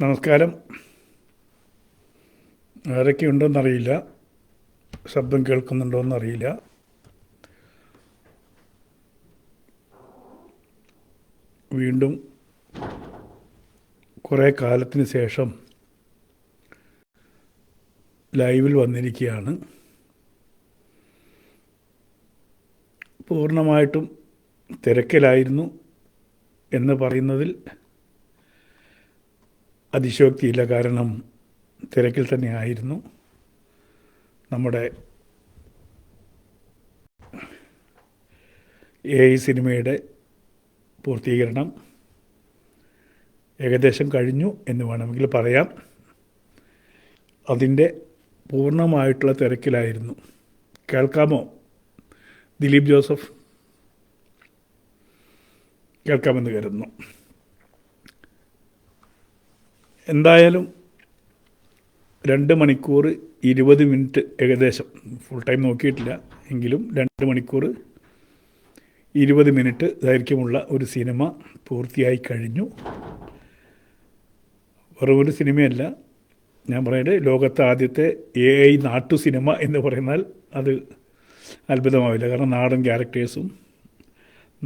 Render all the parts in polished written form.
നമസ്കാരം. ആരൊക്കെ ഉണ്ടെന്നറിയില്ല, ശബ്ദം കേൾക്കുന്നുണ്ടോയെന്നറിയില്ല. വീണ്ടും കുറേ കാലത്തിന് ശേഷം ലൈവിൽ വന്നിരിക്കുകയാണ്. പൂർണ്ണമായിട്ടും തിരക്കിലായിരുന്നു എന്ന് പറയുന്നതിൽ അതിശയോക്തിയില്ല. കാരണം തിരക്കിൽ തന്നെ ആയിരുന്നു. നമ്മുടെ AI സിനിമയുടെ പൂർത്തീകരണം ഏകദേശം കഴിഞ്ഞു എന്ന് വേണമെങ്കിൽ പറയാം. അതിൻ്റെ പൂർണ്ണമായിട്ടുള്ള തിരക്കിലായിരുന്നു. കേൾക്കാമോ ദിലീപ് ജോസഫ്? കേൾക്കാമെന്ന് കരുതുന്നു. എന്തായാലും 2 മണിക്കൂർ 20 മിനിറ്റ് ഏകദേശം, ഫുൾ ടൈം നോക്കിയിട്ടില്ല എങ്കിലും 2 മണിക്കൂർ 20 മിനിറ്റ് ദൈർഘ്യമുള്ള ഒരു സിനിമ പൂർത്തിയായി കഴിഞ്ഞു. വെറും ഒരു സിനിമയല്ല, ഞാൻ പറയുന്നത് ലോകത്തെ ആദ്യത്തെ AI നാട്ടു സിനിമ എന്ന് പറയുന്നാൽ അത് അത്ഭുതമാവില്ല. കാരണം നാടൻ ക്യാരക്ടേഴ്സും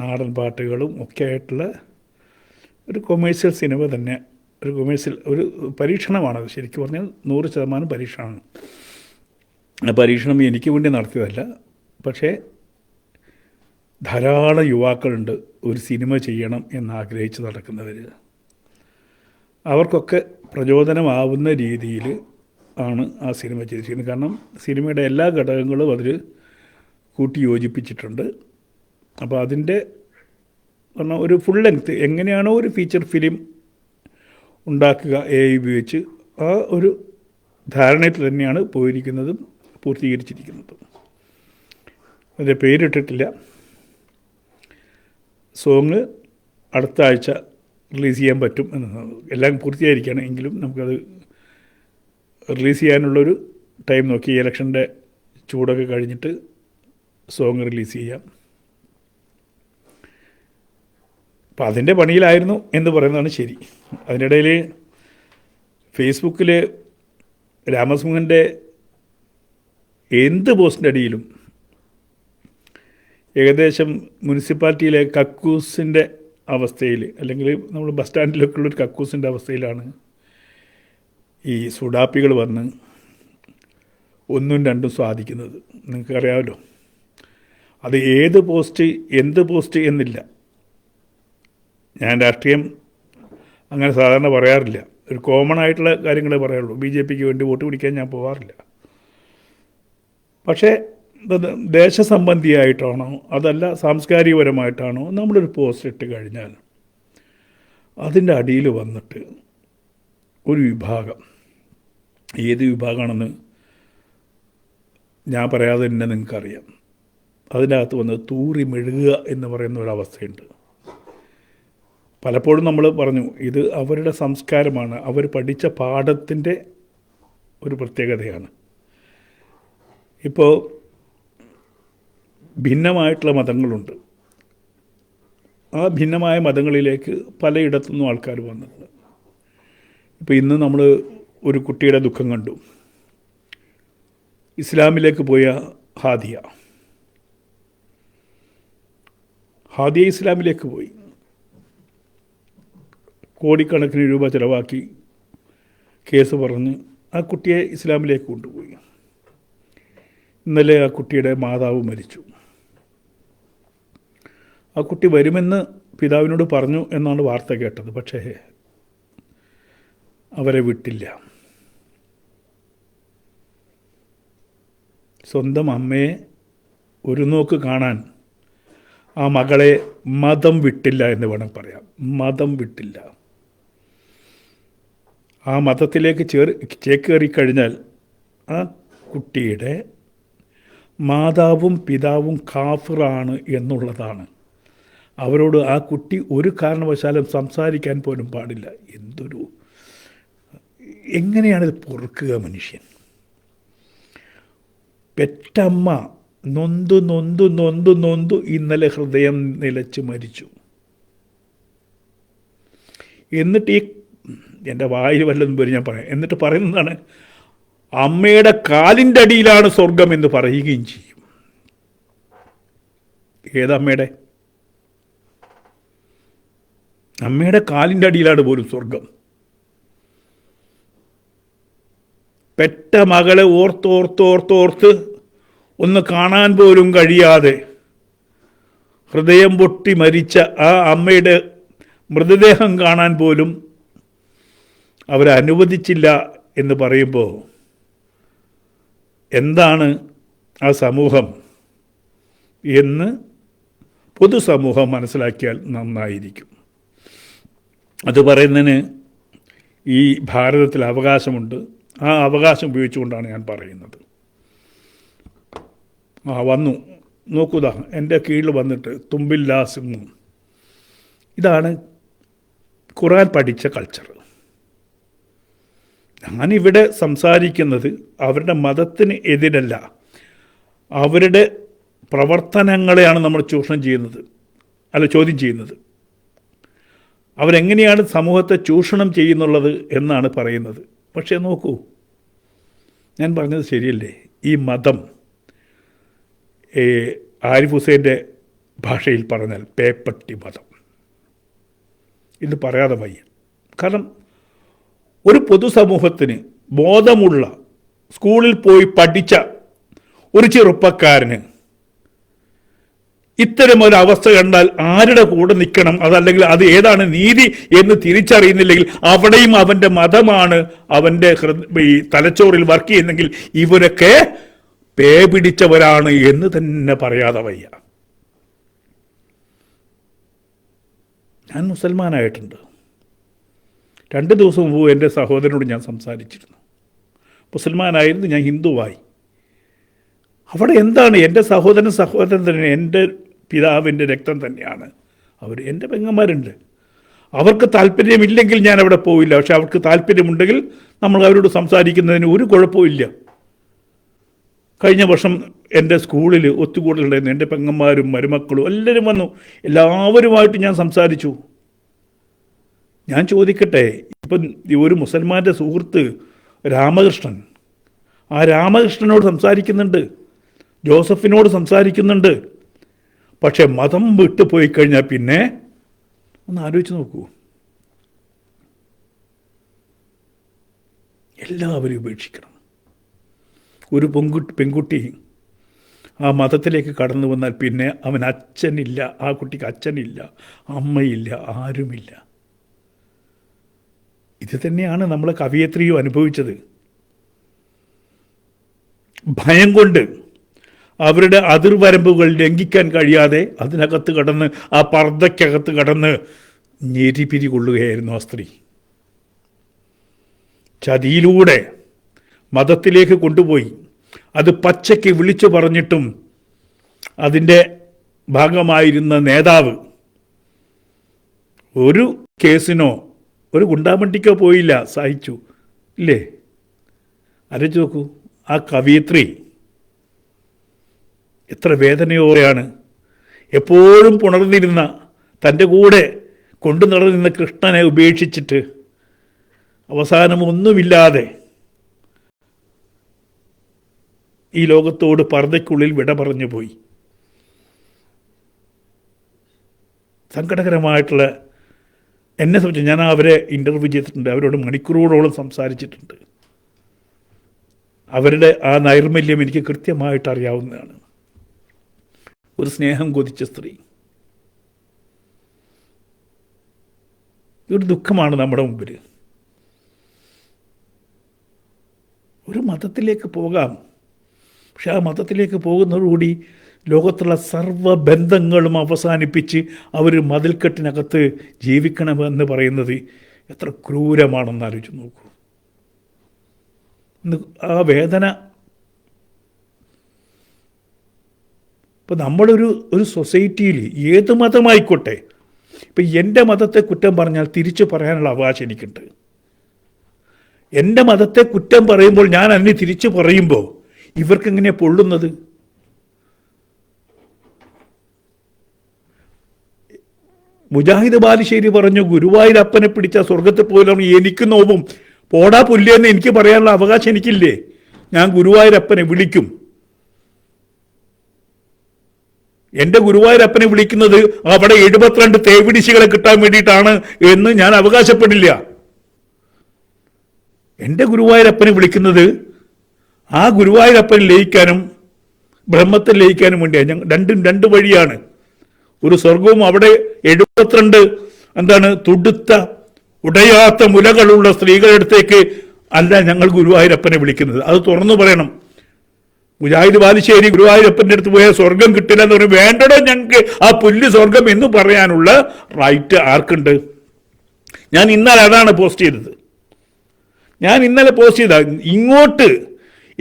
നാടൻ പാട്ടുകളും ഒക്കെ ആയിട്ടുള്ള ഒരു കൊമേഴ്സ്യൽ സിനിമ തന്നെ. ഒരു പരീക്ഷണമാണത്. ശരിക്കും പറഞ്ഞാൽ 100% പരീക്ഷണമാണ്. ആ പരീക്ഷണം എനിക്ക് വേണ്ടി നടത്തിയതല്ല, പക്ഷേ ധാരാളം യുവാക്കളുണ്ട് ഒരു സിനിമ ചെയ്യണം എന്നാഗ്രഹിച്ച് നടക്കുന്നവർ. അവർക്കൊക്കെ പ്രചോദനമാവുന്ന രീതിയിൽ ആണ് ആ സിനിമ ചെയ്തിരിക്കുന്നത്. കാരണം സിനിമയുടെ എല്ലാ ഘടകങ്ങളും അതിൽ കൂട്ടി യോജിപ്പിച്ചിട്ടുണ്ട്. അപ്പോൾ അതിൻ്റെ പറഞ്ഞാൽ ഒരു ഫുൾ ലെങ്ത്ത് എങ്ങനെയാണോ ഒരു ഫീച്ചർ ഫിലിം ഉണ്ടാക്കുക AI ഉപയോഗിച്ച്, ആ ഒരു ധാരണയിൽ തന്നെയാണ് പോയിരിക്കുന്നതും പൂർത്തീകരിച്ചിരിക്കുന്നതും. അതിൻ്റെ പേരിട്ടിട്ടില്ല. സോങ് അടുത്ത ആഴ്ച റിലീസ് ചെയ്യാൻ പറ്റും എന്ന്, എല്ലാം പൂർത്തിയായിരിക്കുകയാണ്. എങ്കിലും നമുക്കത് റിലീസ് ചെയ്യാനുള്ളൊരു ടൈം നോക്കി ഇലക്ഷൻ്റെ ചൂടൊക്കെ കഴിഞ്ഞിട്ട് സോങ് റിലീസ് ചെയ്യാം. അപ്പം അതിൻ്റെ പണിയിലായിരുന്നു എന്ന് പറയുന്നതാണ് ശരി. അതിനിടയിൽ ഫേസ്ബുക്കിൽ രാമസിംഹൻ്റെ എന്ത് പോസ്റ്റിൻ്റെ അടിയിലും ഏകദേശം മുനിസിപ്പാലിറ്റിയിലെ കക്കൂസിൻ്റെ അവസ്ഥയിൽ, അല്ലെങ്കിൽ നമ്മൾ ബസ് സ്റ്റാൻഡിലൊക്കെ ഉള്ളൊരു കക്കൂസിൻ്റെ അവസ്ഥയിലാണ് ഈ സുഡാപ്പികൾ വന്ന് 1ഉം 2ഉം സ്വാധിക്കുന്നത്. നിങ്ങൾക്കറിയാമല്ലോ. അത് ഏത് പോസ്റ്റ് എന്ത് പോസ്റ്റ് എന്നില്ല. ഞാൻ രാഷ്ട്രീയം അങ്ങനെ സാധാരണ പറയാറില്ല. ഒരു കോമൺ ആയിട്ടുള്ള കാര്യങ്ങളെ പറയാറുള്ളൂ. BJPക്ക് വേണ്ടി വോട്ട് പിടിക്കാൻ ഞാൻ പോകാറില്ല. പക്ഷേ ദേശസംബന്ധിയായിട്ടാണോ അതല്ല സാംസ്കാരികപരമായിട്ടാണോ നമ്മളൊരു പോസ്റ്റ് ഇട്ട് കഴിഞ്ഞാൽ അതിൻ്റെ അടിയിൽ വന്നിട്ട് ഒരു വിഭാഗം, ഏത് വിഭാഗമാണെന്ന് ഞാൻ പറയാതെ തന്നെ നിങ്ങൾക്കറിയാം, അതിനകത്ത് വന്ന് തൂറി മെഴുകുക എന്ന് പറയുന്ന ഒരവസ്ഥയുണ്ട്. പലപ്പോഴും നമ്മൾ പറഞ്ഞു, ഇത് അവരുടെ സംസ്കാരമാണ്, അവർ പഠിച്ച പാഠത്തിൻ്റെ ഒരു പ്രത്യേകതയാണ്. ഇപ്പോൾ ഭിന്നമായിട്ടുള്ള മതങ്ങളുണ്ട്. ആ ഭിന്നമായ മതങ്ങളിലേക്ക് പലയിടത്തുനിന്നും ആൾക്കാർ വന്നിട്ടുണ്ട്. ഇപ്പോൾ ഇന്ന് നമ്മൾ ഒരു കുട്ടിയുടെ ദുഃഖം കണ്ടു. ഇസ്ലാമിലേക്ക് പോയ ഹാദിയ ഇസ്ലാമിലേക്ക് പോയി. കോടിക്കണക്കിന് രൂപ ചിലവാക്കി കേസ് പറഞ്ഞ് ആ കുട്ടിയെ ഇസ്ലാമിലേക്ക് കൊണ്ടുപോയി. ഇന്നലെ ആ കുട്ടിയുടെ മാതാവ് മരിച്ചു. ആ കുട്ടി വരുമെന്ന് പിതാവിനോട് പറഞ്ഞു എന്നാണ് വാർത്ത കേട്ടത്. പക്ഷേ അവരെ വിട്ടില്ല. സ്വന്തം അമ്മയെ ഒരു നോക്ക് കാണാൻ ആ മകളെ മതം വിട്ടില്ല എന്ന് വേണം പറയാം. മതം വിട്ടില്ല. ആ മതത്തിലേക്ക് ചേക്കേറിക്കഴിഞ്ഞാൽ ആ കുട്ടിയുടെ മാതാവും പിതാവും കാഫിറാണ് എന്നുള്ളതാണ്. അവരോട് ആ കുട്ടി ഒരു കാരണവശാലും സംസാരിക്കാൻ പോലും പാടില്ല. എങ്ങനെയാണിത് പൊറുക്കുക മനുഷ്യൻ? പെറ്റമ്മ നൊന്തു ഇന്നലെ ഹൃദയം നിലച്ച് മരിച്ചു. എന്നിട്ട് എൻ്റെ വായിൽ വല്ലതും വരും ഞാൻ പറയാം. എന്നിട്ട് പറയുന്നതാണ്, അമ്മയുടെ കാലിൻ്റെ അടിയിലാണ് സ്വർഗം എന്ന് പറയുകയും ചെയ്യും. ഏതമ്മയുടെ? അമ്മയുടെ കാലിൻ്റെ അടിയിലാണ് പോലും സ്വർഗം. പെറ്റ മകളെ ഓർത്തോർത്തോർത്തോർത്ത് ഒന്ന് കാണാൻ പോലും കഴിയാതെ ഹൃദയം പൊട്ടി മരിച്ച ആ അമ്മയുടെ മൃതദേഹം കാണാൻ പോലും അവരനുവദിച്ചില്ല എന്ന് പറയുമ്പോൾ എന്താണ് ആ സമൂഹം എന്ന് പൊതുസമൂഹം മനസ്സിലാക്കിയാൽ നന്നായിരിക്കും. അത് പറയുന്നതിന് ഈ ഭാരതത്തിൽ അവകാശമുണ്ട്. ആ അവകാശം ഉപയോഗിച്ചുകൊണ്ടാണ് ഞാൻ പറയുന്നത്. വന്നു നോക്കുക, എൻ്റെ കീഴിൽ വന്നിട്ട് തുമ്പില്ലാ സിംഹം. ഇതാണ് ഖുർആൻ പഠിച്ച കൾച്ചർ. ഞാനിവിടെ സംസാരിക്കുന്നത് അവരുടെ മതത്തിന് എതിരല്ല, അവരുടെ പ്രവർത്തനങ്ങളെയാണ് നമ്മൾ ചൂഷണം ചെയ്യുന്നത്, ചോദ്യം ചെയ്യുന്നത്. അവരെങ്ങനെയാണ് സമൂഹത്തെ ചൂഷണം ചെയ്യുന്നുള്ളത് എന്നാണ് പറയുന്നത്. പക്ഷേ നോക്കൂ, ഞാൻ പറഞ്ഞത് ശരിയല്ലേ? ഈ മതം ആരിഫ് ഹുസൈൻ്റെ ഭാഷയിൽ പറഞ്ഞാൽ പേപ്പട്ടി മതം. ഇത് പറയാതെ വയ്യ. കാരണം ഒരു പൊതുസമൂഹത്തിന് ബോധമുള്ള, സ്കൂളിൽ പോയി പഠിച്ച ഒരു ചെറുപ്പക്കാരന് ഇത്തരമൊരവസ്ഥ കണ്ടാൽ ആരുടെ കൂടെ നിൽക്കണം, അതല്ലെങ്കിൽ അത് ഏതാണ് നീതി എന്ന് തിരിച്ചറിയുന്നില്ലെങ്കിൽ അവിടെയും അവൻ്റെ മതമാണ് അവൻ്റെ ഈ തലച്ചോറിൽ വർക്ക് ചെയ്യുന്നെങ്കിൽ ഇവരൊക്കെ പേ പിടിച്ചവരാണ് എന്ന് തന്നെ പറയാതെ വയ്യ. ഞാൻ മുസൽമാനായിട്ടുണ്ട്. 2 ദിവസം മുമ്പ് എൻ്റെ സഹോദരനോട് ഞാൻ സംസാരിച്ചിരുന്നു. മുസൽമാനായിരുന്നു, ഞാൻ ഹിന്ദുവായി. അവിടെ എന്താണ്, എൻ്റെ സഹോദരൻ തന്നെ, എൻ്റെ പിതാവിൻ്റെ രക്തം തന്നെയാണ് അവർ. എൻ്റെ പെങ്ങന്മാരുണ്ട്, അവർക്ക് താല്പര്യമില്ലെങ്കിൽ ഞാൻ അവിടെ പോവില്ല. പക്ഷെ അവർക്ക് താല്പര്യമുണ്ടെങ്കിൽ നമ്മൾ അവരോട് സംസാരിക്കുന്നതിന് ഒരു കുഴപ്പമില്ല. കഴിഞ്ഞ വർഷം എൻ്റെ സ്കൂളിൽ ഒത്തുകൂടലുണ്ടായിരുന്നു. എൻ്റെ പെങ്ങന്മാരും മരുമക്കളും എല്ലാവരും വന്നു. എല്ലാവരുമായിട്ട് ഞാൻ സംസാരിച്ചു. ഞാൻ ചോദിക്കട്ടെ, ഇപ്പം ഒരു മുസൽമാൻ്റെ സുഹൃത്ത് രാമകൃഷ്ണൻ, ആ രാമകൃഷ്ണനോട് സംസാരിക്കുന്നുണ്ട്, ജോസഫിനോട് സംസാരിക്കുന്നുണ്ട്. പക്ഷെ മതം വിട്ടു പോയി കഴിഞ്ഞാൽ പിന്നെ ഒന്ന് ആലോചിച്ച് നോക്കൂ, എല്ലാവരും ഉപേക്ഷിക്കണം. ഒരു പെൺകുട്ടി ആ മതത്തിലേക്ക് കടന്നു വന്നാൽ പിന്നെ അവൻ അച്ഛനില്ല, ആ കുട്ടിക്ക് അച്ഛനില്ല, അമ്മയില്ല, ആരുമില്ല. ഇത് തന്നെയാണ് നമ്മളെ കവയിത്രിയും അനുഭവിച്ചത്. ഭയം കൊണ്ട് അവരുടെ അതിർവരമ്പുകൾ ലംഘിക്കാൻ കഴിയാതെ അതിനകത്ത് കടന്ന്, ആ പർദ്ദയ്ക്കകത്ത് കടന്ന് ഞെരിപിരി കൊള്ളുകയായിരുന്നു ആ സ്ത്രീ. ചതിയിലൂടെ മതത്തിലേക്ക് കൊണ്ടുപോയി. അത് പച്ചയ്ക്ക് വിളിച്ചു പറഞ്ഞിട്ടും അതിൻ്റെ ഭാഗമായിരുന്ന നേതാവ് ഒരു കേസിനോ ഒരു ഗുണ്ടാമണ്ടിക്കോ പോയില്ല, സഹിച്ചു. ഇല്ലേ? ആലോചിച്ച് നോക്കൂ, ആ കവയിത്രി എത്ര വേദനയോടെയാണ് എപ്പോഴും പുണർന്നിരുന്ന, തൻ്റെ കൂടെ കൊണ്ടു നടന്നിരുന്ന കൃഷ്ണനെ ഉപേക്ഷിച്ചിട്ട് അവസാനം ഒന്നുമില്ലാതെ ഈ ലോകത്തോട് പർദ്ദയ്ക്കുള്ളിൽ വിട പറഞ്ഞു പോയി. സങ്കടകരമായിട്ടുള്ള, എന്നെ സംബന്ധിച്ച് ഞാൻ അവരെ ഇൻ്റർവ്യൂ ചെയ്തിട്ടുണ്ട്, അവരോട് മണിക്കൂറുകളോളം സംസാരിച്ചിട്ടുണ്ട്. അവരുടെ ആ നൈർമല്യം എനിക്ക് കൃത്യമായിട്ട് അറിയാവുന്നതാണ്. ഒരു സ്നേഹം കൊതിച്ച സ്ത്രീ. ഒരു ദുഃഖമാണ് നമ്മുടെ മുമ്പിൽ. ഒരു മതത്തിലേക്ക് പോകാം, പക്ഷെ ആ മതത്തിലേക്ക് പോകുന്നതോടുകൂടി ലോകത്തുള്ള സർവ്വബന്ധങ്ങളും അവസാനിപ്പിച്ച് അവർ മതിൽക്കെട്ടിനകത്ത് ജീവിക്കണമെന്ന് പറയുന്നത് എത്ര ക്രൂരമാണെന്ന് ആലോചിച്ച് നോക്കൂ. ആ വേദന. ഇപ്പം നമ്മളൊരു സൊസൈറ്റിയിൽ ഏത് മതമായിക്കോട്ടെ, ഇപ്പം എൻ്റെ മതത്തെ കുറ്റം പറഞ്ഞാൽ തിരിച്ചു പറയാനുള്ള അവകാശം എനിക്കുണ്ട്. എൻ്റെ മതത്തെ കുറ്റം പറയുമ്പോൾ ഞാൻ അതിനെ തിരിച്ചു പറയുമ്പോൾ ഇവർക്കെങ്ങനെയാണ് മുജാഹിദ് ബാലുശ്ശേരി പറഞ്ഞു, ഗുരുവായൂരപ്പനെ പിടിച്ച സ്വർഗത്തിൽ പോലും എനിക്ക് നോവും. പോടാ പുല്ലെന്ന് എനിക്ക് പറയാനുള്ള അവകാശം എനിക്കില്ലേ? ഞാൻ ഗുരുവായൂരപ്പനെ വിളിക്കും. എന്റെ ഗുരുവായൂരപ്പനെ വിളിക്കുന്നത് അവിടെ 72 തേവിടിശികളെ കിട്ടാൻ വേണ്ടിയിട്ടാണ് എന്ന് ഞാൻ അവകാശപ്പെടില്ല. എന്റെ ഗുരുവായൂരപ്പനെ വിളിക്കുന്നത് ആ ഗുരുവായൂരപ്പനെ ലയിക്കാനും ബ്രഹ്മത്തിൽ ലയിക്കാനും വേണ്ടിയാണ്. രണ്ട് വഴിയാണ്. ഒരു സ്വർഗവും അവിടെ 72 തുടുത്ത ഉടയാത്ത മുലകളുള്ള സ്ത്രീകളുടെ അടുത്തേക്ക് അല്ല ഞങ്ങൾ ഗുരുവായൂരപ്പനെ വിളിക്കുന്നത്. അത് തുറന്നു പറയണം. മുജാഹിദ് ബാലുശ്ശേരി ഗുരുവായൂരപ്പൻ്റെ അടുത്ത് പോയാൽ സ്വർഗം കിട്ടില്ല എന്ന് പറയും. വേണ്ടടോ ഞങ്ങൾക്ക് ആ പുല്ല് സ്വർഗം എന്ന് പറയാനുള്ള റൈറ്റ് ആർക്കുണ്ട്? ഞാൻ ഇന്നലെ അതാണ് പോസ്റ്റ് ചെയ്തത്.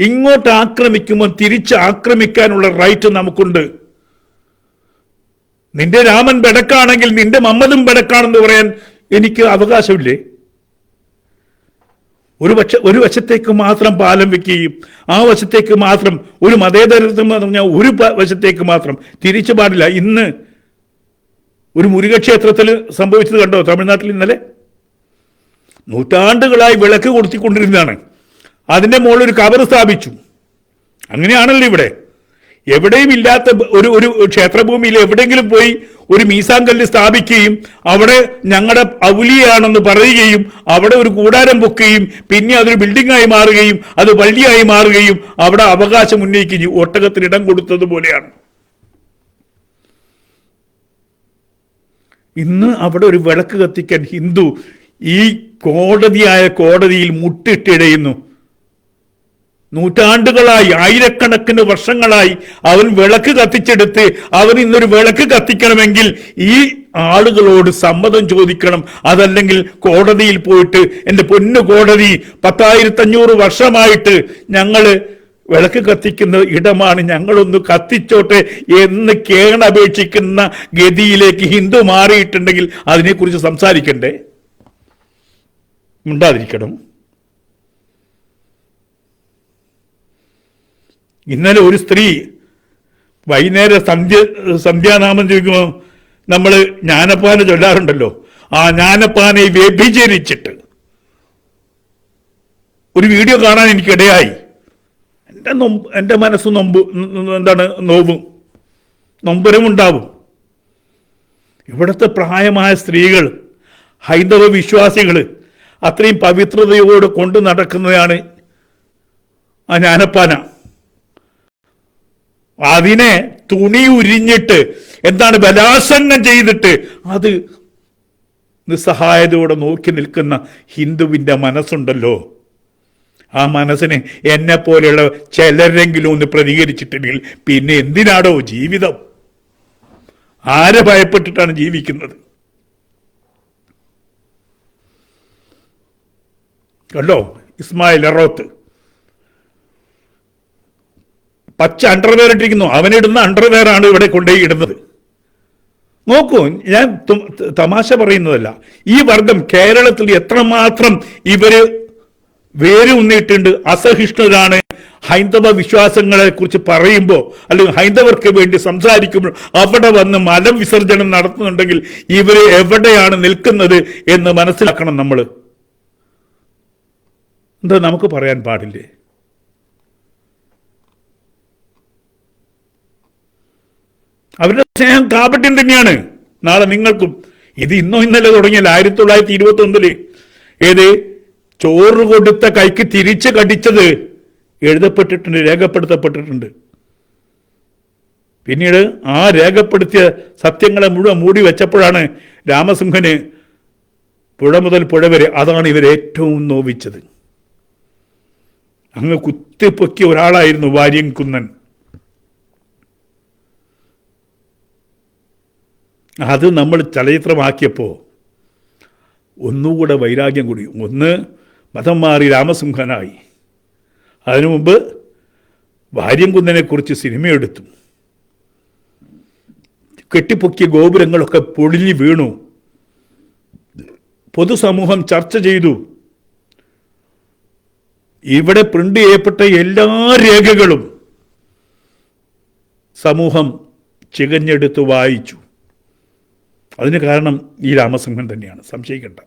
ഇങ്ങോട്ട് ആക്രമിക്കുമ്പോൾ തിരിച്ച് ആക്രമിക്കാനുള്ള റൈറ്റ് നമുക്കുണ്ട്. നിന്റെ രാമൻ ബെടക്കാണെങ്കിൽ നിന്റെ മമ്മദും ബെടക്കാണെന്ന് പറയാൻ എനിക്ക് അവകാശമില്ലേ? ഒരു വശത്തേക്ക് മാത്രം പാലം വെക്കുകയും ആ വശത്തേക്ക് മാത്രം ഒരു മതേതരത്വം പറഞ്ഞാൽ ഒരു വശത്തേക്ക് മാത്രം തിരിച്ചു പാടില്ല. ഇന്ന് ഒരു മുരുകക്ഷേത്രത്തിൽ സംഭവിച്ചത് കണ്ടോ? തമിഴ്നാട്ടിൽ ഇന്നലെ നൂറ്റാണ്ടുകളായി വിളക്ക് കൊളുത്തിക്കൊണ്ടിരുന്നതാണ്. അതിന്റെ മുകളിൽ ഒരു കബർ സ്ഥാപിച്ചു. അങ്ങനെയാണല്ലോ ഇവിടെ. എവിടെയും ഇല്ലാത്ത ഒരു ക്ഷേത്രഭൂമിയിൽ എവിടെയെങ്കിലും പോയി ഒരു മീസാങ്കല്ല് സ്ഥാപിക്കുകയും അവിടെ ഞങ്ങളുടെ ഔലിയാണെന്ന് പറയുകയും അവിടെ ഒരു കൂടാരം പൊക്കുകയും പിന്നെ അതൊരു ബിൽഡിംഗായി മാറുകയും അത് പള്ളിയായി മാറുകയും അവിടെ അവകാശം ഉന്നയിക്കുകയും ഒട്ടകത്തിന് ഇടം കൊടുത്തതുപോലെയാണ്. ഇന്ന് അവിടെ ഒരു വിളക്ക് കത്തിക്കാൻ ഹിന്ദു ഈ കോടതിയിൽ മുട്ടിട്ടിടയുന്നു. നൂറ്റാണ്ടുകളായി, ആയിരക്കണക്കിന് വർഷങ്ങളായി അവൻ വിളക്ക് കത്തിച്ചെടുത്ത് അവൻ ഇന്നൊരു വിളക്ക് കത്തിക്കണമെങ്കിൽ ഈ ആളുകളോട് സമ്മതം ചോദിക്കണം. അതല്ലെങ്കിൽ കോടതിയിൽ പോയിട്ട് എൻ്റെ പൊന്നു കോടതി 10,500 വർഷമായിട്ട് ഞങ്ങള് വിളക്ക് കത്തിക്കുന്ന ഇടമാണ്, ഞങ്ങളൊന്ന് കത്തിച്ചോട്ടെ എന്ന് കേണപേക്ഷിക്കുന്ന ഗതിയിലേക്ക് ഹിന്ദു മാറിയിട്ടുണ്ടെങ്കിൽ അതിനെക്കുറിച്ച് സംസാരിക്കണ്ടേ? മിണ്ടാതിരിക്കണം. ഇന്നലെ ഒരു സ്ത്രീ വൈകുന്നേരം സന്ധ്യാനാമം ചോദിക്കുമ്പോൾ നമ്മൾ ജ്ഞാനപ്പാന ചൊല്ലാറുണ്ടല്ലോ, ആ ജ്ഞാനപ്പാനെ വ്യഭിചരിച്ചിട്ട് ഒരു വീഡിയോ കാണാൻ എനിക്കിടയായി. എൻ്റെ മനസ്സ് നൊമ്പരമുണ്ടാവും. ഇവിടുത്തെ പ്രായമായ സ്ത്രീകൾ, ഹൈന്ദവ വിശ്വാസികൾ അത്രയും പവിത്രതയോട് കൊണ്ടു നടക്കുന്നതാണ് ആ ജ്ഞാനപ്പാന. അതിനെ തുണി ഉരിഞ്ഞിട്ട് ബലാസംഗം ചെയ്തിട്ട് അത് നിസ്സഹായതയോടെ നോക്കി നിൽക്കുന്ന ഹിന്ദുവിൻ്റെ മനസ്സുണ്ടല്ലോ, ആ മനസ്സിന് എന്നെ പോലെയുള്ള ചിലരെങ്കിലും ഒന്ന് പ്രതികരിച്ചിട്ടുണ്ടെങ്കിൽ പിന്നെ എന്തിനാടോ ജീവിതം? ആരെ ഭയപ്പെട്ടിട്ടാണ് ജീവിക്കുന്നത്? കണ്ടോ ഇസ്മായിൽ എറോത്ത് പച്ച അണ്ടർവെയർ ഇട്ടിരിക്കുന്നു. അവനിടുന്ന അണ്ടർവെയറാണ് ഇവിടെ കൊണ്ടുപോയി ഇടുന്നത്. നോക്കൂ, ഞാൻ തമാശ പറയുന്നതല്ല. ഈ വർഗം കേരളത്തിൽ എത്രമാത്രം ഇവര് വേരൂന്നിയിട്ടുണ്ട്, അസഹിഷ്ണുരാണ്. ഹൈന്ദവ വിശ്വാസങ്ങളെ കുറിച്ച് പറയുമ്പോൾ അല്ലെങ്കിൽ ഹൈന്ദവർക്ക് വേണ്ടി സംസാരിക്കുമ്പോൾ അവിടെ വന്ന് മലം വിസർജനം നടത്തുന്നുണ്ടെങ്കിൽ ഇവര് എവിടെയാണ് നിൽക്കുന്നത് എന്ന് മനസ്സിലാക്കണം നമ്മൾ. എന്താ നമുക്ക് പറയാൻ പാടില്ലേ? അവരുടെ സ്നേഹം കാപട്യം തന്നെയാണ്. നാളെ നിങ്ങൾക്കും ഇത് ഇന്നലെ തുടങ്ങിയല്ല. 1921 ഏത് ചോറ് കൊടുത്ത കൈക്ക് തിരിച്ച് കടിച്ചത് എഴുതപ്പെട്ടിട്ടുണ്ട്, രേഖപ്പെടുത്തപ്പെട്ടിട്ടുണ്ട്. പിന്നീട് ആ രേഖപ്പെടുത്തിയ സത്യങ്ങളെ മുഴുവൻ മൂടി വെച്ചപ്പോഴാണ് രാമസിംഹന് പുഴ മുതൽ പുഴ വരെ, അതാണ് ഇവരെ ഏറ്റവും നോവിച്ചത്. അങ്ങ് കുത്തിപ്പൊക്കിയ ഒരാളായിരുന്നു വാര്യംകുന്നൻ. അത് നമ്മൾ ചലച്ചിത്രമാക്കിയപ്പോൾ ഒന്നുകൂടെ വൈരാഗ്യം കൂടി. ഒന്ന് മതം മാറി രാമസിംഹനായി. അതിനു മുമ്പ് വാര്യംകുന്നനെക്കുറിച്ച് സിനിമയെടുത്തു. കെട്ടിപ്പൊക്കിയ ഗോപുരങ്ങളൊക്കെ പൊളിഞ്ഞു വീണു. പൊതുസമൂഹം ചർച്ച ചെയ്തു. ഇവിടെ പ്രിന്റ് ചെയ്യപ്പെട്ട എല്ലാ രേഖകളും സമൂഹം ചികഞ്ഞെടുത്ത് വായിച്ചു. അതിന് കാരണം ഈ രാമസിംഹൻ തന്നെയാണ്, സംശയിക്കേണ്ട.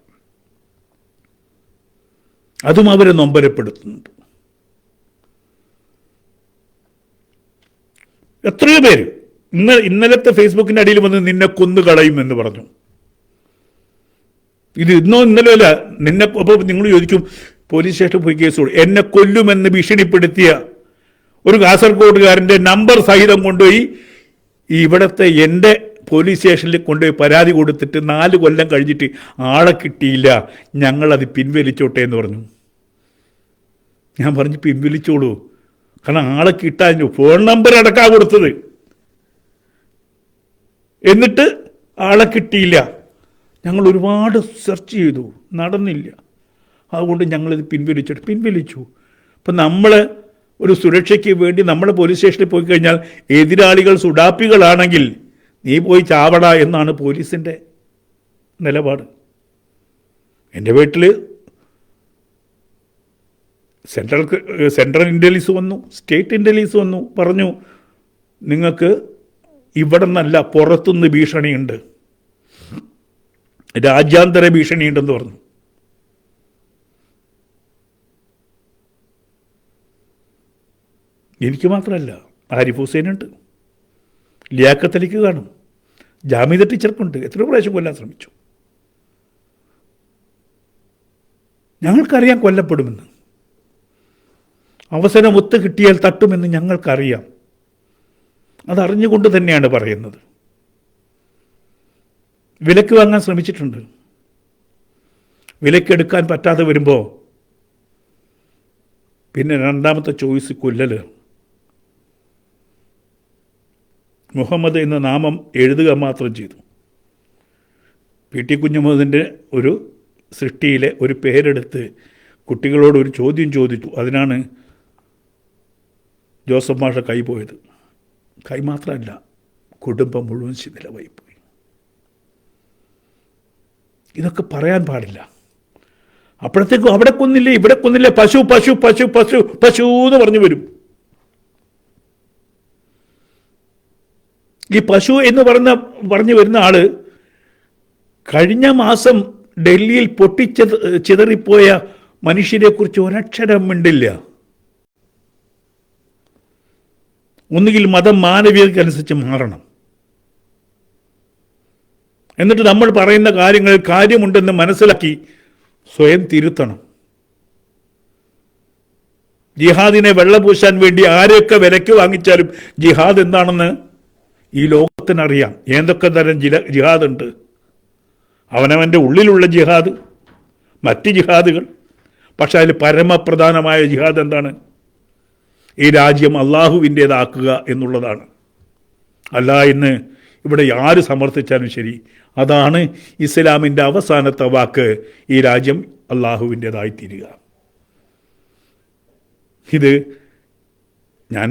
അതും അവരെ നൊമ്പരപ്പെടുത്തുന്നുണ്ട്. എത്രയോ പേര് ഇന്നലത്തെ ഫേസ്ബുക്കിൻ്റെ അടിയിൽ വന്ന് നിന്നെ കൊന്നു കളയും എന്ന് പറഞ്ഞു. ഇത് ഇന്നോ ഇന്നലെ അല്ല, നിന്നെ. അപ്പോൾ നിങ്ങൾ ചോദിക്കും പോലീസ് സ്റ്റേഷനിൽ പോയി കേസ് കൊടുക്കും. എന്നെ കൊല്ലുമെന്ന് ഭീഷണിപ്പെടുത്തിയ ഒരു കാസർഗോഡുകാരൻ്റെ നമ്പർ സഹിതം കൊണ്ടുപോയി ഇവിടുത്തെ എൻ്റെ പോലീസ് സ്റ്റേഷനിൽ കൊണ്ടുപോയി പരാതി കൊടുത്തിട്ട് 4 കൊല്ലം കഴിഞ്ഞിട്ട് ആളെ കിട്ടിയില്ല, ഞങ്ങളത് പിൻവലിച്ചോട്ടെ എന്ന് പറഞ്ഞു. ഞാൻ പറഞ്ഞു പിൻവലിച്ചോളൂ, കാരണം ആളെ കിട്ടാൻ ഫോൺ നമ്പർ അടക്കാ കൊടുത്തത്, എന്നിട്ട് ആളെ കിട്ടിയില്ല. ഞങ്ങൾ ഒരുപാട് സെർച്ച് ചെയ്തു, നടന്നില്ല. അതുകൊണ്ട് ഞങ്ങളിത് പിൻവലിച്ചു. അപ്പം നമ്മൾ ഒരു സുരക്ഷയ്ക്ക് വേണ്ടി നമ്മുടെ പോലീസ് സ്റ്റേഷനിൽ പോയി കഴിഞ്ഞാൽ എതിരാളികൾ സുഡാപ്പികളാണെങ്കിൽ നീ പോയി ചാവട എന്നാണ് പോലീസിൻ്റെ നിലപാട്. എൻ്റെ വീട്ടിൽ സെൻട്രൽ ഇൻ്റലിജൻസ് വന്നു, സ്റ്റേറ്റ് ഇൻ്റലിജൻസ് വന്നു, പറഞ്ഞു നിങ്ങൾക്ക് ഇവിടെ നിന്നല്ല പുറത്തുനിന്ന് ഭീഷണിയുണ്ട്, രാജ്യാന്തര ഭീഷണിയുണ്ടെന്ന് പറഞ്ഞു. എനിക്ക് മാത്രമല്ല, ആരിഫ് ഹുസൈനുണ്ട്, ലിയാഖത്ത് അലിക്ക് കാണും, ജാമിദ ടീച്ചർക്കുണ്ട്. എത്ര പ്രാവശ്യം കൊല്ലാൻ ശ്രമിച്ചു. ഞങ്ങൾക്കറിയാം കൊല്ലപ്പെടുമെന്ന്, അവസരം ഒത്തു കിട്ടിയാൽ തട്ടുമെന്ന് ഞങ്ങൾക്കറിയാം. അതറിഞ്ഞുകൊണ്ട് തന്നെയാണ് പറയുന്നത്. വിലക്ക് വാങ്ങാൻ ശ്രമിച്ചിട്ടുണ്ട്. വിലക്കെടുക്കാൻ പറ്റാതെ വരുമ്പോൾ പിന്നെ രണ്ടാമത്തെ ചോയ്സ് കൊല്ലൽ. മുഹമ്മദ് എന്ന നാമം എഴുതുക മാത്രം ചെയ്തു. പി.ടി. കുഞ്ഞുമുഹമ്മദിൻ്റെ ഒരു സൃഷ്ടിയിലെ ഒരു പേരെടുത്ത് കുട്ടികളോട് ഒരു ചോദ്യം ചോദിച്ചു. അതിനാണ് ജോസഫ് മാഷ കൈ പോയത്. കൈ മാത്രമല്ല, കുടുംബം മുഴുവൻ ശിഥിലമായിപ്പോയി. ഇതൊക്കെ പറയാൻ പാടില്ല. അപ്പോഴത്തേക്കും അവിടെ കൊന്നില്ലേ, ഇവിടെ കൊന്നില്ലേ, പശു പശു പശു പശു പശു എന്ന് പറഞ്ഞു വരും. ഈ പശു എന്ന് പറഞ്ഞു വരുന്ന ആള് കഴിഞ്ഞ മാസം ഡൽഹിയിൽ ചിതറിപ്പോയ മനുഷ്യരെക്കുറിച്ച് ഒരക്ഷരം മിണ്ടില്ല. ഒന്നുകിൽ മതം മാനവീയതയ്ക്കനുസരിച്ച് മാറണം, എന്നിട്ട് നമ്മൾ പറയുന്ന കാര്യങ്ങളിൽ കാര്യമുണ്ടെന്ന് മനസ്സിലാക്കി സ്വയം തിരുത്തണം. ജിഹാദിനെ വെള്ളപൂശാൻ വേണ്ടി ആരെയൊക്കെ വിലയ്ക്ക് വാങ്ങിച്ചാലും ജിഹാദ് എന്താണെന്ന് ഈ ലോകത്തിനറിയാം. ഏതൊക്കെ തരം ജിഹാദുണ്ട്. അവനവൻ്റെ ഉള്ളിലുള്ള ജിഹാദ്, മറ്റ് ജിഹാദുകൾ. പക്ഷെ അതിൽ പരമപ്രധാനമായ ജിഹാദ് എന്താണ്? ഈ രാജ്യം അള്ളാഹുവിൻ്റേതാക്കുക എന്നുള്ളതാണ്. അല്ല എന്ന് ഇവിടെ ആര് സമർത്ഥിച്ചാലും ശരി, അതാണ് ഇസ്ലാമിൻ്റെ അവസാനത്തെ വാക്ക്. ഈ രാജ്യം അള്ളാഹുവിൻ്റേതായിത്തീരുക. ഇത് ഞാൻ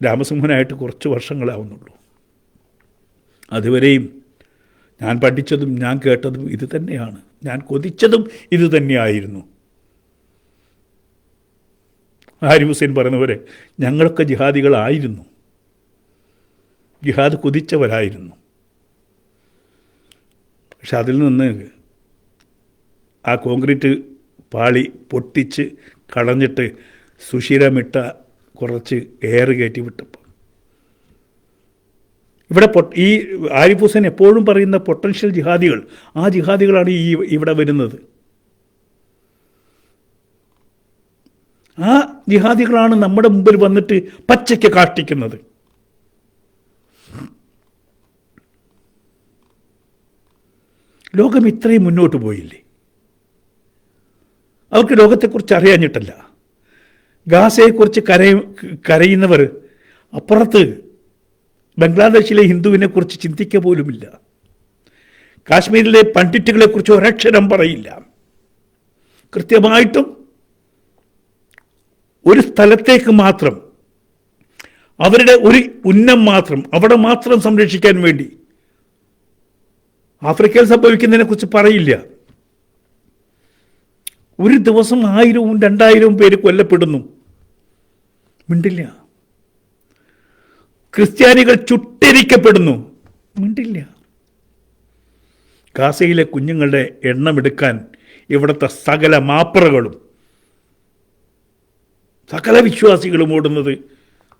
രാമസിംഹനായിട്ട് കുറച്ച് വർഷങ്ങളാവുന്നുള്ളൂ. അതുവരെയും ഞാൻ പഠിച്ചതും ഞാൻ കേട്ടതും ഇത് തന്നെയാണ്. ഞാൻ കൊതിച്ചതും ഇത് തന്നെയായിരുന്നു. ആരിഫ് ഹുസൈൻ പറയുന്നവരെ ഞങ്ങളൊക്കെ ജിഹാദികളായിരുന്നു, ജിഹാദ് കൊതിച്ചവരായിരുന്നു. പക്ഷെ അതിൽ നിന്ന് ആ കോൺക്രീറ്റ് പാളി പൊട്ടിച്ച് കളഞ്ഞിട്ട് സുഷിരമിട്ട കുറച്ച് എയർ കയറ്റി വിട്ടപ്പോൾ ഇവിടെ ഈ ആരിഫ് ഹുസൈൻ എപ്പോഴും പറയുന്ന പൊട്ടൻഷ്യൽ ജിഹാദികൾ, ആ ജിഹാദികളാണ് ഇവിടെ വരുന്നത്. ആ ജിഹാദികളാണ് നമ്മുടെ മുമ്പിൽ വന്നിട്ട് പച്ചയ്ക്ക് കാഷ്ടിക്കുന്നത്. ലോകം ഇത്രയും മുന്നോട്ട് പോയില്ലേ? അവർക്ക് ലോകത്തെക്കുറിച്ച് അറിയാഞ്ഞിട്ടല്ല. ഗാസയെക്കുറിച്ച് കരയുന്നവർ അപ്പുറത്ത് ബംഗ്ലാദേശിലെ ഹിന്ദുവിനെ കുറിച്ച് ചിന്തിക്കുക പോലുമില്ല. കാശ്മീരിലെ പണ്ഡിറ്റുകളെക്കുറിച്ച് ഒരക്ഷരം പറയില്ല. കൃത്യമായിട്ടും ഒരു സ്ഥലത്തേക്ക് മാത്രം, അവരുടെ ഒരു ഉന്നം മാത്രം, അവിടെ മാത്രം സംരക്ഷിക്കാൻ വേണ്ടി ആഫ്രിക്കയിൽ സംഭവിക്കുന്നതിനെക്കുറിച്ച് പറയില്ല. ഒരു ദിവസം 1000-ഉം 2000-ഉം പേര് കൊല്ലപ്പെടുന്നു, മിണ്ടില്ല. ക്രിസ്ത്യാനികൾ ചുട്ടരിക്കപ്പെടുന്നു, മിണ്ടില്ല. ഗാസയിലെ കുഞ്ഞുങ്ങളുടെ എണ്ണമെടുക്കാൻ ഇവിടുത്തെ സകല മാപ്രകളും സകല വിശ്വാസികളും ഓടുന്നത്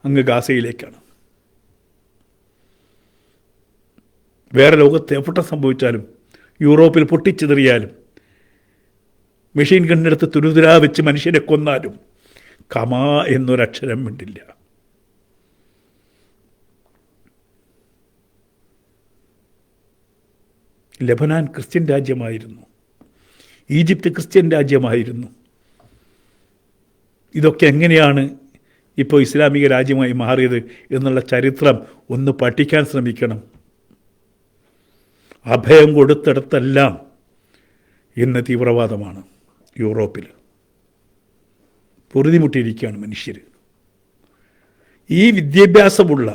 അങ്ങ് ഗാസയിലേക്കാണ്. വേറെ ലോകത്ത് എവിടെ സംഭവിച്ചാലും, യൂറോപ്പിൽ പൊട്ടിച്ചെറിയാലും, മെഷീൻ ഗണ്ണെടുത്ത് തുരുതുരാ വെച്ച് മനുഷ്യരെ കൊന്നാലും കമാ എന്നൊരക്ഷരം മിണ്ടില്ല. ലെബനാൻ ക്രിസ്ത്യൻ രാജ്യമായിരുന്നു, ഈജിപ്ത് ക്രിസ്ത്യൻ രാജ്യമായിരുന്നു. ഇതൊക്കെ എങ്ങനെയാണ് ഇപ്പോൾ ഇസ്ലാമിക രാജ്യമായി മാറിയത് എന്നുള്ള ചരിത്രം ഒന്ന് പഠിക്കാൻ ശ്രമിക്കണം. അഭയം കൊടുത്തിടത്തെല്ലാം ഇന്ന് തീവ്രവാദമാണ്. യൂറോപ്പിൽ പൊറുതിമുട്ടിയിരിക്കുകയാണ് മനുഷ്യർ. ഈ വിദ്യാഭ്യാസമുള്ള,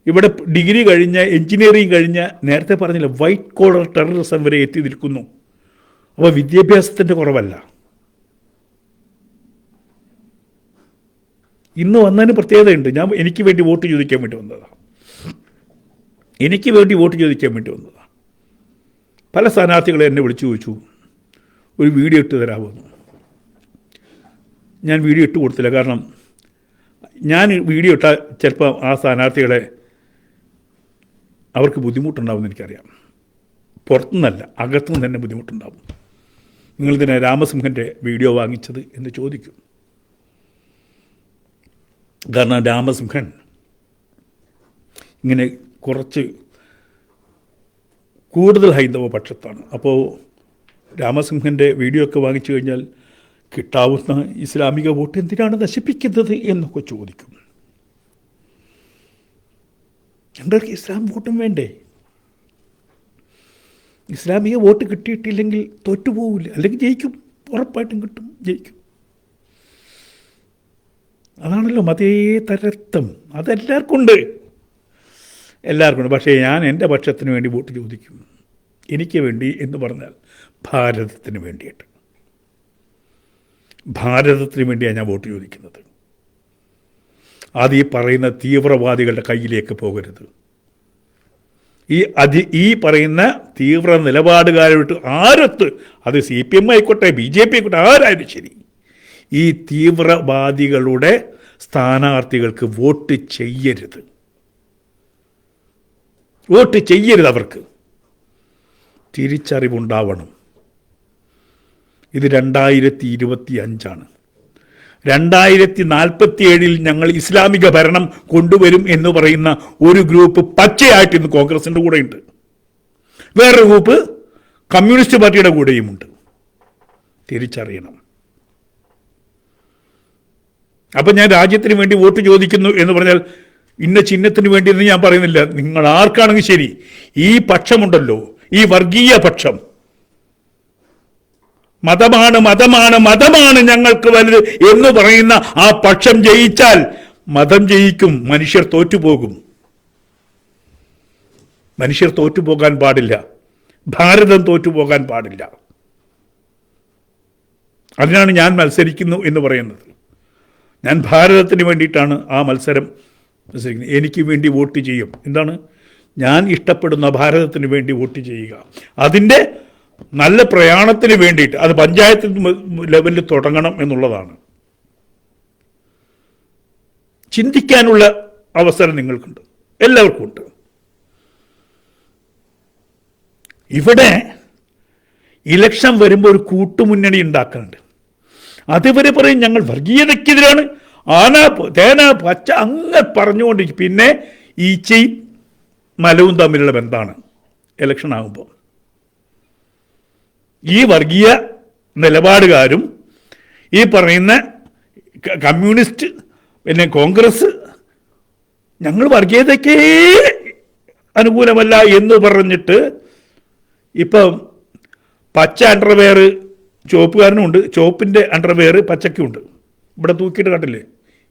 ഇവിടെ ഡിഗ്രി കഴിഞ്ഞ, എൻജിനീയറിംഗ് കഴിഞ്ഞ, നേരത്തെ പറഞ്ഞില്ല, വൈറ്റ് കോളർ ടെററിസം വരെ എത്തി നിൽക്കുന്നു. അപ്പോൾ വിദ്യാഭ്യാസത്തിൻ്റെ കുറവല്ല. ഇന്ന് വന്നതിന് പ്രത്യേകതയുണ്ട്. എനിക്ക് വേണ്ടി വോട്ട് ചോദിക്കാൻ വേണ്ടി വന്നതാണ്. പല സ്ഥാനാർത്ഥികളെ എന്നെ വിളിച്ചു ചോദിച്ചു, ഒരു വീഡിയോ ഇട്ട് തരാമെന്ന്. ഞാൻ വീഡിയോ ഇട്ട് കൊടുത്തില്ല. കാരണം ഞാൻ വീഡിയോ ഇട്ടാൽ ചിലപ്പോൾ ആ സ്ഥാനാർത്ഥികളെ അവർക്ക് ബുദ്ധിമുട്ടുണ്ടാവുമെന്ന് എനിക്കറിയാം. പുറത്തുനിന്നല്ല, അകത്തുനിന്ന് തന്നെ ബുദ്ധിമുട്ടുണ്ടാവും. നിങ്ങളിതിനെ രാമസിംഹൻ്റെ വീഡിയോ വാങ്ങിച്ചത് എന്ന് ചോദിക്കും. കാരണം രാമസിംഹൻ ഇങ്ങനെ കുറച്ച് കൂടുതൽ ഹൈന്ദവ പക്ഷത്താണ്. അപ്പോൾ രാമസിംഹൻ്റെ വീഡിയോ ഒക്കെ വാങ്ങിച്ചു കഴിഞ്ഞാൽ കിട്ടാവുന്ന ഇസ്ലാമിക വോട്ട് എന്തിനാണ് നശിപ്പിക്കുന്നത് എന്നൊക്കെ ചോദിക്കും. ഞങ്ങൾക്ക് ഇസ്ലാം വോട്ടും വേണ്ടേ? ഇസ്ലാമിക വോട്ട് കിട്ടിയിട്ടില്ലെങ്കിൽ തോറ്റുപോകില്ല, അല്ലെങ്കിൽ ജയിക്കും, ഉറപ്പായിട്ടും കിട്ടും, ജയിക്കും. അതാണല്ലോ മതേതരത്വം. അതെല്ലാവർക്കും ഉണ്ട്. പക്ഷേ ഞാൻ എൻ്റെ പക്ഷത്തിന് വേണ്ടി വോട്ട് ചോദിക്കും. എനിക്ക് വേണ്ടി എന്ന് പറഞ്ഞാൽ ഭാരതത്തിന് വേണ്ടിയിട്ട്, ഭാരതത്തിന് വേണ്ടിയാണ് ഞാൻ വോട്ട് ചോദിക്കുന്നത്. അത് ഈ പറയുന്ന തീവ്രവാദികളുടെ കയ്യിലേക്ക് പോകരുത്. ഈ പറയുന്ന തീവ്ര നിലപാടുകാരോട്ട് ആരൊത്ത്, അത് CPM ആയിക്കോട്ടെ, BJP ആയിക്കോട്ടെ, ആരായാലും ശരി, ഈ തീവ്രവാദികളുടെ സ്ഥാനാർത്ഥികൾക്ക് വോട്ട് ചെയ്യരുത്. അവർക്ക് തിരിച്ചറിവുണ്ടാവണം. ഇത് 2025 2047 ഞങ്ങൾ ഇസ്ലാമിക ഭരണം കൊണ്ടുവരും എന്ന് പറയുന്ന ഒരു ഗ്രൂപ്പ് പച്ചയായിട്ട് ഇന്ന് കോൺഗ്രസിൻ്റെ കൂടെയുണ്ട്. വേറൊരു ഗ്രൂപ്പ് കമ്മ്യൂണിസ്റ്റ് പാർട്ടിയുടെ കൂടെയുമുണ്ട്. തിരിച്ചറിയണം. അപ്പം ഞാൻ രാജ്യത്തിന് വേണ്ടി വോട്ട് ചോദിക്കുന്നു എന്ന് പറഞ്ഞാൽ ഇന്ന ചിഹ്നത്തിന് വേണ്ടി എന്ന് ഞാൻ പറയുന്നില്ല. നിങ്ങൾ ആർക്കാണെങ്കിൽ ശരി, ഈ പക്ഷമുണ്ടല്ലോ, ഈ വർഗീയ പക്ഷം, മതമാണ് ഞങ്ങൾക്ക് വലുത് എന്ന് പറയുന്ന ആ പക്ഷം ജയിച്ചാൽ മതം ജയിക്കും, മനുഷ്യർ തോറ്റുപോകും. മനുഷ്യർ തോറ്റുപോകാൻ പാടില്ല, ഭാരതം തോറ്റുപോകാൻ പാടില്ല. അതിനാണ് ഞാൻ മത്സരിക്കുന്നു എന്ന് പറയുന്നത്. ഞാൻ ഭാരതത്തിന് വേണ്ടിയിട്ടാണ് ആ മത്സരം മത്സരിക്കുന്നത്. എനിക്ക് വേണ്ടി വോട്ട് ചെയ്യും. എന്താണ്? ഞാൻ ഇഷ്ടപ്പെടുന്ന ഭാരതത്തിന് വേണ്ടി വോട്ട് ചെയ്യുക. അതിൻ്റെ നല്ല പ്രയാണത്തിന് വേണ്ടിയിട്ട് അത് പഞ്ചായത്ത് ലെവലിൽ തുടങ്ങണം എന്നുള്ളതാണ്. ചിന്തിക്കാനുള്ള അവസരം നിങ്ങൾക്കുണ്ട്, എല്ലാവർക്കും ഉണ്ട്. ഇവിടെ ഇലക്ഷൻ വരുമ്പോൾ ഒരു കൂട്ടുമുന്നണി ഉണ്ടാക്കുന്നുണ്ട്. അതുവരെ പറയും ഞങ്ങൾ വർഗീയതയ്ക്കെതിരാണ്, തേന പച്ച അങ്ങ് പറഞ്ഞുകൊണ്ടിരിക്കും. പിന്നെ ഈച്ചയും മലവും തമ്മിലുള്ള ബന്ധമാണ് ഇലക്ഷൻ ആകുമ്പോൾ. ഈ വർഗീയ നിലപാടുകാരും ഈ പറയുന്ന കമ്മ്യൂണിസ്റ്റ്, പിന്നെ കോൺഗ്രസ്, ഞങ്ങൾ വർഗീയതയ്ക്കേ അനുകൂലമല്ല എന്ന് പറഞ്ഞിട്ട് ഇപ്പം പച്ച അണ്ടർവെയർ ചുവപ്പുകാരനുമുണ്ട്, ചുവപ്പിൻ്റെ അണ്ടർവെയർ പച്ചയ്ക്കുമുണ്ട്. ഇവിടെ തൂക്കിയിട്ട് കണ്ടില്ലേ,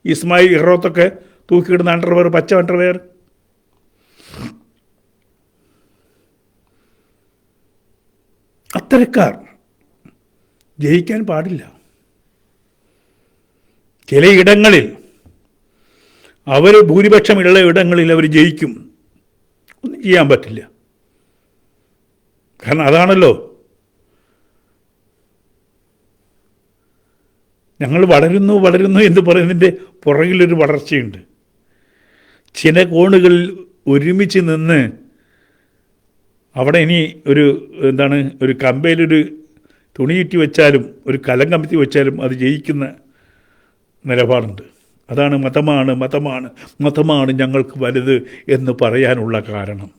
ഇസ്മായിൽ ഇറോത്തൊക്കെ തൂക്കിയിടുന്ന അണ്ടർവെയർ, പച്ച അണ്ടർവെയർ. അത്തരക്കാർ ജയിക്കാൻ പാടില്ല. ചിലയിടങ്ങളിൽ അവർ ഭൂരിപക്ഷമുള്ള ഇടങ്ങളിൽ അവർ ജയിക്കും, ഒന്നും ചെയ്യാൻ പറ്റില്ല. കാരണം അതാണല്ലോ ഞങ്ങൾ വളരുന്നു വളരുന്നു എന്ന് പറയുന്നതിൻ്റെ പുറകിലൊരു വളർച്ചയുണ്ട്. ചില കോണുകളിൽ ഒരുമിച്ച് നിന്ന് അവിടെ ഇനി ഒരു കമ്പയിലൊരു തുണി ചുറ്റി വെച്ചാലും ഒരു കലം കമത്തി വെച്ചാലും അത് ജയിക്കുന്ന നിലപാടുണ്ട്. അതാണ് മതമാണ് ഞങ്ങൾക്ക് വലുത് എന്ന് പറയാനുള്ള കാരണം.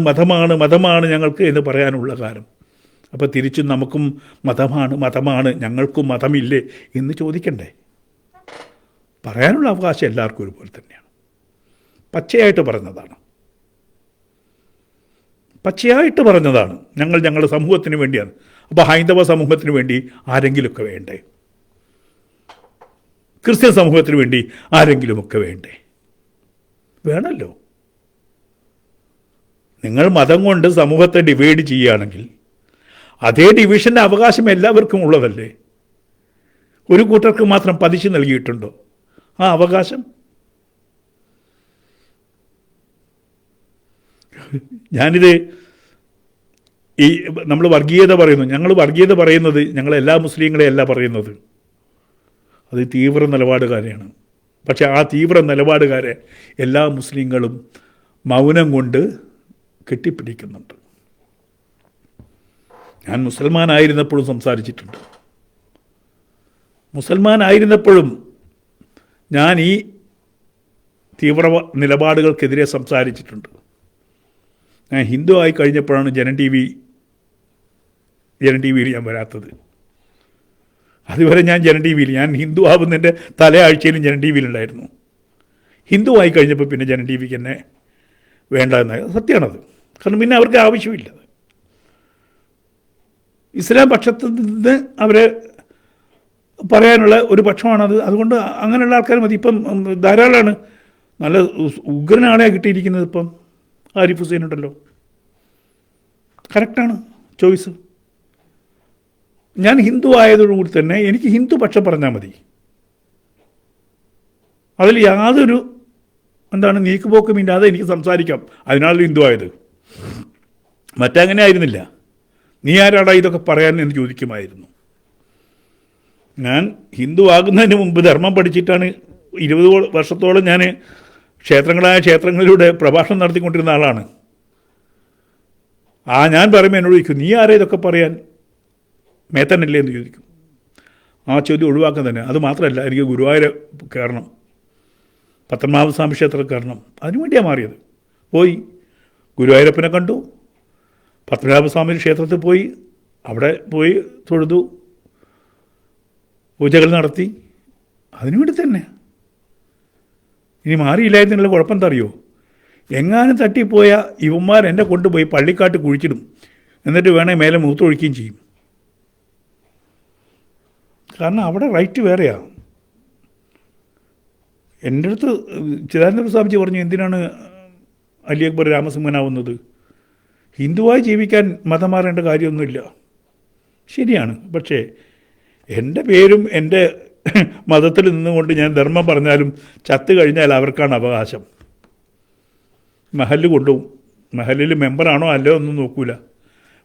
മതമാണ് ഞങ്ങൾക്ക് എന്ന് പറയാനുള്ള കാരണം. അപ്പോൾ തിരിച്ചും നമുക്കും മതമാണ് ഞങ്ങൾക്കും മതമില്ലേ എന്ന് ചോദിക്കണ്ടേ? പറയാനുള്ള അവകാശം എല്ലാവർക്കും ഒരുപോലെ തന്നെയാണ്. പച്ചയായിട്ട് പറഞ്ഞതാണ്. ഞങ്ങളുടെ സമൂഹത്തിന് വേണ്ടിയാണ്. അപ്പോൾ ഹൈന്ദവ സമൂഹത്തിന് വേണ്ടി ആരെങ്കിലുമൊക്കെ വേണ്ടേ? ക്രിസ്ത്യൻ സമൂഹത്തിന് വേണ്ടി ആരെങ്കിലുമൊക്കെ വേണ്ടേ? വേണമല്ലോ. നിങ്ങൾ മതം കൊണ്ട് സമൂഹത്തെ ഡിവൈഡ് ചെയ്യുകയാണെങ്കിൽ അതേ ഡിവിഷൻ്റെ അവകാശം എല്ലാവർക്കും ഉള്ളതല്ലേ? ഒരു കൂട്ടർക്ക് മാത്രം പതിച്ചു നൽകിയിട്ടുണ്ടോ ആ അവകാശം? ഞാനിത് നമ്മൾ വർഗീയത പറയുന്നു. ഞങ്ങൾ വർഗീയത പറയുന്നത് ഞങ്ങളെല്ലാ മുസ്ലിങ്ങളെയല്ല പറയുന്നത്. അത് തീവ്ര നിലപാടുകാരെയാണ്. പക്ഷെ ആ തീവ്ര നിലപാടുകാരെ എല്ലാ മുസ്ലിങ്ങളും മൗനം കൊണ്ട് കെട്ടിപ്പിടിക്കുന്നുണ്ട്. ഞാൻ മുസൽമാനായിരുന്നപ്പോഴും സംസാരിച്ചിട്ടുണ്ട്. മുസൽമാനായിരുന്നപ്പോഴും ഞാൻ ഈ തീവ്ര നിലപാടുകൾക്കെതിരെ സംസാരിച്ചിട്ടുണ്ട്. ഞാൻ ഹിന്ദു ആയി കഴിഞ്ഞപ്പോഴാണ് ജനം ടി വിയിൽ ഞാൻ വരാത്തത്. അതുവരെ ഞാൻ ജനം ടി വിയിൽ, ഞാൻ ഹിന്ദു ആവുന്നതിൻ്റെ തലയാഴ്ചയിലും ജനം ടി വിയിലുണ്ടായിരുന്നു. ഹിന്ദു ആയി കഴിഞ്ഞപ്പോൾ പിന്നെ ജനം ടി വിക്ക് എന്നെ വേണ്ട എന്നായി. സത്യമാണത്. കാരണം പിന്നെ അവർക്ക് ആവശ്യമില്ല. ഇസ്ലാം പക്ഷത്ത് നിന്ന് അവരെ പറയാനുള്ള ഒരു പക്ഷമാണത്. അതുകൊണ്ട് അങ്ങനെയുള്ള ആൾക്കാർ മതി. ഇപ്പം ധാരാളമാണ്. നല്ല ഉഗ്രനാളെയാണ് കിട്ടിയിരിക്കുന്നത്. ഇപ്പം ആരിഫ് ഹുസൈൻ ഉണ്ടല്ലോ. കറക്റ്റാണ് ചോയ്സ്. ഞാൻ ഹിന്ദു ആയതോടുകൂടി തന്നെ എനിക്ക് ഹിന്ദു പക്ഷം പറഞ്ഞാൽ മതി. അതിൽ യാതൊരു നീക്കുപോക്കുമില്ലാതെ എനിക്ക് സംസാരിക്കാം. അതിനാണല്ലോ ഹിന്ദു ആയത്. മറ്റങ്ങനെ ആയിരുന്നില്ല. നീ ആരാടാ ഇതൊക്കെ പറയാൻ എന്ന് ചോദിക്കുമായിരുന്നു. ഞാൻ ഹിന്ദു ആകുന്നതിന് മുമ്പ് ധർമ്മം പഠിച്ചിട്ടാണ് 20 വർഷത്തോളം ഞാൻ ക്ഷേത്രങ്ങളിലൂടെ പ്രഭാഷണം നടത്തിക്കൊണ്ടിരുന്ന ആളാണ്. ഞാൻ പറയുമ്പോൾ എന്നോട് ചോദിക്കും, നീ ആരാ ഇതൊക്കെ പറയാൻ? മേത്തനല്ലേ എന്ന് ചോദിക്കും. ആ ചോദ്യം ഒഴിവാക്കാൻ തന്നെ. അത് മാത്രമല്ല, എനിക്ക് ഗുരുവായൂർ കയറണം, പത്മനാഭസ്വാമി ക്ഷേത്രത്തിൽ കയറണം. അതിനുവേണ്ടിയാണ് മാറിയത്. പോയി ഗുരുവായൂരപ്പനെ കണ്ടു, പത്മനാഭസ്വാമി ക്ഷേത്രത്തിൽ പോയി, അവിടെ പോയി തൊഴുതു, പൂജകൾ നടത്തി. അതിനുവേണ്ടി തന്നെ. ഇനി മാറിയില്ലായിരുന്നുള്ള കുഴപ്പം എന്താ അറിയോ? എങ്ങാനും തട്ടിപ്പോയ ഇവന്മാർ എന്നെ കൊണ്ടുപോയി പള്ളിക്കാട്ട് കുഴിച്ചിടും. എന്നിട്ട് വേണേൽ മേലെ മൂത്തൊഴിക്കുകയും ചെയ്യും. കാരണം അവിടെ റൈറ്റ് വേറെയാണ്. എൻ്റെ അടുത്ത് ചിദാനന്ദ സ്വാമിജി പറഞ്ഞു, എന്തിനാണ് അലി അക്ബർ രാമസിംഹനാവുന്നത്? ഹിന്ദുവായി ജീവിക്കാൻ മതം മാറേണ്ട കാര്യമൊന്നുമില്ല. ശരിയാണ്. പക്ഷേ എൻ്റെ പേരും എൻ്റെ മതത്തിൽ നിന്നുകൊണ്ട് ഞാൻ ധർമ്മം പറഞ്ഞാലും ചത്തു കഴിഞ്ഞാൽ അവർക്കാണ് അവകാശം. മഹല്ല് കൊണ്ടുപോകും. മഹല്ലിൽ മെമ്പറാണോ അല്ലയോ ഒന്നും നോക്കൂല.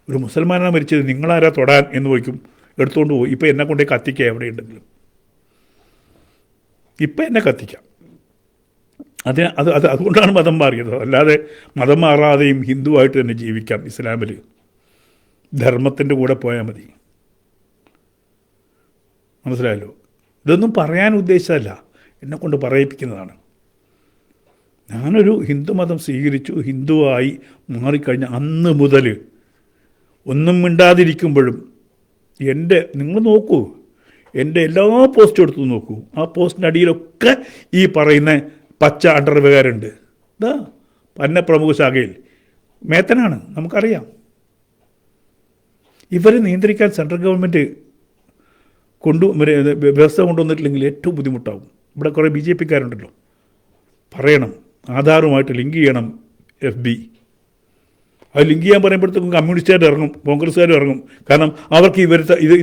ഒരു മുസൽമാനാണ് മരിച്ചത്, നിങ്ങളാരാ തൊടാൻ എന്ന് ചോദിക്കും. എടുത്തുകൊണ്ട് പോയി. ഇപ്പം എന്നെ കൊണ്ടേ കത്തിക്കുക എവിടെയുണ്ടെങ്കിലും. ഇപ്പം എന്നെ കത്തിക്കാം. അതുകൊണ്ടാണ് മതം മാറിയത്. അല്ലാതെ മതം മാറാതെയും ഹിന്ദുവായിട്ട് തന്നെ ജീവിക്കാം ഇസ്ലാമിൽ. ധർമ്മത്തിൻ്റെ കൂടെ പോയാൽ മതി. മനസ്സിലായല്ലോ? ഇതൊന്നും പറയാൻ ഉദ്ദേശിച്ചതല്ല, എന്നെക്കൊണ്ട് പറയിപ്പിക്കുന്നതാണ്. ഞാനൊരു ഹിന്ദുമതം സ്വീകരിച്ചു, ഹിന്ദുവായി മാറിക്കഴിഞ്ഞ അന്ന് മുതൽ ഒന്നും മിണ്ടാതിരിക്കുമ്പോഴും നിങ്ങൾ നോക്കൂ, എൻ്റെ എല്ലാ പോസ്റ്റും എടുത്തു നോക്കൂ. ആ പോസ്റ്റിൻ്റെ അടിയിലൊക്കെ ഈ പറയുന്ന പച്ച അണ്ടർവെയറുണ്ട്. ഇതാ പ്രമുഖ ശാഖയിൽ മേത്തനാണ്, നമുക്കറിയാം. ഇവരെ നിയന്ത്രിക്കാൻ സെൻട്രൽ ഗവൺമെൻറ് വ്യവസ്ഥ കൊണ്ടുവന്നിട്ടില്ലെങ്കിൽ ഏറ്റവും ബുദ്ധിമുട്ടാവും. ഇവിടെ കുറേ BJP-ക്കാരുണ്ടല്ലോ, പറയണം ആധാറുമായിട്ട് ലിങ്ക് ചെയ്യണം FB. അത് ലിങ്ക് ചെയ്യാൻ പറയുമ്പോഴത്തേക്കും കമ്മ്യൂണിസ്റ്റുകാർ ഇറങ്ങും, കോൺഗ്രസ്സുകാരും ഇറങ്ങും. കാരണം അവർക്ക്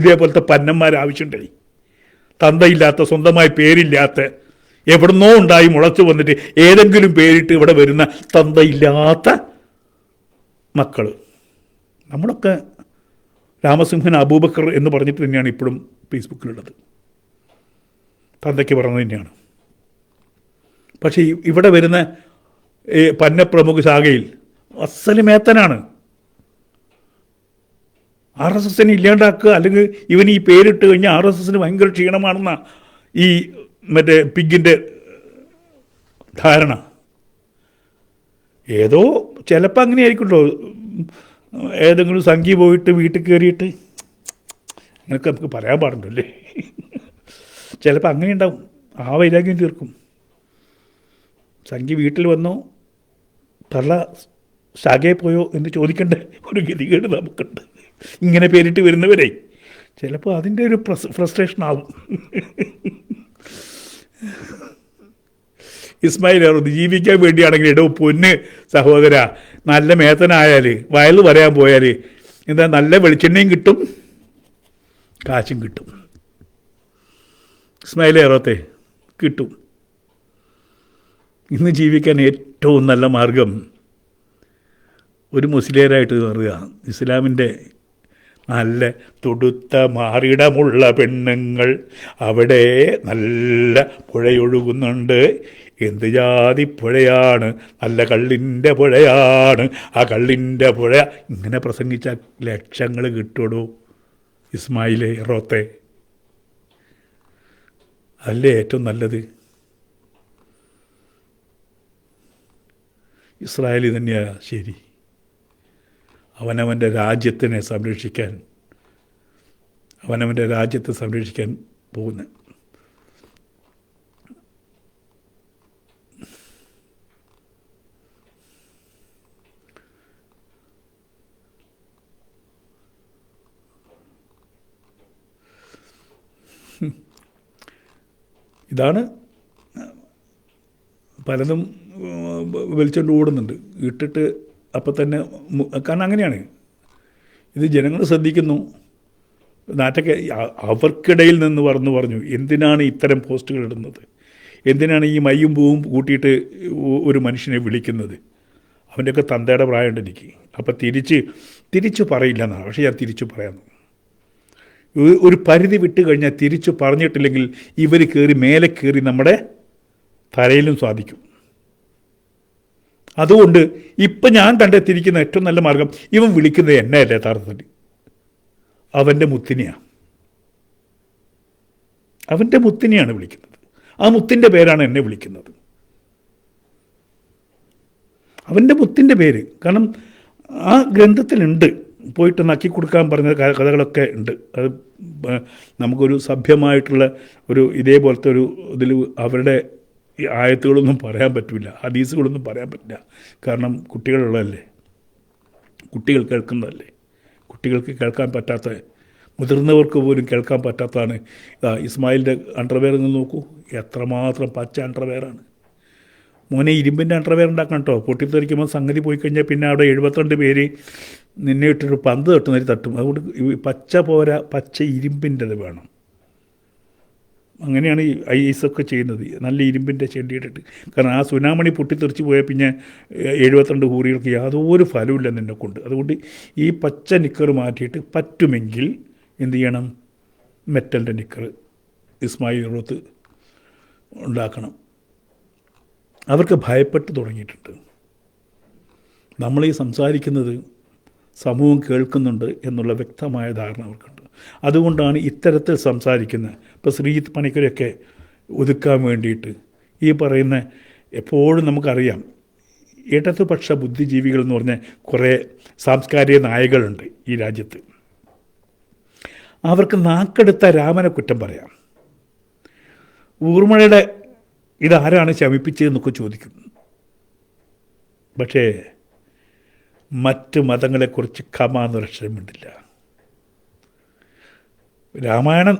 ഇതേപോലത്തെ പന്നന്മാർ ആവശ്യമുണ്ടായി. തന്തയില്ലാത്ത, സ്വന്തമായി പേരില്ലാത്ത, എവിടുന്നോ ഉണ്ടായി മുളച്ചു വന്നിട്ട് ഏതെങ്കിലും പേരിട്ട് ഇവിടെ വരുന്ന തന്തയില്ലാത്ത മക്കൾ, നമ്മളൊക്കെ രാമസിംഹൻ അബൂബക്കർ എന്ന് പറഞ്ഞിട്ട് തന്നെയാണ് ഇപ്പോഴും ഫേസ്ബുക്കിലുള്ളത്. തന്തയ്ക്ക് പറഞ്ഞത് തന്നെയാണ്. പക്ഷേ ഇവിടെ വരുന്ന പന്നപ്രമുഖ ശാഖയിൽ അസല് മേത്തനാണ്. RSS ഇല്ലാണ്ടാക്കുക, അല്ലെങ്കിൽ ഇവൻ ഈ പേരിട്ട് കഴിഞ്ഞാൽ RSS ഭയങ്കര ക്ഷീണമാണെന്ന ഈ മറ്റേ പിഗിൻ്റെ ധാരണ. ഏതോ ചിലപ്പോൾ അങ്ങനെ ആയിരിക്കുമല്ലോ, ഏതെങ്കിലും സംഖ്യ പോയിട്ട് വീട്ടിൽ കയറിയിട്ട്, അങ്ങനെയൊക്കെ നമുക്ക് പറയാൻ പാടുണ്ടല്ലേ, ചിലപ്പോൾ അങ്ങനെ ഉണ്ടാവും. ആ വൈരാഗ്യം തീർക്കും. സംഖ്യ വീട്ടിൽ വന്നോ തള്ള ശാഖയെ പോയോ എന്ന് ചോദിക്കേണ്ട ഒരു ഗതികേട് നമുക്കുണ്ട്. ഇങ്ങനെ പേരിട്ട് വരുന്നവരെ ചിലപ്പോൾ അതിൻ്റെ ഒരു ഫ്രസ്ട്രേഷൻ ആവും. ഇസ്മായിൽ ജീവിക്കാൻ വേണ്ടിയാണെങ്കിൽ ഇടവും പൊന്ന് സഹോദര, നല്ല മേത്തനായാൽ വയൽ പറയാൻ പോയാൽ എന്താ, നല്ല വെളിച്ചെണ്ണയും കിട്ടും, കാശും കിട്ടും. ഇസ്മായിൽ ഏറോത്തെ കിട്ടും. ഇന്ന് ജീവിക്കാൻ ഏറ്റവും നല്ല മാർഗം ഒരു മുസ്ലിയായിട്ട് മാറുക. ഇസ്ലാമിൻ്റെ നല്ല തൊടുത്ത മാറിടമുള്ള പെണ്ണുങ്ങൾ, അവിടെ നല്ല പുഴയൊഴുകുന്നുണ്ട്. എന്ത് ജാതി പുഴയാണ്, നല്ല കള്ളിൻ്റെ പുഴയാണ്, ആ കള്ളിൻ്റെ പുഴ. ഇങ്ങനെ പ്രസംഗിച്ച ലക്ഷങ്ങൾ കിട്ടുള്ളൂ. ഇസ്മായിലെ റോത്തെ അല്ലേ ഏറ്റവും നല്ലത്? ഇസ്രായേലി തന്നെയാണ് ശരി. അവനവൻ്റെ രാജ്യത്തിനെ സംരക്ഷിക്കാൻ, അവനവൻ്റെ രാജ്യത്തെ സംരക്ഷിക്കാൻ പോകുന്നത്. ഇതാണ് പലതും വലിച്ചുകൊണ്ട് ഓടുന്നുണ്ട്. ഇട്ടിട്ട് അപ്പം തന്നെ, കാരണം അങ്ങനെയാണ്. ഇത് ജനങ്ങൾ ശ്രദ്ധിക്കുന്നു. നാട്ടൊക്കെ അവർക്കിടയിൽ നിന്ന് പറഞ്ഞു എന്തിനാണ് ഇത്തരം പോസ്റ്റുകൾ ഇടുന്നത്, എന്തിനാണ് ഈ മയ്യും പൂവും കൂട്ടിയിട്ട് ഒരു മനുഷ്യനെ വിളിക്കുന്നത്. അവൻ്റെയൊക്കെ തന്തയുടെ പ്രായമുണ്ട് എനിക്ക്. അപ്പം തിരിച്ചു പറയില്ല എന്നാണ്. പക്ഷേ ഞാൻ തിരിച്ചു പറയാമെന്ന്. ഒരു പരിധി വിട്ട് കഴിഞ്ഞാൽ തിരിച്ചു പറഞ്ഞിട്ടില്ലെങ്കിൽ ഇവർ മേലെ കയറി നമ്മുടെ തലയിലും സ്വാധിക്കും. അതുകൊണ്ട് ഇപ്പം ഞാൻ കണ്ടെത്തിയിരിക്കുന്ന ഏറ്റവും നല്ല മാർഗം, ഇവൻ വിളിക്കുന്നത് എന്നെ അല്ല, യഥാർത്ഥത്തിൽ അവൻ്റെ മുത്തിനെയാണ്. അവൻ്റെ മുത്തിനെയാണ് വിളിക്കുന്നത്. ആ മുത്തിൻ്റെ പേരാണ് എന്നെ വിളിക്കുന്നത്. അവൻ്റെ മുത്തിൻ്റെ പേര്. കാരണം ആ ഗ്രന്ഥത്തിലുണ്ട്. പോയിട്ട് നക്കി കൊടുക്കാൻ പറഞ്ഞ കഥകളൊക്കെ ഉണ്ട്. അത് നമുക്കൊരു സഭ്യമായിട്ടുള്ള ഒരു ഇതേപോലത്തെ ഒരു ഇതിൽ അവരുടെ ആയത്തുകളൊന്നും പറയാൻ പറ്റില്ല, ഹദീസുകളൊന്നും പറയാൻ പറ്റില്ല. കാരണം കുട്ടികളുള്ളതല്ലേ, കുട്ടികൾ കേൾക്കുന്നതല്ലേ. കുട്ടികൾക്ക് കേൾക്കാൻ പറ്റാത്ത, മുതിർന്നവർക്ക് പോലും കേൾക്കാൻ പറ്റാത്തതാണ്. ഇസ്മായിലിൻ്റെ അണ്ടർവെയർ നിന്ന് നോക്കൂ, എത്രമാത്രം പച്ച അണ്ടർവെയറാണ്. മോനെ ഇരുമ്പിൻ്റെ അണ്ടർവെയർ ഉണ്ടാക്കണം കേട്ടോ. പൊട്ടിത്തെറിക്കുമ്പോൾ സംഗതി പോയി കഴിഞ്ഞാൽ പിന്നെ അവിടെ 72 പേര് നിന്നെ ഇട്ടൊരു പന്ത് തട്ടുന്നവർ തട്ടും. അതുകൊണ്ട് പച്ച പോരാ, പച്ച ഇരുമ്പിൻ്റെത് വേണം. അങ്ങനെയാണ് ഈ IS ഒക്കെ ചെയ്യുന്നത്, നല്ല ഇരുമ്പിൻ്റെ ചെണ്ടിയിട്ടിട്ട്. കാരണം ആ സുനാമണി പൊട്ടിത്തെറിച്ച് പോയാൽ പിന്നെ 72 ഹൂറികൾക്ക് യാതൊരു ഫലമില്ല നിന്നെ കൊണ്ട്. അതുകൊണ്ട് ഈ പച്ച നിക്കർ മാറ്റിയിട്ട് പറ്റുമെങ്കിൽ എന്ത് ചെയ്യണം, മെറ്റലിൻ്റെ നിക്കർ ഇസ്മായിൽ റോത്ത് ഉണ്ടാക്കണം. അവർക്ക് ഭയപ്പെട്ട് തുടങ്ങിയിട്ടുണ്ട്. നമ്മളീ സംസാരിക്കുന്നത് സമൂഹം കേൾക്കുന്നുണ്ട് എന്നുള്ള വ്യക്തമായ ധാരണ അവർക്കുണ്ട്. അതുകൊണ്ടാണ് ഇത്തരത്തിൽ സംസാരിക്കുന്നത്. ഇപ്പോൾ ശ്രീജിത്ത് പണിക്കരൊക്കെ ഒതുക്കാൻ വേണ്ടിയിട്ട് ഈ പറയുന്ന, എപ്പോഴും നമുക്കറിയാം ഇടതുപക്ഷ ബുദ്ധിജീവികൾ എന്ന് പറഞ്ഞ കുറേ സാംസ്കാരിക നായകളുണ്ട് ഈ രാജ്യത്ത്. അവർക്ക് നാക്കെടുത്ത രാമനെ കുറ്റം പറയാം. ഊർമിളയുടെ ഇതാരാണ് ശമിപ്പിച്ചതെന്നൊക്കെ ചോദിക്കും. പക്ഷേ മറ്റ് മതങ്ങളെക്കുറിച്ച് കമാന്നൊരക്ഷരമുണ്ടില്ല. രാമായണം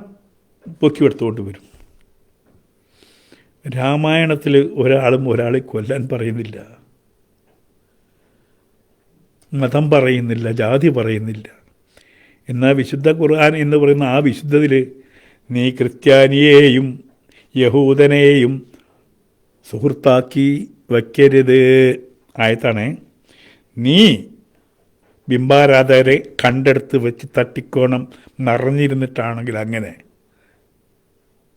പൊക്കിയെടുത്തുകൊണ്ട് വരും. രാമായണത്തിൽ ഒരാളും ഒരാളെ കൊല്ലാൻ പറയുന്നില്ല, മതം പറയുന്നില്ല, ജാതി പറയുന്നില്ല. എന്നാൽ വിശുദ്ധ ഖുർആൻ എന്ന് പറയുന്ന ആ വിശുദ്ധത്തിൽ നീ ക്രിസ്ത്യാനിയെയും യഹൂദനെയും സുഹൃത്താക്കി വയ്ക്കരുത് ആയത്താണ്. നീ ബിംബാരാധകരെ കണ്ടെടുത്ത് വെച്ച് തട്ടിക്കോണം മറഞ്ഞിരുന്നിട്ടാണെങ്കിൽ അങ്ങനെ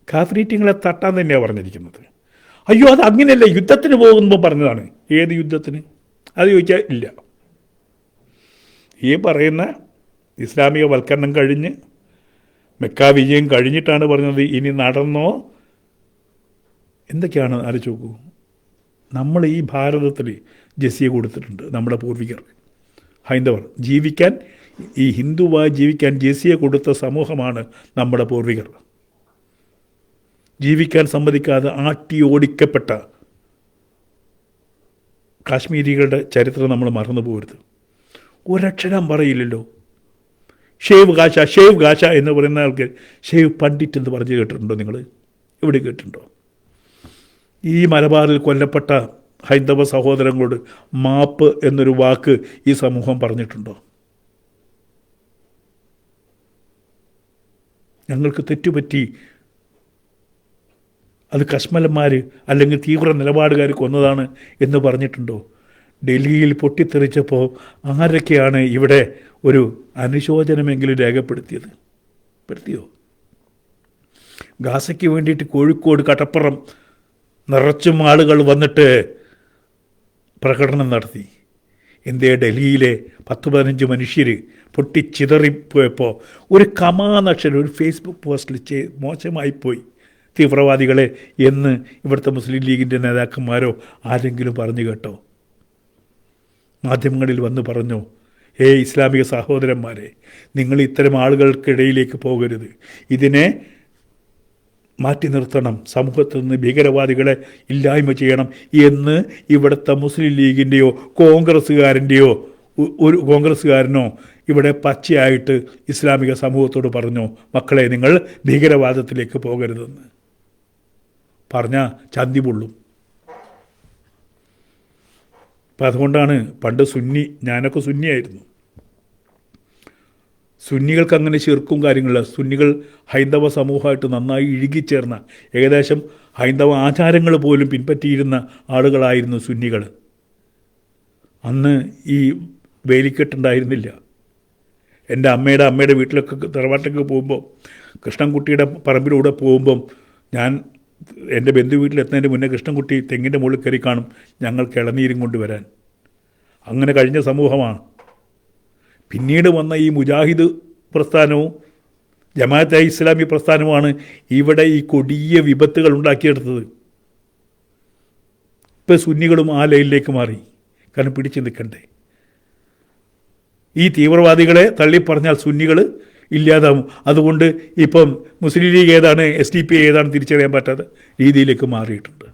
കാഫിരീറ്റിങ്ങളെ തട്ടാൻ തന്നെയാണ് പറഞ്ഞിരിക്കുന്നത്. അയ്യോ അത് അങ്ങനെയല്ല, യുദ്ധത്തിന് പോകുമ്പോൾ പറഞ്ഞതാണ്. ഏത് യുദ്ധത്തിന്? അത് ചോദിച്ചാൽ ഇല്ല. ഈ പറയുന്ന ഇസ്ലാമിക വൽക്കരണം കഴിഞ്ഞ് മെക്ക വിജയം കഴിഞ്ഞിട്ടാണ് പറഞ്ഞത്. ഇനി നടന്നോ എന്തൊക്കെയാണ് ആലോചിച്ച് നോക്കൂ. നമ്മൾ ഈ ഭാരതത്തിൽ ജസിയ കൊടുത്തിട്ടുണ്ട്. നമ്മുടെ പൂർവികർ ഹൈന്ദവർ ജീവിക്കാൻ, ഈ ഹിന്ദുവായി ജീവിക്കാൻ ജസിയ കൊടുത്ത സമൂഹമാണ് നമ്മുടെ പൂർവികർ. ജീവിക്കാൻ സമ്മതിക്കാതെ ആട്ടി ഓടിക്കപ്പെട്ട കാശ്മീരികളുടെ ചരിത്രം നമ്മൾ മറന്നു പോകരുത്. ഒരക്ഷരം പറയില്ലല്ലോ. ഷേവ് ഗാഷ എന്ന് പറയുന്ന ആൾക്ക് ഷേവ് പണ്ഡിറ്റ് എന്ന് പറഞ്ഞ് കേട്ടിട്ടുണ്ടോ നിങ്ങൾ? എവിടെ കേട്ടിട്ടുണ്ടോ? ഈ മലബാറിൽ കൊല്ലപ്പെട്ട ഹൈന്ദവ സഹോദരങ്ങളോട് മാപ്പ് എന്നൊരു വാക്ക് ഈ സമൂഹം പറഞ്ഞിട്ടുണ്ടോ? ഞങ്ങൾക്ക് തെറ്റുപറ്റി, അത് കശ്മലന്മാർ അല്ലെങ്കിൽ തീവ്ര നിലപാടുകാർ കൊന്നതാണ് എന്ന് പറഞ്ഞിട്ടുണ്ടോ? ഡൽഹിയിൽ പൊട്ടിത്തെറിച്ചപ്പോൾ ആരൊക്കെയാണ് ഇവിടെ ഒരു അനുശോചനമെങ്കിലും രേഖപ്പെടുത്തിയോ? ഗാസയ്ക്ക് വേണ്ടിയിട്ട് കോഴിക്കോട് കടപ്പുറം നിറച്ചും ആളുകൾ വന്നിട്ട് പ്രകടനം നടത്തി. എന്തേ ഡൽഹിയിലെ 10-15 മനുഷ്യർ പൊട്ടിച്ചിതറിപ്പോയപ്പോൾ ഒരു കമാനക്ഷരം ഒരു ഫേസ്ബുക്ക് പോസ്റ്റിൽ മോശമായിപ്പോയി തീവ്രവാദികളെ എന്ന് ഇവിടുത്തെ മുസ്ലിം ലീഗിൻ്റെ നേതാക്കന്മാരോ ആരെങ്കിലും പറഞ്ഞു കേട്ടോ? മാധ്യമങ്ങളിൽ വന്ന് പറഞ്ഞോ, ഇസ്ലാമിക സഹോദരന്മാരെ, നിങ്ങൾ ഇത്തരം ആളുകൾക്കിടയിലേക്ക് പോകരുത്, ഇതിനെ മാറ്റി നിർത്തണം, സമൂഹത്തിൽ നിന്ന് ഭീകരവാദികളെ ഇല്ലായ്മ ചെയ്യണം എന്ന് ഇവിടുത്തെ മുസ്ലിം ലീഗിൻ്റെയോ കോൺഗ്രസ്സുകാരനോ ഇവിടെ പച്ചയായിട്ട് ഇസ്ലാമിക സമൂഹത്തോട് പറഞ്ഞോ, മക്കളെ നിങ്ങൾ ഭീകരവാദത്തിലേക്ക് പോകരുതെന്ന് പറഞ്ഞാൽ ചന്തി പൊള്ളും. അപ്പം അതുകൊണ്ടാണ് പണ്ട് ഞാനൊക്കെ സുന്നിയായിരുന്നു. സുന്നികൾക്ക് അങ്ങനെ ചെറുക്കും കാര്യങ്ങളില്ല. സുന്നികൾ ഹൈന്ദവ സമൂഹമായിട്ട് നന്നായി ഇഴുകിച്ചേർന്ന, ഏകദേശം ഹൈന്ദവ ആചാരങ്ങൾ പോലും പിൻപറ്റിയിരുന്ന ആളുകളായിരുന്നു സുന്നികൾ. അന്ന് ഈ വേലിക്കെട്ടുണ്ടായിരുന്നില്ല. എൻ്റെ അമ്മയുടെ വീട്ടിലൊക്കെ തറവാട്ടിലേക്ക് പോകുമ്പോൾ, കൃഷ്ണൻകുട്ടിയുടെ പറമ്പിലൂടെ പോകുമ്പം ഞാൻ എൻ്റെ ബന്ധു വീട്ടിലെത്തുന്നതിൻ്റെ മുന്നേ കൃഷ്ണൻകുട്ടി തെങ്ങിൻ്റെ മുകളിൽ കയറി കാണും ഞങ്ങൾക്ക് ഇളനീരും കൊണ്ടുവരാൻ. അങ്ങനെ കഴിഞ്ഞ സമൂഹമാണ്. പിന്നീട് വന്ന ഈ മുജാഹിദ് പ്രസ്ഥാനവും ജമാഅത്തെ ഇസ്ലാമി പ്രസ്ഥാനവുമാണ് ഇവിടെ ഈ കൊടിയ വിപത്തുകൾ ഉണ്ടാക്കിയെടുത്തത്. ഇപ്പോൾ സുന്നികളും ആ ലൈനിലേക്ക് മാറി. കാരണം പിടിച്ചു നിൽക്കണ്ടേ. ഈ തീവ്രവാദികളെ തള്ളിപ്പറഞ്ഞാൽ സുന്നികൾ ഇല്ലാതാവും. അതുകൊണ്ട് ഇപ്പം മുസ്ലിം ലീഗ് ഏതാണ്, SDP ഏതാണ് തിരിച്ചറിയാൻ പറ്റാത്ത രീതിയിലേക്ക് മാറിയിട്ടുണ്ട്.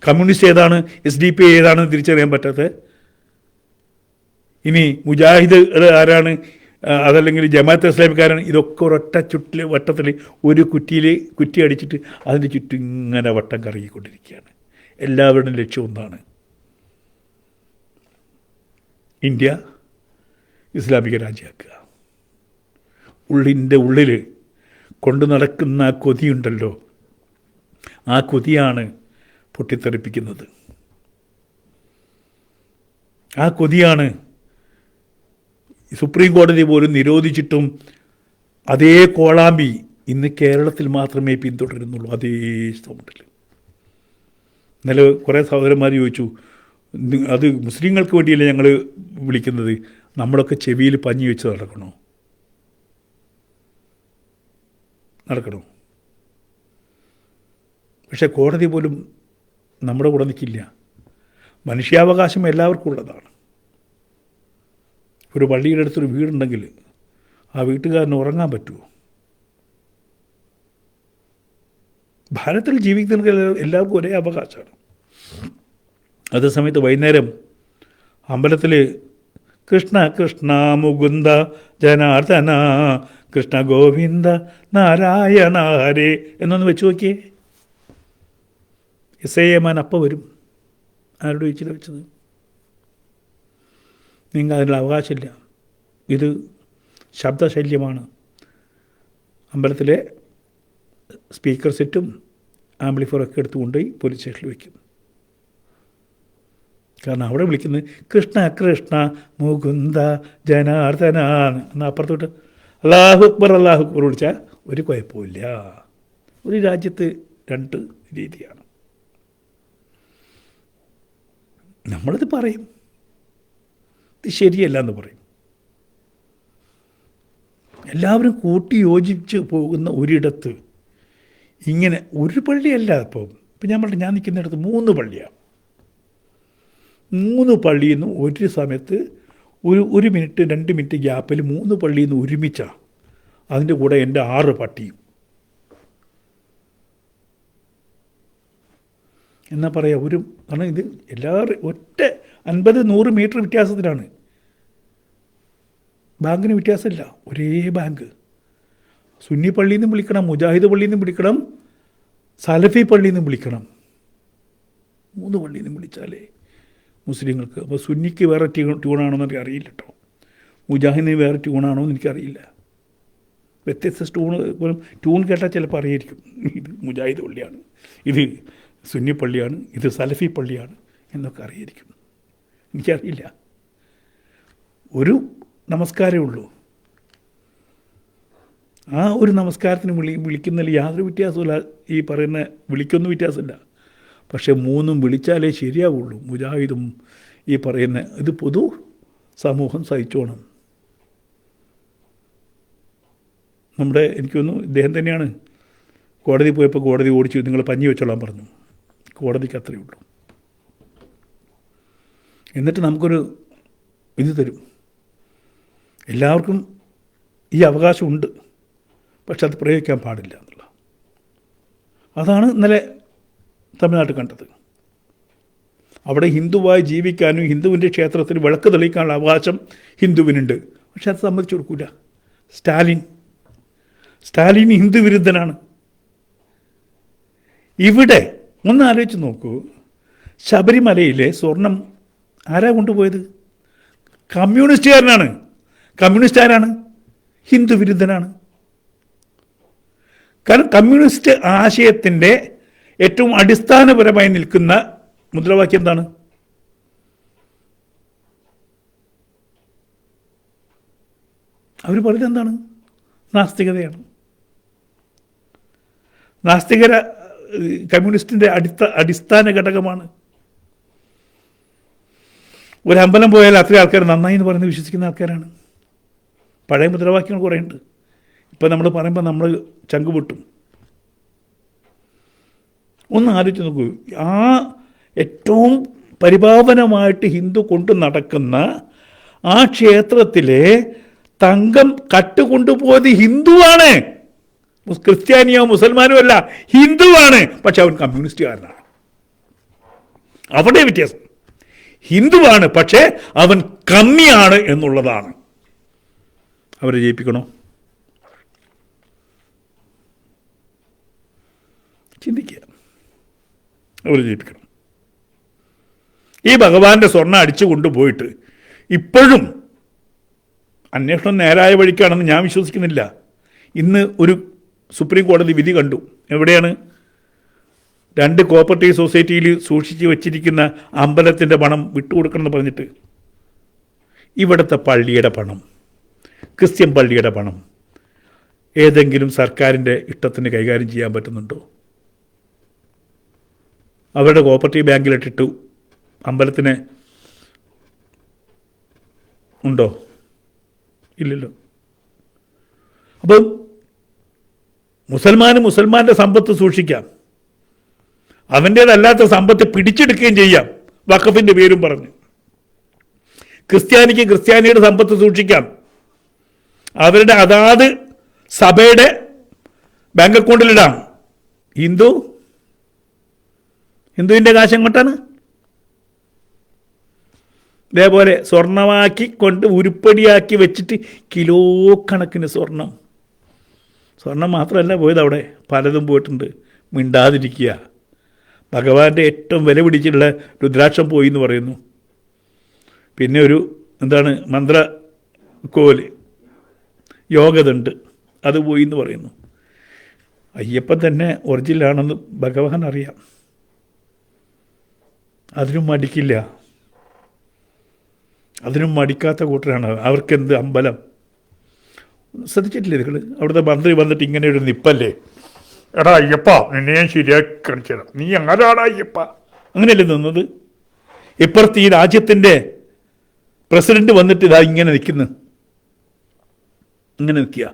കമ്മ്യൂണിസ്റ്റ് ഏതാണ്, SDP ഏതാണെന്ന് തിരിച്ചറിയാൻ പറ്റാത്ത, ഇനി മുജാഹിദ് ആരാണ്, അതല്ലെങ്കിൽ ജമാഅത്ത് ഇസ്ലാമിക്കാരാണ്, ഇതൊക്കെ ഒരൊറ്റ വട്ടത്തിൽ ഒരു കുറ്റി അടിച്ചിട്ട് അതിൻ്റെ ചുറ്റും ഇങ്ങനെ വട്ടം കറങ്ങിക്കൊണ്ടിരിക്കുകയാണ്. എല്ലാവരുടെയും ലക്ഷ്യം ഒന്നാണ്, ഇന്ത്യ ഇസ്ലാമിക രാജ്യമാക്കുക. ഉള്ളിൽ കൊണ്ടു നടക്കുന്ന ആ കൊതിയുണ്ടല്ലോ, ആ കൊതിയാണ് പൊട്ടിത്തെറിപ്പിക്കുന്നത്. ആ കൊതിയാണ് സുപ്രീം കോടതി പോലും നിരോധിച്ചിട്ടും അതേ കോളാമ്പി ഇന്ന് കേരളത്തിൽ മാത്രമേ പിന്തുടരുന്നുള്ളൂ. അതേ സൗണ്ടിൽ. ഇന്നലെ കുറേ സഹോദരന്മാർ ചോദിച്ചു, അത് മുസ്ലിങ്ങൾക്ക് വേണ്ടിയല്ലേ ഞങ്ങൾ വിളിക്കുന്നത്, നമ്മളൊക്കെ ചെവിയിൽ പഞ്ഞി വെച്ച് നടക്കണോ? പക്ഷേ കോടതി പോലും നമ്മുടെ കൂടെ നിൽക്കില്ല. മനുഷ്യാവകാശം എല്ലാവർക്കും ഉള്ളതാണ്. ഒരു പള്ളിയുടെ അടുത്തൊരു വീടുണ്ടെങ്കിൽ ആ വീട്ടുകാരന് ഉറങ്ങാൻ പറ്റുമോ? ഭാരതത്തിൽ ജീവിക്കുന്ന എല്ലാവർക്കും ഒരേ അവകാശമാണ്. അതേസമയത്ത് വൈകുന്നേരം അമ്പലത്തിൽ കൃഷ്ണ കൃഷ്ണ മുകുന്ദ ജനാർദ്ദന കൃഷ്ണ ഗോവിന്ദ നാരായണ ഹരേ എന്നൊന്ന് വെച്ച് നോക്കിയേ. SAമാൻ അപ്പം വരും. ആരോട് ചോദിച്ചില്ല വെച്ചത്? നിങ്ങൾക്ക് അതിനുള്ള അവകാശമില്ല. ഇത് ശബ്ദശല്യമാണ്. അമ്പലത്തിലെ സ്പീക്കർ സെറ്റും ആംപ്ലിഫയറൊക്കെ എടുത്തുകൊണ്ടുപോയി പോലീസ് സ്റ്റേഷനിൽ വയ്ക്കും. കാരണം അവിടെ വിളിക്കുന്നത് കൃഷ്ണ കൃഷ്ണ മുകുന്ദ ജനാർദ്ദനാണ്. എന്നാൽ അപ്പുറത്തോട്ട് അല്ലാഹു അക്ബർ വിളിച്ചാൽ ഒരു കുഴപ്പമില്ല. ഒരു രാജ്യത്ത് രണ്ട് രീതിയാണ്. നമ്മളിത് പറയും, ഇത് ശരിയല്ല എന്ന് പറയും. എല്ലാവരും കൂട്ടി യോജിച്ച് പോകുന്ന ഒരിടത്ത് ഇങ്ങനെ ഒരു പള്ളിയല്ല. ഇപ്പം ഞാൻ നിൽക്കുന്നിടത്ത് 3 പള്ളിയാണ്. 3 പള്ളിയിൽ നിന്ന് ഒരു സമയത്ത് ഒരു മിനിറ്റ് 2 മിനിറ്റ് ഗ്യാപ്പിൽ 3 പള്ളിയിൽ നിന്ന് ഒരുമിച്ചാണ്. അതിൻ്റെ കൂടെ എൻ്റെ 6 പട്ടിയും. എന്നാ പറയുക, കാരണം ഇത് എല്ലാവരും ഒറ്റ 50-100 മീറ്റർ വ്യത്യാസത്തിലാണ്. ബാങ്കിന് വ്യത്യാസമില്ല, ഒരേ ബാങ്ക്. സുന്നി പള്ളിയിൽ നിന്നും വിളിക്കണം, മുജാഹിദ് പള്ളിയിൽ നിന്നും വിളിക്കണം, സലഫി പള്ളിയിൽ നിന്നും വിളിക്കണം. 3 പള്ളിയിൽ നിന്നും വിളിച്ചാലേ മുസ്ലിങ്ങൾക്ക്. അപ്പോൾ സുന്നിക്ക് വേറെ ട്യൂണാണോ എന്ന് എനിക്ക് അറിയില്ല കേട്ടോ. മുജാഹിദിന് വേറെ ട്യൂണാണോ എന്ന് എനിക്കറിയില്ല. വ്യത്യസ്ത ട്യൂൺ കേട്ടാൽ ചിലപ്പോൾ അറിയായിരിക്കും, ഇത് മുജാഹിദ് പള്ളിയാണ്, ഇത് സുന്നി പള്ളിയാണ്, ഇത് സലഫി പള്ളിയാണ് എന്നൊക്കെ അറിയായിരിക്കും. എനിക്കറിയില്ല. ഒരു നമസ്കാരമേ ഉള്ളൂ. ആ ഒരു നമസ്കാരത്തിന് വിളിക്കുന്നതിൽ യാതൊരു വ്യത്യാസമില്ല. ഈ പറയുന്ന വിളിക്കൊന്നും വ്യത്യാസമില്ല. പക്ഷേ 3 വിളിച്ചാലേ ശരിയാവുള്ളൂ. മുജാഹിദും ഈ പറയുന്ന ഇത് പൊതു സമൂഹം സഹിച്ചോണം. എനിക്ക് തോന്നുന്നു ഇദ്ദേഹം തന്നെയാണ് കോടതി പോയപ്പോൾ കോടതി ഓടിച്ചു, നിങ്ങൾ പഞ്ഞി വെച്ചോളാൻ പറഞ്ഞു. കോടതിക്ക് അത്രയേ ഉള്ളൂ. എന്നിട്ട് നമുക്കൊരു ഇത് തരും. എല്ലാവർക്കും ഈ അവകാശമുണ്ട്, പക്ഷെ അത് പ്രയോഗിക്കാൻ പാടില്ല എന്നുള്ള. അതാണ് ഇന്നലെ തമിഴ്നാട്ടിൽ കണ്ടത്. അവിടെ ഹിന്ദുവായി ജീവിക്കാനും ഹിന്ദുവിൻ്റെ ക്ഷേത്രത്തിൽ വിളക്ക് തെളിയിക്കാനുള്ള അവകാശം ഹിന്ദുവിനുണ്ട്. പക്ഷെ അത് സമ്മതിച്ചു കൊടുക്കില്ല. സ്റ്റാലിൻ ഹിന്ദു വിരുദ്ധനാണ്. ഇവിടെ ഒന്ന് ആലോചിച്ച് നോക്കൂ, ശബരിമലയിലെ സ്വർണം ആരാ കൊണ്ടുപോയത്? കമ്മ്യൂണിസ്റ്റ് ആരാണ്? ഹിന്ദു വിരുദ്ധനാണ്. കാരണം കമ്മ്യൂണിസ്റ്റ് ആശയത്തിൻ്റെ ഏറ്റവും അടിസ്ഥാനപരമായി നിൽക്കുന്ന മുദ്രാവാക്യം എന്താണ്? അവർ പറയുന്നത് എന്താണ്? നാസ്തികതയാണ്. കമ്മ്യൂണിസ്റ്റിൻ്റെ അടിസ്ഥാന ഘടകമാണ്. ഒരു അമ്പലം പോയാൽ അത്രയും ആൾക്കാർ നന്നായി എന്ന് പറയുന്നത് വിശ്വസിക്കുന്ന ആൾക്കാരാണ്. പഴയ മുദ്രാവാക്യങ്ങൾ കുറേ ഉണ്ട്. ഇപ്പം നമ്മൾ പറയുമ്പോൾ നമ്മൾ ചങ്ക് പൊട്ടും. ഒന്ന് ആലോചിച്ച് നോക്കൂ, ആ ഏറ്റവും പരിപാവനമായിട്ട് ഹിന്ദു കൊണ്ട് നടക്കുന്ന ആ ക്ഷേത്രത്തിലെ തങ്കം കട്ടുകൊണ്ടുപോയത് ഹിന്ദുവാണ്. ക്രിസ്ത്യാനിയോ മുസൽമാനോ അല്ല, ഹിന്ദുവാണ്. പക്ഷെ അവൻ കമ്മ്യൂണിസ്റ്റുകാരനാണ്. അവിടെ വ്യത്യാസം. ഹിന്ദുവാണ്, പക്ഷേ അവൻ കമ്മിയാണ് എന്നുള്ളതാണ്. അവരെ ജയിപ്പിക്കണോ? ചിന്തിക്കുക. അവരെ ജയിപ്പിക്കണം. ഈ ഭഗവാന്റെ സ്വർണ്ണം അടിച്ചു കൊണ്ടുപോയിട്ട് ഇപ്പോഴും അന്വേഷണം നേരായ വഴിക്കാണെന്ന് ഞാൻ വിശ്വസിക്കുന്നില്ല. ഇന്ന് ഒരു സുപ്രീം കോടതി വിധി കണ്ടു. എവിടെയാണ്? 2 കോപ്പറേറ്റീവ് സൊസൈറ്റിയിൽ സൂക്ഷിച്ച് വച്ചിരിക്കുന്ന അമ്പലത്തിൻ്റെ പണം വിട്ടുകൊടുക്കണമെന്ന് പറഞ്ഞിട്ട്. ഇവിടുത്തെ പള്ളിയുടെ പണം, ക്രിസ്ത്യൻ പള്ളിയുടെ പണം ഏതെങ്കിലും സർക്കാരിൻ്റെ ഇഷ്ടത്തിന് കൈകാര്യം ചെയ്യാൻ പറ്റുന്നുണ്ടോ? അവരുടെ കോപ്പറേറ്റീവ് ബാങ്കിലിട്ടിട്ട് അമ്പലത്തിന് ഉണ്ടോ? ഇല്ലല്ലോ. അപ്പം മുസൽമാൻ്റെ സമ്പത്ത് സൂക്ഷിക്കാം, അവൻ്റേതല്ലാത്ത സമ്പത്ത് പിടിച്ചെടുക്കുകയും ചെയ്യാം വഖഫിൻ്റെ പേരും പറഞ്ഞ്. ക്രിസ്ത്യാനിയുടെ സമ്പത്ത് സൂക്ഷിക്കാം, അവരുടെ അതാത് സഭയുടെ ബാങ്ക് അക്കൗണ്ടിലിടാം. ഹിന്ദുവിൻ്റെ കാശ് എങ്ങോട്ടാണ്? ഇതേപോലെ സ്വർണമാക്കി കൊണ്ട് ഉരുപ്പടിയാക്കി വെച്ചിട്ട് കിലോ കണക്കിന് സ്വർണം മാത്രമല്ല പോയത്, അവിടെ പലതും പോയിട്ടുണ്ട്. മിണ്ടാതിരിക്കുക. ഭഗവാന്റെ ഏറ്റവും വില പിടിച്ചിട്ടുള്ള രുദ്രാക്ഷം പോയി എന്ന് പറയുന്നു. പിന്നെ ഒരു മന്ത്രക്കോല് യോഗതുണ്ട്, അത് പോയി എന്ന് പറയുന്നു. അയ്യപ്പൻ തന്നെ ഒറിജിനലാണെന്ന് ഭഗവാൻ അറിയാം. അതിനും മടിക്കില്ല. അതിനും മടിക്കാത്ത കൂട്ടരാണ്. അവർക്കെന്ത് അമ്പലം. ശ്രദ്ധിച്ചിട്ടില്ലേ നിങ്ങൾ? അവിടുത്തെ മന്ത്രി വന്നിട്ട് ഇങ്ങനെ ഒരു നിപ്പല്ലേ, എടാ അയ്യപ്പ നിന്നെ ഞാൻ ശരിയാക്കി കാണിച്ചത്, നീ ആരാടാ അയ്യപ്പ, അങ്ങനെയല്ലേ നിന്നത്? ഇപ്പുറത്ത് ഈ രാജ്യത്തിൻ്റെ പ്രസിഡന്റ് വന്നിട്ട് ഇതാ ഇങ്ങനെ നിൽക്കുന്നു, ഇങ്ങനെ നിൽക്കുക.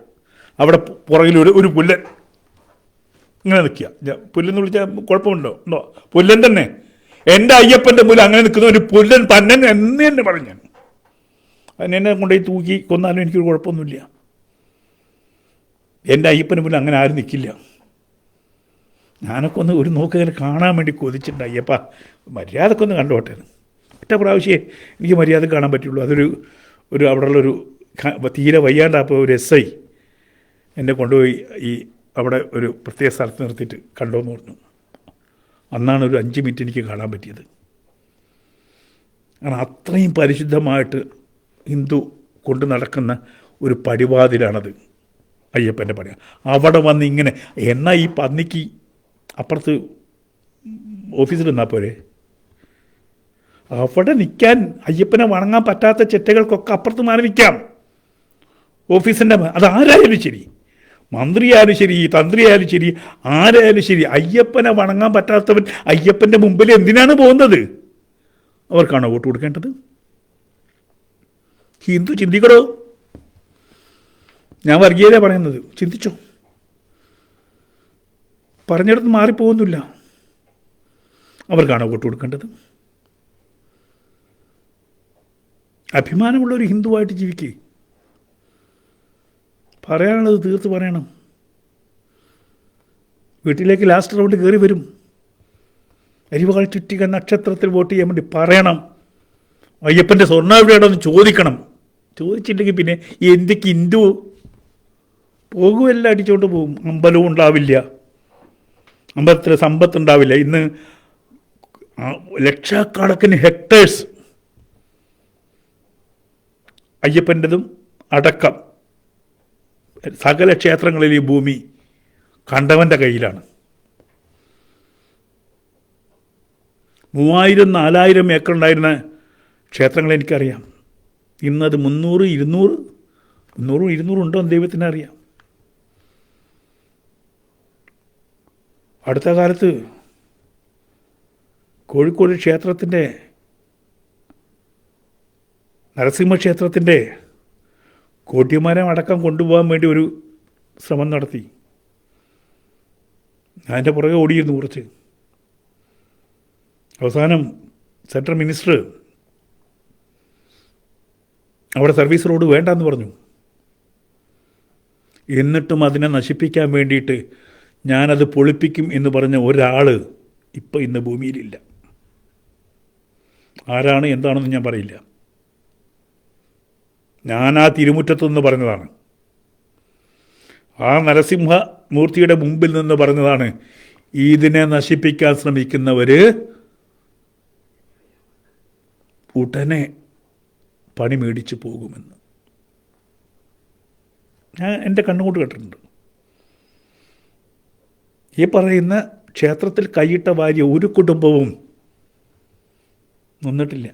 അവിടെ പുറകിൽ ഒരു പുല്ലൻ ഇങ്ങനെ നിൽക്കുക. പുല്ലെന്ന് വിളിച്ചാൽ കുഴപ്പമുണ്ടോ? ഉണ്ടോ? പുല്ലൻ തന്നെ. എൻ്റെ അയ്യപ്പൻ്റെ മുന്നിൽ അങ്ങനെ നിൽക്കുന്ന ഒരു പുല്ലൻ പന്നൻ എന്ന് തന്നെ പറഞ്ഞു. ഞാൻ അതിനെന്നെ കൊണ്ടുപോയി തൂക്കി കൊന്നാലും എനിക്കൊരു കുഴപ്പമൊന്നുമില്ല. എൻ്റെ അയ്യപ്പൻ്റെ മുന്നിൽ അങ്ങനെ ആരും നിൽക്കില്ല. ഞാനൊക്കെ ഒന്ന് ഒരു നോക്കിങ്ങനെ കാണാൻ വേണ്ടി കൊതിച്ചിട്ടുണ്ട്. അയ്യപ്പ മര്യാദക്കൊന്ന് കണ്ടോട്ടെ. ഒറ്റ പ്രാവശ്യമേ എനിക്ക് മര്യാദ കാണാൻ പറ്റുള്ളൂ. അതൊരു അവിടെയുള്ളൊരു തീരെ വയ്യാണ്ടപ്പോൾ ഒരു SI എന്നെ കൊണ്ടുപോയി ഈ അവിടെ ഒരു പ്രത്യേക സ്ഥലത്ത് നിർത്തിയിട്ട് കണ്ടോന്ന് പറഞ്ഞു. അന്നാണ് ഒരു 5 മിനിറ്റ് എനിക്ക് കാണാൻ പറ്റിയത്. കാരണം അത്രയും പരിശുദ്ധമായിട്ട് ഹിന്ദു കൊണ്ട് നടക്കുന്ന ഒരു പടിവാതിലാണത്, അയ്യപ്പൻ്റെ പടി. അവിടെ വന്ന് ഇങ്ങനെ എന്നാൽ ഈ പന്നിക്ക് അപ്പുറത്ത് ഓഫീസിൽ നിന്നാൽ പോരെ? അവിടെ നിൽക്കാൻ അയ്യപ്പനെ വണങ്ങാൻ പറ്റാത്ത ചെറ്റകൾക്കൊക്കെ അപ്പുറത്ത് മാറി നിൽക്കാം. ഓഫീസിൻ്റെ അതാരായാലും ശരി, മന്ത്രിയായാലും ശരി, തന്ത്രിയായാലും ശരി, ആരായാലും ശരി, അയ്യപ്പനെ വണങ്ങാൻ പറ്റാത്തവൻ അയ്യപ്പൻ്റെ മുമ്പിൽ എന്തിനാണ് പോകുന്നത്? അവർക്കാണോ വോട്ട് കൊടുക്കേണ്ടത്? ഹിന്ദു ചിന്തിക്കടോ. ഞാൻ വർഗീയത പറയുന്നത്, ചിന്തിച്ചോ. പറഞ്ഞിടത്ത് മാറിപ്പോകുന്നില്ല. അവർക്കാണോ വോട്ട് കൊടുക്കേണ്ടത്? അഭിമാനമുള്ള ഒരു ഹിന്ദുവായിട്ട് ജീവിക്കുക. പറയാനുള്ളത് തീർത്ത് പറയണം. വീട്ടിലേക്ക് ലാസ്റ്റ് റൗണ്ട് കയറി വരും. അരിവാൾ ചുറ്റിക നക്ഷത്രത്തിൽ വോട്ട് ചെയ്യാൻ വേണ്ടി പറയണം. അയ്യപ്പൻ്റെ സ്വർണ്ണം എവിടെയാണെന്ന് ചോദിക്കണം. ചോദിച്ചില്ലെങ്കിൽ പിന്നെ എന്തൊക്കെ ഹിന്ദു പോകുമെല്ലാം അടിച്ചുകൊണ്ട് പോകും. അമ്പലവും ഉണ്ടാവില്ല, അമ്പലത്തിൽ സമ്പത്തുണ്ടാവില്ല. ഇന്ന് ലക്ഷക്കണക്കിന് ഹെക്ടേഴ്സ് അയ്യപ്പൻ്റെതും അടക്കം സകല ക്ഷേത്രങ്ങളിലെ ഭൂമി കണ്ടവൻ്റെ കയ്യിലാണ്. 3000-4000 ഏക്കർ ഉണ്ടായിരുന്ന ക്ഷേത്രങ്ങൾ എനിക്കറിയാം. ഇന്നത് 300-200 ഉണ്ടോ എന്ന് ദൈവത്തിന് അറിയാം. അടുത്ത കാലത്ത് കോഴിക്കോട് ക്ഷേത്രത്തിൻ്റെ, നരസിംഹക്ഷേത്രത്തിൻ്റെ കോട്ടിമരം അടക്കം കൊണ്ടുപോകാൻ വേണ്ടി ഒരു ശ്രമം നടത്തി. ഞാൻ എൻ്റെ പുറകെ ഓടിയിരുന്നു കുറച്ച്. അവസാനം സെൻട്രൽ മിനിസ്റ്റർ അവിടെ സർവീസ് റോഡ് വേണ്ടെന്ന് പറഞ്ഞു. എന്നിട്ടും അതിനെ നശിപ്പിക്കാൻ വേണ്ടിയിട്ട് ഞാനത് പൊളിപ്പിക്കും എന്ന് പറഞ്ഞ ഒരാൾ ഇപ്പം ഇന്ന് ഭൂമിയിലില്ല. ആരാണ് എന്താണെന്ന് ഞാൻ പറയില്ല. ഞാൻ ആ തിരുമുറ്റത്തുനിന്ന് പറഞ്ഞതാണ്. ആ നരസിംഹമൂർത്തിയുടെ മുമ്പിൽ നിന്ന് പറഞ്ഞതാണ്, ഇതിനെ നശിപ്പിക്കാൻ ശ്രമിക്കുന്നവർ ഉടനെ പണി മേടിച്ചു പോകുമെന്ന് ഞാൻ എൻ്റെ കണ്ണുകൊണ്ട് കേട്ടിട്ടുണ്ട്. ഈ പറയുന്ന ക്ഷേത്രത്തിൽ കൈയിട്ട വാരിയ ഒരു കുടുംബവും നിന്നിട്ടില്ല.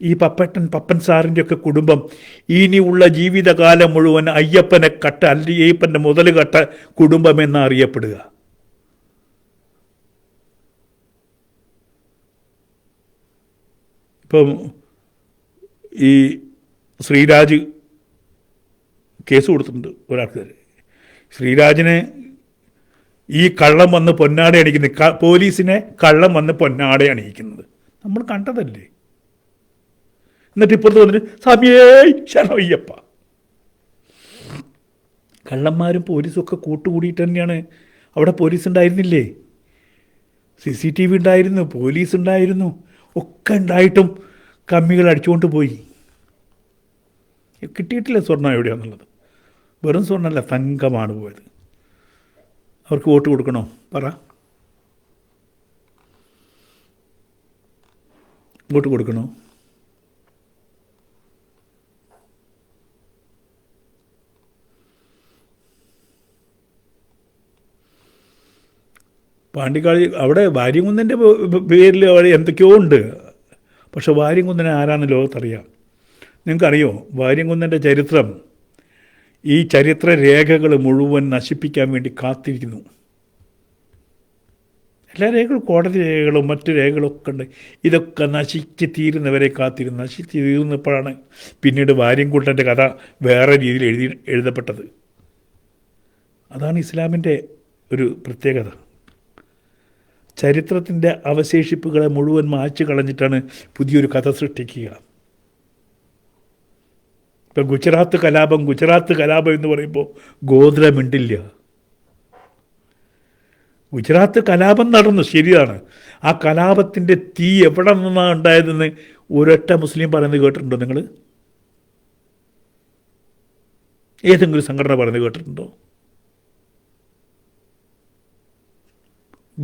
ഈ പപ്പൻ സാറിൻ്റെയൊക്കെ കുടുംബം ഇനിയുള്ള ജീവിതകാലം മുഴുവൻ അയ്യപ്പൻ്റെ മുതൽ കട്ട കുടുംബമെന്ന് അറിയപ്പെടുക. ഇപ്പം ഈ ശ്രീരാജ് കേസ് കൊടുത്തിട്ടുണ്ട് ഒരാൾക്കാർ. ശ്രീരാജിനെ ഈ കള്ളം വന്ന് പൊന്നാട അണിക്കുന്നത്, പോലീസിനെ കള്ളം വന്ന് പൊന്നാട അണിയിക്കുന്നത് നമ്മൾ കണ്ടതല്ലേ. എന്നിട്ട് ഇപ്പുറത്ത് വന്നിട്ട് സ്വാമിയേ ശരണയ്യപ്പ. കള്ളന്മാരും പോലീസും ഒക്കെ കൂട്ടുകൂടിയിട്ട് തന്നെയാണ്. അവിടെ പോലീസ് ഉണ്ടായിരുന്നില്ലേ, CCTV ഉണ്ടായിരുന്നു, പോലീസ് ഉണ്ടായിരുന്നു, ഒക്കെ ഉണ്ടായിട്ടും കമ്മികൾ അടിച്ചുകൊണ്ട് പോയി. കിട്ടിയിട്ടില്ല സ്വർണ്ണം എവിടെയാണെന്നുള്ളത്. വെറും സ്വർണ്ണമല്ല, തങ്കമാണ് പോയത്. അവർക്ക് വോട്ട് കൊടുക്കണോ? പറ. വോട്ട് കൊടുക്കണോ? പാണ്ടിക്കാട് അവിടെ വാര്യംകുന്നിൻ്റെ പേരിൽ അവിടെ എന്തൊക്കെയോ ഉണ്ട്. പക്ഷെ വാര്യംകുന്നനെ ആരാന്ന് ലോകത്തറിയാം. നിങ്ങൾക്കറിയോ വാര്യംകുന്നൻ്റെ ചരിത്രം? ഈ ചരിത്ര രേഖകൾ മുഴുവൻ നശിപ്പിക്കാൻ വേണ്ടി കാത്തിരിക്കുന്നു. എല്ലാ രേഖകളും, കോടതി രേഖകളും മറ്റു രേഖകളൊക്കെ ഉണ്ട്. ഇതൊക്കെ നശിച്ച് തീരുന്നവരെ കാത്തിരുന്നു. നശിച്ച് തീർന്നപ്പോഴാണ് പിന്നീട് വാര്യംകുട്ടൻ്റെ കഥ വേറെ രീതിയിൽ എഴുതപ്പെട്ടത്. അതാണ് ഇസ്ലാമിൻ്റെ ഒരു പ്രത്യേകത. ചരിത്രത്തിൻ്റെ അവശേഷിപ്പുകളെ മുഴുവൻ മായ്ച്ചു കളഞ്ഞിട്ടാണ് പുതിയൊരു കഥ സൃഷ്ടിക്കുക. ഇപ്പം ഗുജറാത്ത് കലാപം എന്ന് പറയുമ്പോൾ ഗോത്ര മിണ്ടില്ല. ഗുജറാത്ത് കലാപം നടന്നു, ശരിയാണ്. ആ കലാപത്തിൻ്റെ തീ എവിടെ നിന്നാണ് ഉണ്ടായതെന്ന് ഒരൊറ്റ മുസ്ലിം പറയുന്നത് കേട്ടിട്ടുണ്ടോ നിങ്ങൾ? ഏതെങ്കിലും സംഘടന പറയുന്നത് കേട്ടിട്ടുണ്ടോ?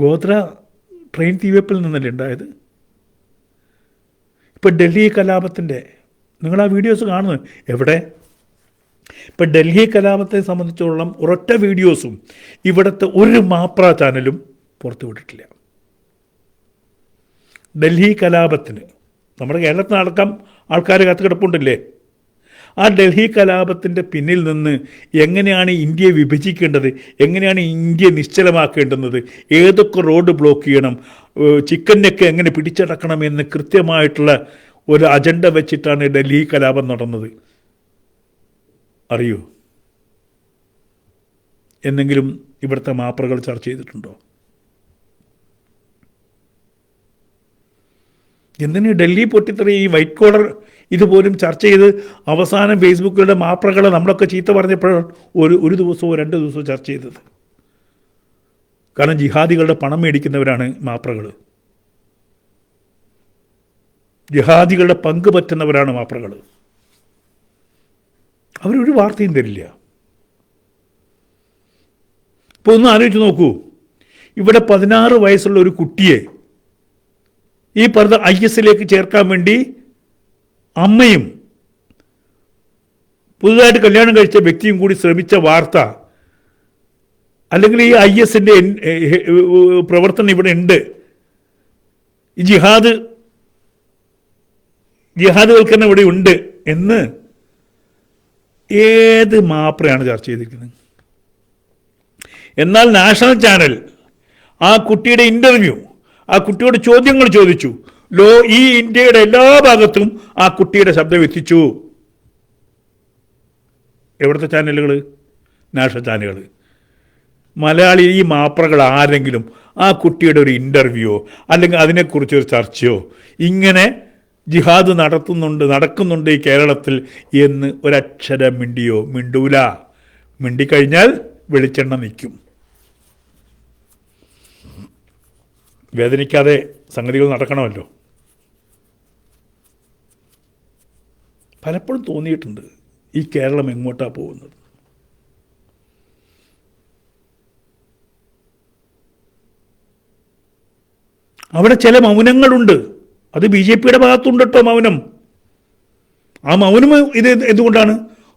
ഗോത്ര ട്രെയിൻ തീവെപ്പിൽ നിന്നല്ലേ ഉണ്ടായത്? ഇപ്പം ഡൽഹി കലാപത്തിൻ്റെ നിങ്ങൾ ആ വീഡിയോസ് കാണുന്നത് എവിടെ? ഇപ്പം ഡൽഹി കലാപത്തെ സംബന്ധിച്ചോളം ഒരൊറ്റ വീഡിയോസും ഇവിടുത്തെ ഒരു മാപ്ര ചാനലും പുറത്തു വിട്ടിട്ടില്ല. ഡൽഹി കലാപത്തിന് നമ്മുടെ കേരളത്തിനടക്കം ആൾക്കാർ കത്തുകിടപ്പുണ്ടല്ലേ. ആ ഡൽഹി കലാപത്തിൻ്റെ പിന്നിൽ നിന്ന് എങ്ങനെയാണ് ഇന്ത്യയെ വിഭജിക്കേണ്ടത്, എങ്ങനെയാണ് ഇന്ത്യ നിശ്ചലമാക്കേണ്ടുന്നത്, ഏതൊക്കെ റോഡ് ബ്ലോക്ക് ചെയ്യണം, ചിക്കനൊക്കെ എങ്ങനെ പിടിച്ചടക്കണം എന്ന് കൃത്യമായിട്ടുള്ള ഒരു അജണ്ട വെച്ചിട്ടാണ് ഡൽഹി കലാപം നടന്നത്. അറിയൂ? എന്നെങ്കിലും ഇവിടുത്തെ മാപ്രകൾ ചർച്ച ചെയ്തിട്ടുണ്ടോ? എന്തിന് ഡൽഹി പൊട്ടിത്തെറി, ഈ വൈറ്റ് കോളർ ഇതുപോലും ചർച്ച ചെയ്ത് അവസാനം ഫേസ്ബുക്കിലുള്ള മാപ്രകളെ നമ്മളൊക്കെ ചീത്ത പറഞ്ഞപ്പോഴാണ് ഒരു ദിവസമോ 2 ദിവസമോ ചർച്ച ചെയ്തത്. കാരണം ജിഹാദികളുടെ പണം മേടിക്കുന്നവരാണ് മാപ്രകൾ, ജിഹാദികളുടെ പങ്ക് പറ്റുന്നവരാണ് മാപ്രകൾ. അവരൊരു വാർത്തയും തരില്ല. ഇപ്പോൾ ഒന്ന് ആലോചിച്ച് നോക്കൂ, ഇവിടെ 16 വയസ്സുള്ള ഒരു കുട്ടിയെ ഈ പറഞ്ഞ IS ചേർക്കാൻ വേണ്ടി അമ്മയും പുതുതായിട്ട് കല്യാണം കഴിച്ച വ്യക്തിയും കൂടി ശ്രമിച്ച വാർത്ത, അല്ലെങ്കിൽ ഈ IS പ്രവർത്തനം ഇവിടെ ഉണ്ട്, ഈ ജിഹാദുകൾക്കെന്നെ ഇവിടെ ഉണ്ട് എന്ന് ഏത് മാപ്രയാണ് ചർച്ച ചെയ്തിരിക്കുന്നത്? എന്നാൽ നാഷണൽ ചാനൽ ആ കുട്ടിയുടെ ഇൻ്റർവ്യൂ, ആ കുട്ടിയോട് ചോദ്യങ്ങൾ ചോദിച്ചു. ഈ ഇന്ത്യയുടെ എല്ലാ ഭാഗത്തും ആ കുട്ടിയുടെ ശബ്ദം എത്തിച്ചു. എവിടുത്തെ ചാനലുകൾ? നാഷണൽ ചാനലുകൾ. മലയാളി ഈ മാപ്രകൾ ആരെങ്കിലും ആ കുട്ടിയുടെ ഒരു ഇൻ്റർവ്യൂയോ അല്ലെങ്കിൽ അതിനെക്കുറിച്ചൊരു ചർച്ചയോ ഇങ്ങനെ ജിഹാദ് നടക്കുന്നുണ്ട് ഈ കേരളത്തിൽ എന്ന് ഒരക്ഷരം മിണ്ടൂല. മിണ്ടിക്കഴിഞ്ഞാൽ വെളിച്ചെണ്ണ നിൽക്കും. വേദനിക്കാതെ സംഗതികൾ നടക്കണമല്ലോ. പലപ്പോഴും തോന്നിയിട്ടുണ്ട് ഈ കേരളം എങ്ങോട്ടാണ് പോകുന്നത്. അവിടെ ചില മൗനങ്ങളുണ്ട്. അത് BJPയുടെ ഭാഗത്തുണ്ട് കേട്ടോ, മൗനം. ആ മൗനം എന്തുകൊണ്ടാണ്?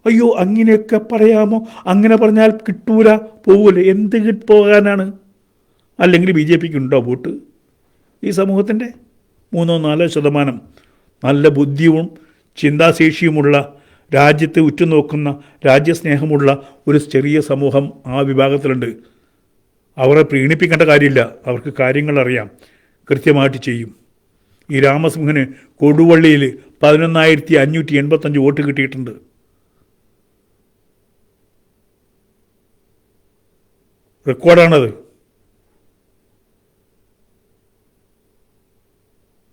അയ്യോ അങ്ങനെയൊക്കെ പറയാമോ, അങ്ങനെ പറഞ്ഞാൽ കിട്ടൂല, പോകൂല. എന്ത് പോകാനാണ്? അല്ലെങ്കിൽ BJPക്ക് ഉണ്ടോ വോട്ട്? ഈ സമൂഹത്തിൻ്റെ 3-4% നല്ല ബുദ്ധിയും ചിന്താശേഷിയുമുള്ള, രാജ്യത്തെ ഉറ്റുനോക്കുന്ന, രാജ്യസ്നേഹമുള്ള ഒരു ചെറിയ സമൂഹം ആ വിഭാഗത്തിലുണ്ട്. അവരെ പ്രീണിപ്പിക്കേണ്ട കാര്യമില്ല. അവർക്ക് കാര്യങ്ങൾ അറിയാം, കൃത്യമായിട്ട് ചെയ്യും. ഈ രാമസിംഹന് കൊടുവള്ളിയിൽ 11,585 വോട്ട് കിട്ടിയിട്ടുണ്ട്. റെക്കോർഡാണത്.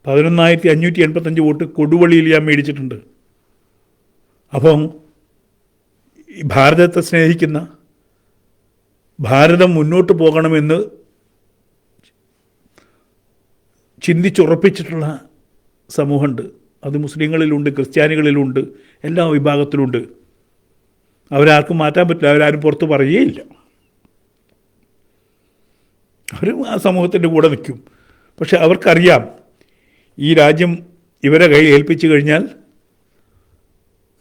11,585 വോട്ട് കൊടുവള്ളിയിൽ ഞാൻ മേടിച്ചിട്ടുണ്ട്. അപ്പം ഭാരതത്തെ സ്നേഹിക്കുന്ന, ഭാരതം മുന്നോട്ട് പോകണമെന്ന് ചിന്തിച്ചുറപ്പിച്ചിട്ടുള്ള സമൂഹമുണ്ട്. അത് മുസ്ലിങ്ങളിലുണ്ട്, ക്രിസ്ത്യാനികളിലുണ്ട്, എല്ലാ വിഭാഗത്തിലുണ്ട്. അവരാർക്കും മാറ്റാൻ പറ്റില്ല. അവരാരും പുറത്ത് പറയുകയില്ല. അവരും ആ സമൂഹത്തിൻ്റെ കൂടെ നിൽക്കും. പക്ഷെ അവർക്കറിയാം ഈ രാജ്യം ഇവരെ കയ്യിൽ ഏൽപ്പിച്ചു കഴിഞ്ഞാൽ,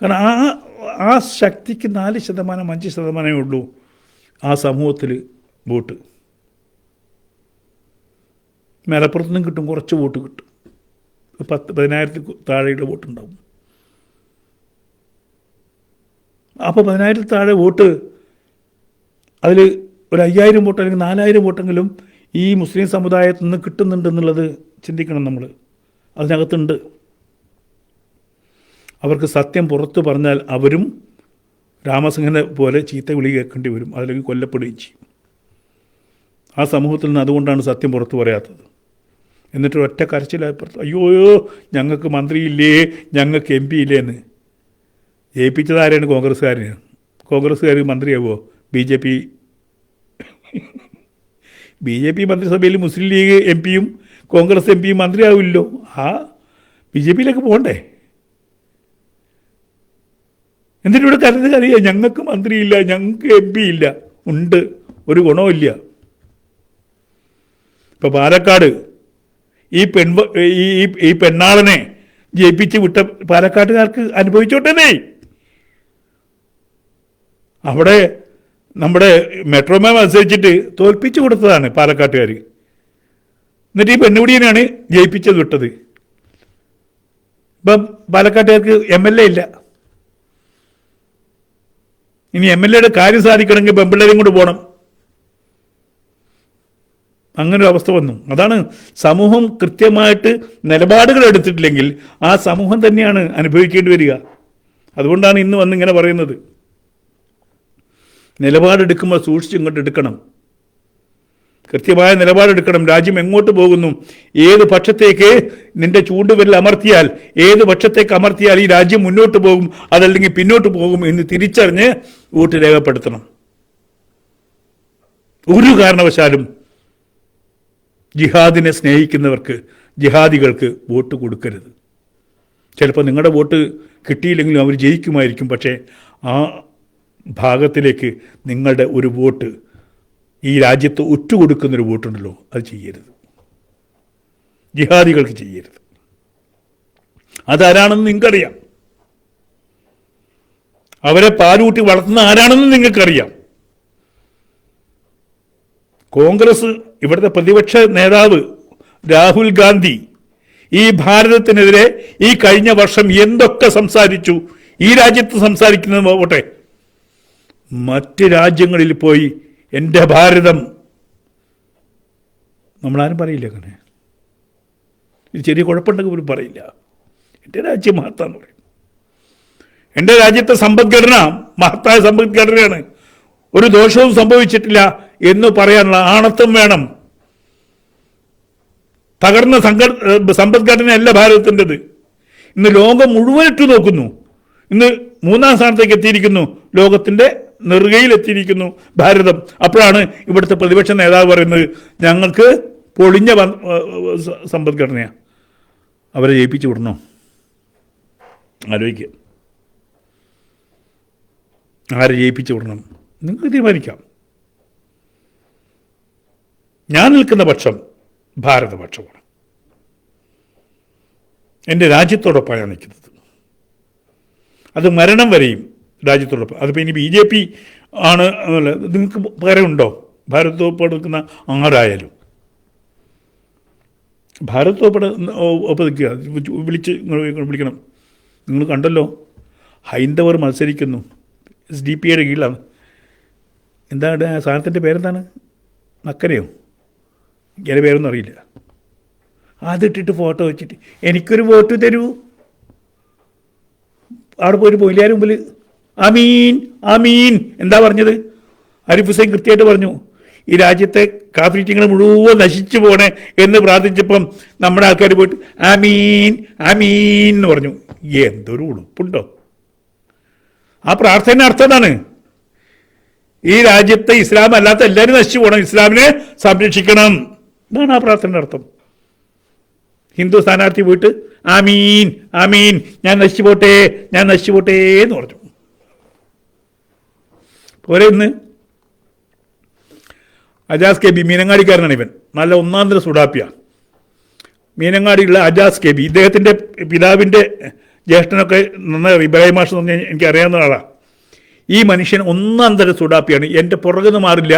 കാരണം ആ ശക്തിക്ക് 4%, 5% ഉള്ളൂ ആ സമൂഹത്തിൽ വോട്ട്. മലപ്പുറത്തുനിന്നും കിട്ടും, കുറച്ച് വോട്ട് കിട്ടും. 10,000 താഴെയുള്ള വോട്ടുണ്ടാവും. അപ്പോൾ 10,000 താഴെ വോട്ട്, അതിൽ ഒരു 5,000 വോട്ട് അല്ലെങ്കിൽ 4,000 വോട്ടെങ്കിലും ഈ മുസ്ലിം സമുദായത്തിൽ നിന്ന് കിട്ടുന്നുണ്ടെന്നുള്ളത് ചിന്തിക്കണം നമ്മൾ. അതിനകത്തുണ്ട്. അവർക്ക് സത്യം പുറത്തു പറഞ്ഞാൽ അവരും രാമസിംഹനെ പോലെ ചീത്ത വിളി കേൾക്കേണ്ടി വരും, അതിലേക്ക് കൊല്ലപ്പെടുകയും ചെയ്യും. ആ സമൂഹത്തിൽ നിന്ന് അതുകൊണ്ടാണ് സത്യം പുറത്തു പറയാത്തത്. എന്നിട്ട് ഒറ്റ കരച്ചിലപ്പുറത്ത്, അയ്യോ ഞങ്ങൾക്ക് മന്ത്രിയില്ലേ, ഞങ്ങൾക്ക് MP ഇല്ലേ എന്ന്. ജയിപ്പിച്ചതാരാണ്? കോൺഗ്രസ്സുകാരന്. കോൺഗ്രസ്സുകാർ മന്ത്രിയാവുമോ? ബി ജെ പി മന്ത്രിസഭയിൽ മുസ്ലിം ലീഗ് MP-യും കോൺഗ്രസ് MP-യും മന്ത്രിയാവില്ലോ. ആ BJP പോകണ്ടേ? എന്നിട്ട് ഇവിടെ കരുതുക, ഞങ്ങൾക്ക് മന്ത്രിയില്ല, ഞങ്ങൾക്ക് MP ഇല്ല. ഉണ്ട്, ഒരു ഗുണമില്ല. ഇപ്പോൾ പാലക്കാട് ഈ പെണ്ണാളനെ ജയിപ്പിച്ച് വിട്ട പാലക്കാട്ടുകാർക്ക് അനുഭവിച്ചോട്ടേ. അവിടെ നമ്മുടെ മെട്രോമാൻ മത്സരിച്ചിട്ട് തോൽപ്പിച്ചു കൊടുത്തതാണ് പാലക്കാട്ടുകാർ. എന്നിട്ട് ഈ പെണ്ണുപിടിയനാണ് ജയിപ്പിച്ചത് വിട്ടത്. ഇപ്പം പാലക്കാട്ടുകാർക്ക് MLA ഇല്ല. ഇനി MLA കാര്യം സാധിക്കണമെങ്കിൽ പെമ്പിള്ളേരും കൊണ്ട് പോകണം. അങ്ങനൊരു അവസ്ഥ വന്നു. അതാണ് സമൂഹം കൃത്യമായിട്ട് നിലപാടുകൾ എടുത്തിട്ടില്ലെങ്കിൽ ആ സമൂഹം തന്നെയാണ് അനുഭവിക്കേണ്ടി വരിക. അതുകൊണ്ടാണ് ഇന്ന് വന്നിങ്ങനെ പറയുന്നത്. നിലപാടെടുക്കുമ്പോൾ സൂക്ഷിച്ച് ഇങ്ങോട്ട് എടുക്കണം, കൃത്യമായ നിലപാടെടുക്കണം. രാജ്യം എങ്ങോട്ട് പോകുന്നു, ഏത് പക്ഷത്തേക്ക് നിന്റെ ചൂണ്ടുവിരൽ അമർത്തിയാൽ, ഏത് പക്ഷത്തേക്ക് അമർത്തിയാൽ ഈ രാജ്യം മുന്നോട്ട് പോകും, അതല്ലെങ്കിൽ പിന്നോട്ട് പോകും എന്ന് തിരിച്ചറിഞ്ഞ് വോട്ട് രേഖപ്പെടുത്തണം. ഒരു കാരണവശാലും ജിഹാദിനെ സ്നേഹിക്കുന്നവർക്ക്, ജിഹാദികൾക്ക് വോട്ട് കൊടുക്കരുത്. ചിലപ്പോൾ നിങ്ങളുടെ വോട്ട് കിട്ടിയില്ലെങ്കിലും അവർ ജയിക്കുമായിരിക്കും. പക്ഷേ ആ ഭാഗത്തിലേക്ക് നിങ്ങളുടെ ഒരു വോട്ട്, ഈ രാജ്യത്ത് ഒറ്റുകൊടുക്കുന്നൊരു വോട്ടുണ്ടല്ലോ, അത് ചെയ്യരുത്. ജിഹാദികൾക്ക് ചെയ്യരുത്. അതാരാണെന്ന് നിങ്ങൾക്കറിയാം. അവരെ പാലൂട്ടി വളർത്തുന്ന ആരാണെന്ന് നിങ്ങൾക്കറിയാം. കോൺഗ്രസ്, ഇവിടുത്തെ പ്രതിപക്ഷ നേതാവ് രാഹുൽ ഗാന്ധി ഈ ഭാരതത്തിനെതിരെ ഈ കഴിഞ്ഞ വർഷം എന്തൊക്കെ സംസാരിച്ചു, ഈ രാജ്യത്ത് സംസാരിക്കുന്നത് പോട്ടെ, മറ്റ് രാജ്യങ്ങളിൽ പോയി എൻ്റെ ഭാരതം, നമ്മളാരും പറയില്ല അങ്ങനെ. ഇത് ചെറിയ കുഴപ്പമുണ്ടെങ്കിൽ പോലും പറയില്ല. എൻ്റെ രാജ്യം മഹത്താന്ന് പറയും. എൻ്റെ രാജ്യത്തെ സമ്പദ്ഘടന മഹത്തായ സമ്പദ്ഘടനയാണ്, ഒരു ദോഷവും സംഭവിച്ചിട്ടില്ല എന്ന് പറയാനുള്ള ആണത്വം വേണം. തകർന്ന സമ്പദ്ഘടനയല്ല ഭാരതത്തിൻ്റെത്. ഇന്ന് ലോകം മുഴുവൻ ഇട്ടു നോക്കുന്നു. ഇന്ന് 3-ാം സ്ഥാനത്തേക്ക് എത്തിയിരിക്കുന്നു, ലോകത്തിൻ്റെ നെറുകയിലെത്തിയിരിക്കുന്നു ഭാരതം. അപ്പോഴാണ് ഇവിടുത്തെ പ്രതിപക്ഷ നേതാവ് പറയുന്നത് ഞങ്ങൾക്ക് പൊളിഞ്ഞ സമ്പദ്ഘടനയാണ്. അവരെ ജയിപ്പിച്ചു വിടണോ? ആലോചിക്കുക. ആരെ ജയിപ്പിച്ചു വിടണം നിങ്ങൾക്ക് തീരുമാനിക്കാം. ഞാൻ നിൽക്കുന്ന പക്ഷം ഭാരതപക്ഷമാണ്. എൻ്റെ രാജ്യത്തോടൊപ്പമാണ് നിൽക്കുന്നത്. അത് മരണം വരെയും രാജ്യത്തോടൊപ്പം. അതിപ്പോൾ ഇനി BJP ആണ് എന്നല്ല, നിങ്ങൾക്ക് പകരമുണ്ടോ? ഭാരതത്തോടൊപ്പം നിൽക്കുന്ന ആരായാലും ഭാരതത്തോടൊപ്പം നിൽക്കുക. വിളിക്കണം. നിങ്ങൾ കണ്ടല്ലോ, ഹൈന്ദവർ മത്സരിക്കുന്നു. SDP-യുടെ കീഴിലാണ്. എന്താണ് ആ സാധനത്തിൻ്റെ പേരെന്താണ്? നക്കരയോ? എൻ്റെ പേരൊന്നും അറിയില്ല. അതിട്ടിട്ട് ഫോട്ടോ വെച്ചിട്ട് എനിക്കൊരു വോട്ട് തരൂ. അവിടെ പോയിട്ട് പൊയിലാരും മുമ്പിൽ അമീൻ അമീൻ എന്താ പറഞ്ഞത്? ആരിഫ് ഹുസൈൻ കൃത്യമായിട്ട് പറഞ്ഞു, ഈ രാജ്യത്തെ കാഫിരിറ്റിങ്ങൾ മുഴുവൻ നശിച്ചു പോണേ എന്ന് പ്രാർത്ഥിച്ചപ്പം നമ്മുടെ ആൾക്കാർ പോയിട്ട് അമീൻ അമീൻ എന്ന് പറഞ്ഞു. എന്തൊരു ഉളുപ്പുണ്ടോ? ആ പ്രാർത്ഥന അർത്ഥം എന്താണ്? ഈ രാജ്യത്തെ ഇസ്ലാം അല്ലാത്ത എല്ലാവരും നശിച്ചു പോകണം, ഇസ്ലാമിനെ സംരക്ഷിക്കണം. ഇതാണ് ആ പ്രാർത്ഥനയുടെ അർത്ഥം. ഹിന്ദു സ്ഥാനാർത്ഥി പോയിട്ട് ആമീൻ ആമീൻ ഞാൻ നശിച്ചു പോട്ടെ ഞാൻ നശിച്ചു പോട്ടെ എന്ന് പറഞ്ഞു. പോരെ ഇന്ന് അജാസ് KB മീനങ്ങാടിക്കാരനാണ് ഇവൻ. നല്ല ഒന്നാന്തര സുഡാപ്പിയ. മീനങ്ങാടിയുള്ള അജാസ് KB, ഇദ്ദേഹത്തിൻ്റെ പിതാവിൻ്റെ ജ്യേഷ്ഠനൊക്കെ നന്നായി ഇബ്രാഹിം മാഷ് എന്ന് പറഞ്ഞാൽ എനിക്കറിയാവുന്ന ആളാണ്. ഈ മനുഷ്യൻ ഒന്നാന്തര സുഡാപ്പിയാണ്. എൻ്റെ പുറകുന്ന് മാറില്ല.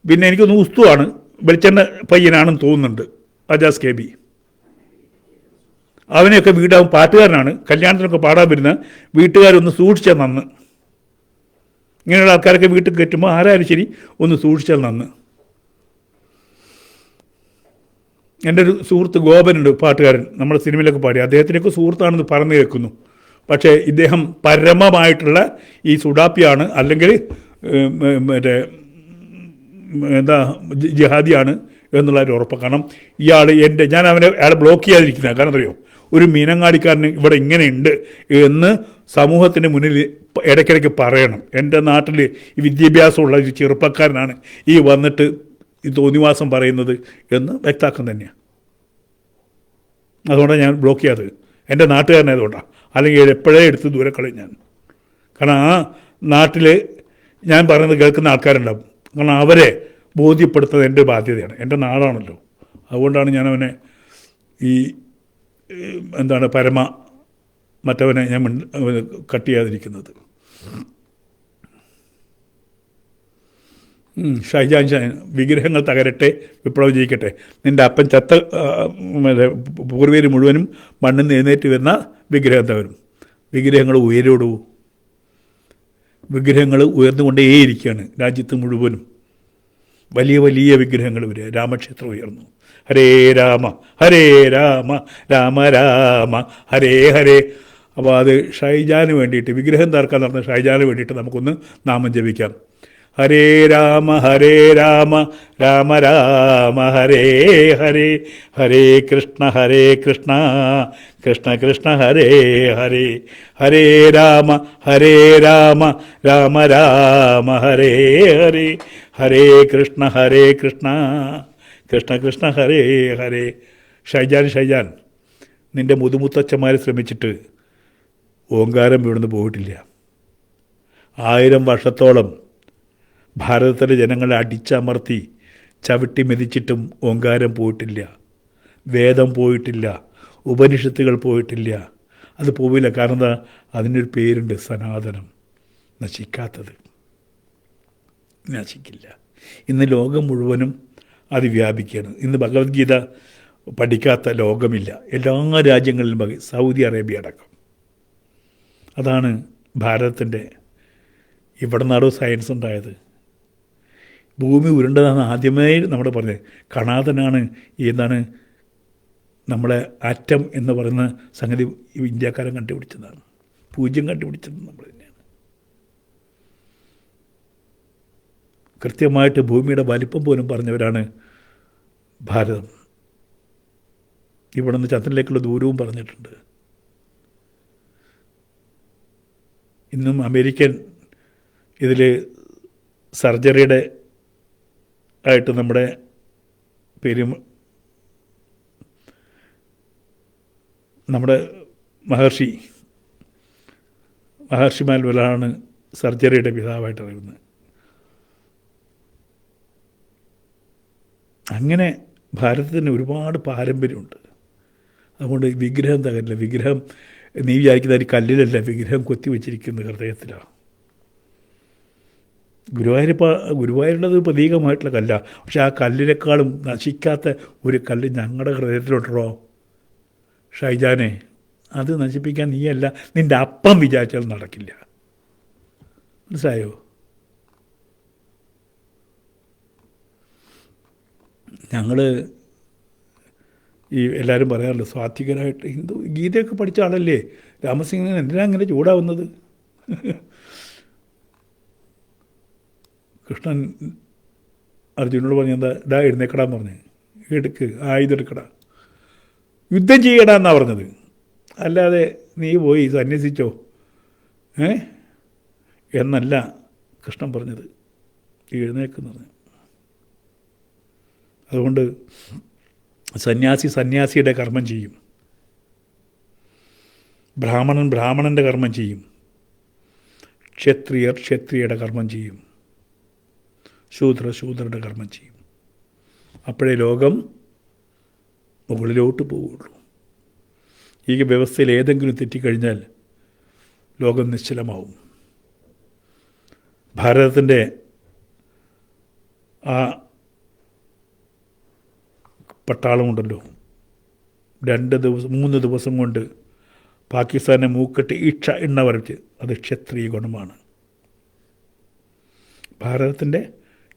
പിന്നെ എനിക്കൊന്ന് ഉസ്തുവാണ്, വെളിച്ചെണ്ണ പയ്യനാണെന്ന് തോന്നുന്നുണ്ട് അജാസ് KB. അവനെയൊക്കെ വീടാവും പാട്ടുകാരനാണ്, കല്യാണത്തിനൊക്കെ പാടാൻ വരുന്ന വീട്ടുകാരൊന്ന് സൂക്ഷിച്ചാൽ നന്ന്. ഇങ്ങനെയുള്ള ആൾക്കാരൊക്കെ വീട്ടിൽ കയറ്റുമ്പോൾ ആരായാലും ശരി ഒന്ന് സൂക്ഷിച്ചാൽ നന്ന്. എൻ്റെ ഒരു സുഹൃത്ത് ഗോപനുണ്ട്, പാട്ടുകാരൻ, നമ്മുടെ സിനിമയിലൊക്കെ പാടി. അദ്ദേഹത്തിനൊക്കെ സുഹൃത്താണെന്ന് പറഞ്ഞു കേൾക്കുന്നു. പക്ഷേ ഇദ്ദേഹം പരമമായിട്ടുള്ള ഈ സുഡാപ്പിയാണ്, അല്ലെങ്കിൽ മറ്റേ എന്താ ജിഹാദിയാണ് എന്നുള്ളൊരു ഉറപ്പ്. കാരണം ഇയാൾ ഞാൻ അയാളെ ബ്ലോക്ക് ചെയ്യാതിരിക്കുന്ന കാരണം അറിയോ, ഒരു മീനങ്ങാടിക്കാരന് ഇവിടെ ഇങ്ങനെയുണ്ട് എന്ന് സമൂഹത്തിന് മുന്നിൽ ഇടയ്ക്കിടയ്ക്ക് പറയണം. എൻ്റെ നാട്ടിൽ ഈ വിദ്യാഭ്യാസമുള്ള ഒരു ചെറുപ്പക്കാരനാണ് ഈ വന്നിട്ട് ഈ തോന്നിവാസം പറയുന്നത് എന്ന് വ്യക്താക്കം തന്നെയാണ്. അതുകൊണ്ടാണ് ഞാൻ ബ്ലോക്ക് ചെയ്യാത്തത്, എൻ്റെ നാട്ടുകാരനായതുകൊണ്ടാണ്. അല്ലെങ്കിൽ എപ്പോഴേ എടുത്ത് ദൂരെ കളയും ഞാൻ. കാരണം ആ നാട്ടിൽ ഞാൻ പറയുന്നത് കേൾക്കുന്ന ആൾക്കാരുണ്ടാവും. കാരണം അവരെ ബോധ്യപ്പെടുത്തുന്നത് എൻ്റെ ബാധ്യതയാണ്, എൻ്റെ നാടാണല്ലോ. അതുകൊണ്ടാണ് ഞാൻ അവനെ ഈ മറ്റവനെ ഞാൻ കട്ട് ചെയ്യാതിരിക്കുന്നത്. ഷൈജാൻ വിഗ്രഹങ്ങൾ തകരട്ടെ, വിപ്ലവം ജയിക്കട്ടെ. നിൻ്റെ അപ്പൻ ചത്ത പൂർവ്വര് മുഴുവനും മണ്ണിൽ നിന്ന് എഴുന്നേറ്റ് വരുന്ന വിഗ്രഹം തകരും. വിഗ്രഹങ്ങൾ ഉയരോടൂ, വിഗ്രഹങ്ങൾ ഉയർന്നുകൊണ്ടേയിരിക്കുകയാണ് രാജ്യത്ത് മുഴുവനും. വലിയ വലിയ വിഗ്രഹങ്ങൾ വരിക. രാമക്ഷേത്രം ഉയർന്നു. ഹരേ രാമ ഹരേ രാമ രാമ രാമ ഹരേ ഹരേ. അപ്പോൾ അത് ഷൈജാന് വേണ്ടിയിട്ട്, വിഗ്രഹം തകർക്കാൻ നടന്ന ഷൈജാന് വേണ്ടിയിട്ട് നമുക്കൊന്ന് നാമം ജപിക്കാം. ഹരേ രാമ രാമ രാമ ഹരേ ഹരേ, ഹരേ കൃഷ്ണ കൃഷ്ണ കൃഷ്ണ ഹരേ ഹരേ, ഹരേ രാമ രാമ രാമ ഹരേ ഹരേ, ഹരേ കൃഷ്ണ കൃഷ്ണ കൃഷ്ണ ഹരേ ഹരേ. ഷൈജാൻ, നിൻ്റെ മുതുമുത്തച്ഛന്മാർ ശ്രമിച്ചിട്ട് ഓങ്കാരം ഇവിടുന്ന് പോയിട്ടില്ല. 1000 വർഷത്തോളം ഭാരതത്തിലെ ജനങ്ങളെ അടിച്ചമർത്തി ചവിട്ടി മെതിച്ചിട്ടും ഓങ്കാരം പോയിട്ടില്ല, വേദം പോയിട്ടില്ല, ഉപനിഷത്തുകൾ പോയിട്ടില്ല. അത് പോവില്ല. കാരണം എന്താ? അതിനൊരു പേരുണ്ട്, സനാതനം, നശിക്കാത്തത്. നശിക്കില്ല. ഇന്ന് ലോകം മുഴുവനും അത് വ്യാപിക്കുകയാണ്. ഇന്ന് ഭഗവത്ഗീത പഠിക്കാത്ത ലോകമില്ല. എല്ലാ രാജ്യങ്ങളിലും, സൗദി അറേബ്യ അടക്കം. അതാണ് ഭാരതത്തിൻ്റെ ഇവിടെ നിന്നാണോ സയൻസ് ഉണ്ടായത്. ഭൂമി ഉരുണ്ടതാണ് ആദ്യമായി നമ്മൾ പറഞ്ഞത്. കണാദനാണ് നമ്മളെ ആറ്റം എന്ന് പറയുന്ന സംഗതി ഇന്ത്യക്കാരൻ കണ്ടുപിടിച്ചതാണ്. പൂജ്യം കണ്ടുപിടിച്ചത് നമ്മൾ തന്നെയാണ്. കൃത്യമായിട്ട് ഭൂമിയുടെ വലിപ്പം പോലും പറഞ്ഞവരാണ് ഭാരതം. ഇവിടെ നിന്ന് ചന്ദ്രനിലേക്കുള്ള ദൂരവും പറഞ്ഞിട്ടുണ്ട്. ഇന്നും അമേരിക്കൻ ഇതിൽ സർജറിയുടെ ആയിട്ട് നമ്മുടെ നമ്മുടെ മഹർഷിമാരിലാണ് സർജറിയുടെ പിതാവായിട്ട് അറിയുന്നത്. അങ്ങനെ ഭാരതത്തിന് ഒരുപാട് പാരമ്പര്യമുണ്ട്. അതുകൊണ്ട് വിഗ്രഹം തകരില്ല. വിഗ്രഹം നീ വിചാരിക്കുന്ന ഒരു കല്ലിലല്ല, വിഗ്രഹം കൊത്തിവെച്ചിരിക്കുന്ന ഹൃദയത്തിലാണ്. ഗുരുവായൂരുള്ളത് പ്രതീകമായിട്ടുള്ള കല്ലാണ്. പക്ഷെ ആ കല്ലിനേക്കാളും നശിക്കാത്ത ഒരു കല്ല് ഞങ്ങളുടെ ഹൃദയത്തിലുണ്ടോ ഷൈജാനെ. അത് നശിപ്പിക്കാൻ നീയല്ല, നിൻ്റെ അപ്പം വിചാരിച്ചാൽ നടക്കില്ല. മനസ്സിലായോ? ഞങ്ങൾ ഈ എല്ലാവരും പറയാറില്ല, സ്വാത്വികരായിട്ട് ഹിന്ദു ഗീതയൊക്കെ പഠിച്ച ആളല്ലേ രാമസിംഹൻ, എന്തിനാണ് അങ്ങനെ ചൂടാവുന്നത്? കൃഷ്ണൻ അർജുനോട് പറഞ്ഞ എന്താ എഴുന്നേക്കടാന്ന് പറഞ്ഞ്, എടുക്ക് ആയുധം എടുക്കടാ, യുദ്ധം ചെയ്യടാ എന്നാണ് പറഞ്ഞത്. അല്ലാതെ നീ പോയി സന്യസിച്ചോ എന്നല്ല കൃഷ്ണൻ പറഞ്ഞത്, എഴുന്നേക്കുന്നത്. അതുകൊണ്ട് സന്യാസിയുടെ കർമ്മം ചെയ്യും, ബ്രാഹ്മണൻ്റെ കർമ്മം ചെയ്യും, ക്ഷത്രിയയുടെ കർമ്മം ചെയ്യും, ശൂദ്രരുടെ കർമ്മം ചെയ്യും. അപ്പോഴേ ലോകം മുകളിലോട്ട് പോവുള്ളൂ. ഈ വ്യവസ്ഥയിൽ ഏതെങ്കിലും തെറ്റിക്കഴിഞ്ഞാൽ ലോകം നിശ്ചലമാവും. ഭാരതത്തിൻ്റെ ആ പട്ടാളമുണ്ടല്ലോ, 3 ദിവസം കൊണ്ട് പാകിസ്ഥാനെ മൂക്കിട്ട് ഈക്ഷ എണ്ണ വരച്ച്. അത് ക്ഷത്രിയ ഗുണമാണ്, ഭാരതത്തിൻ്റെ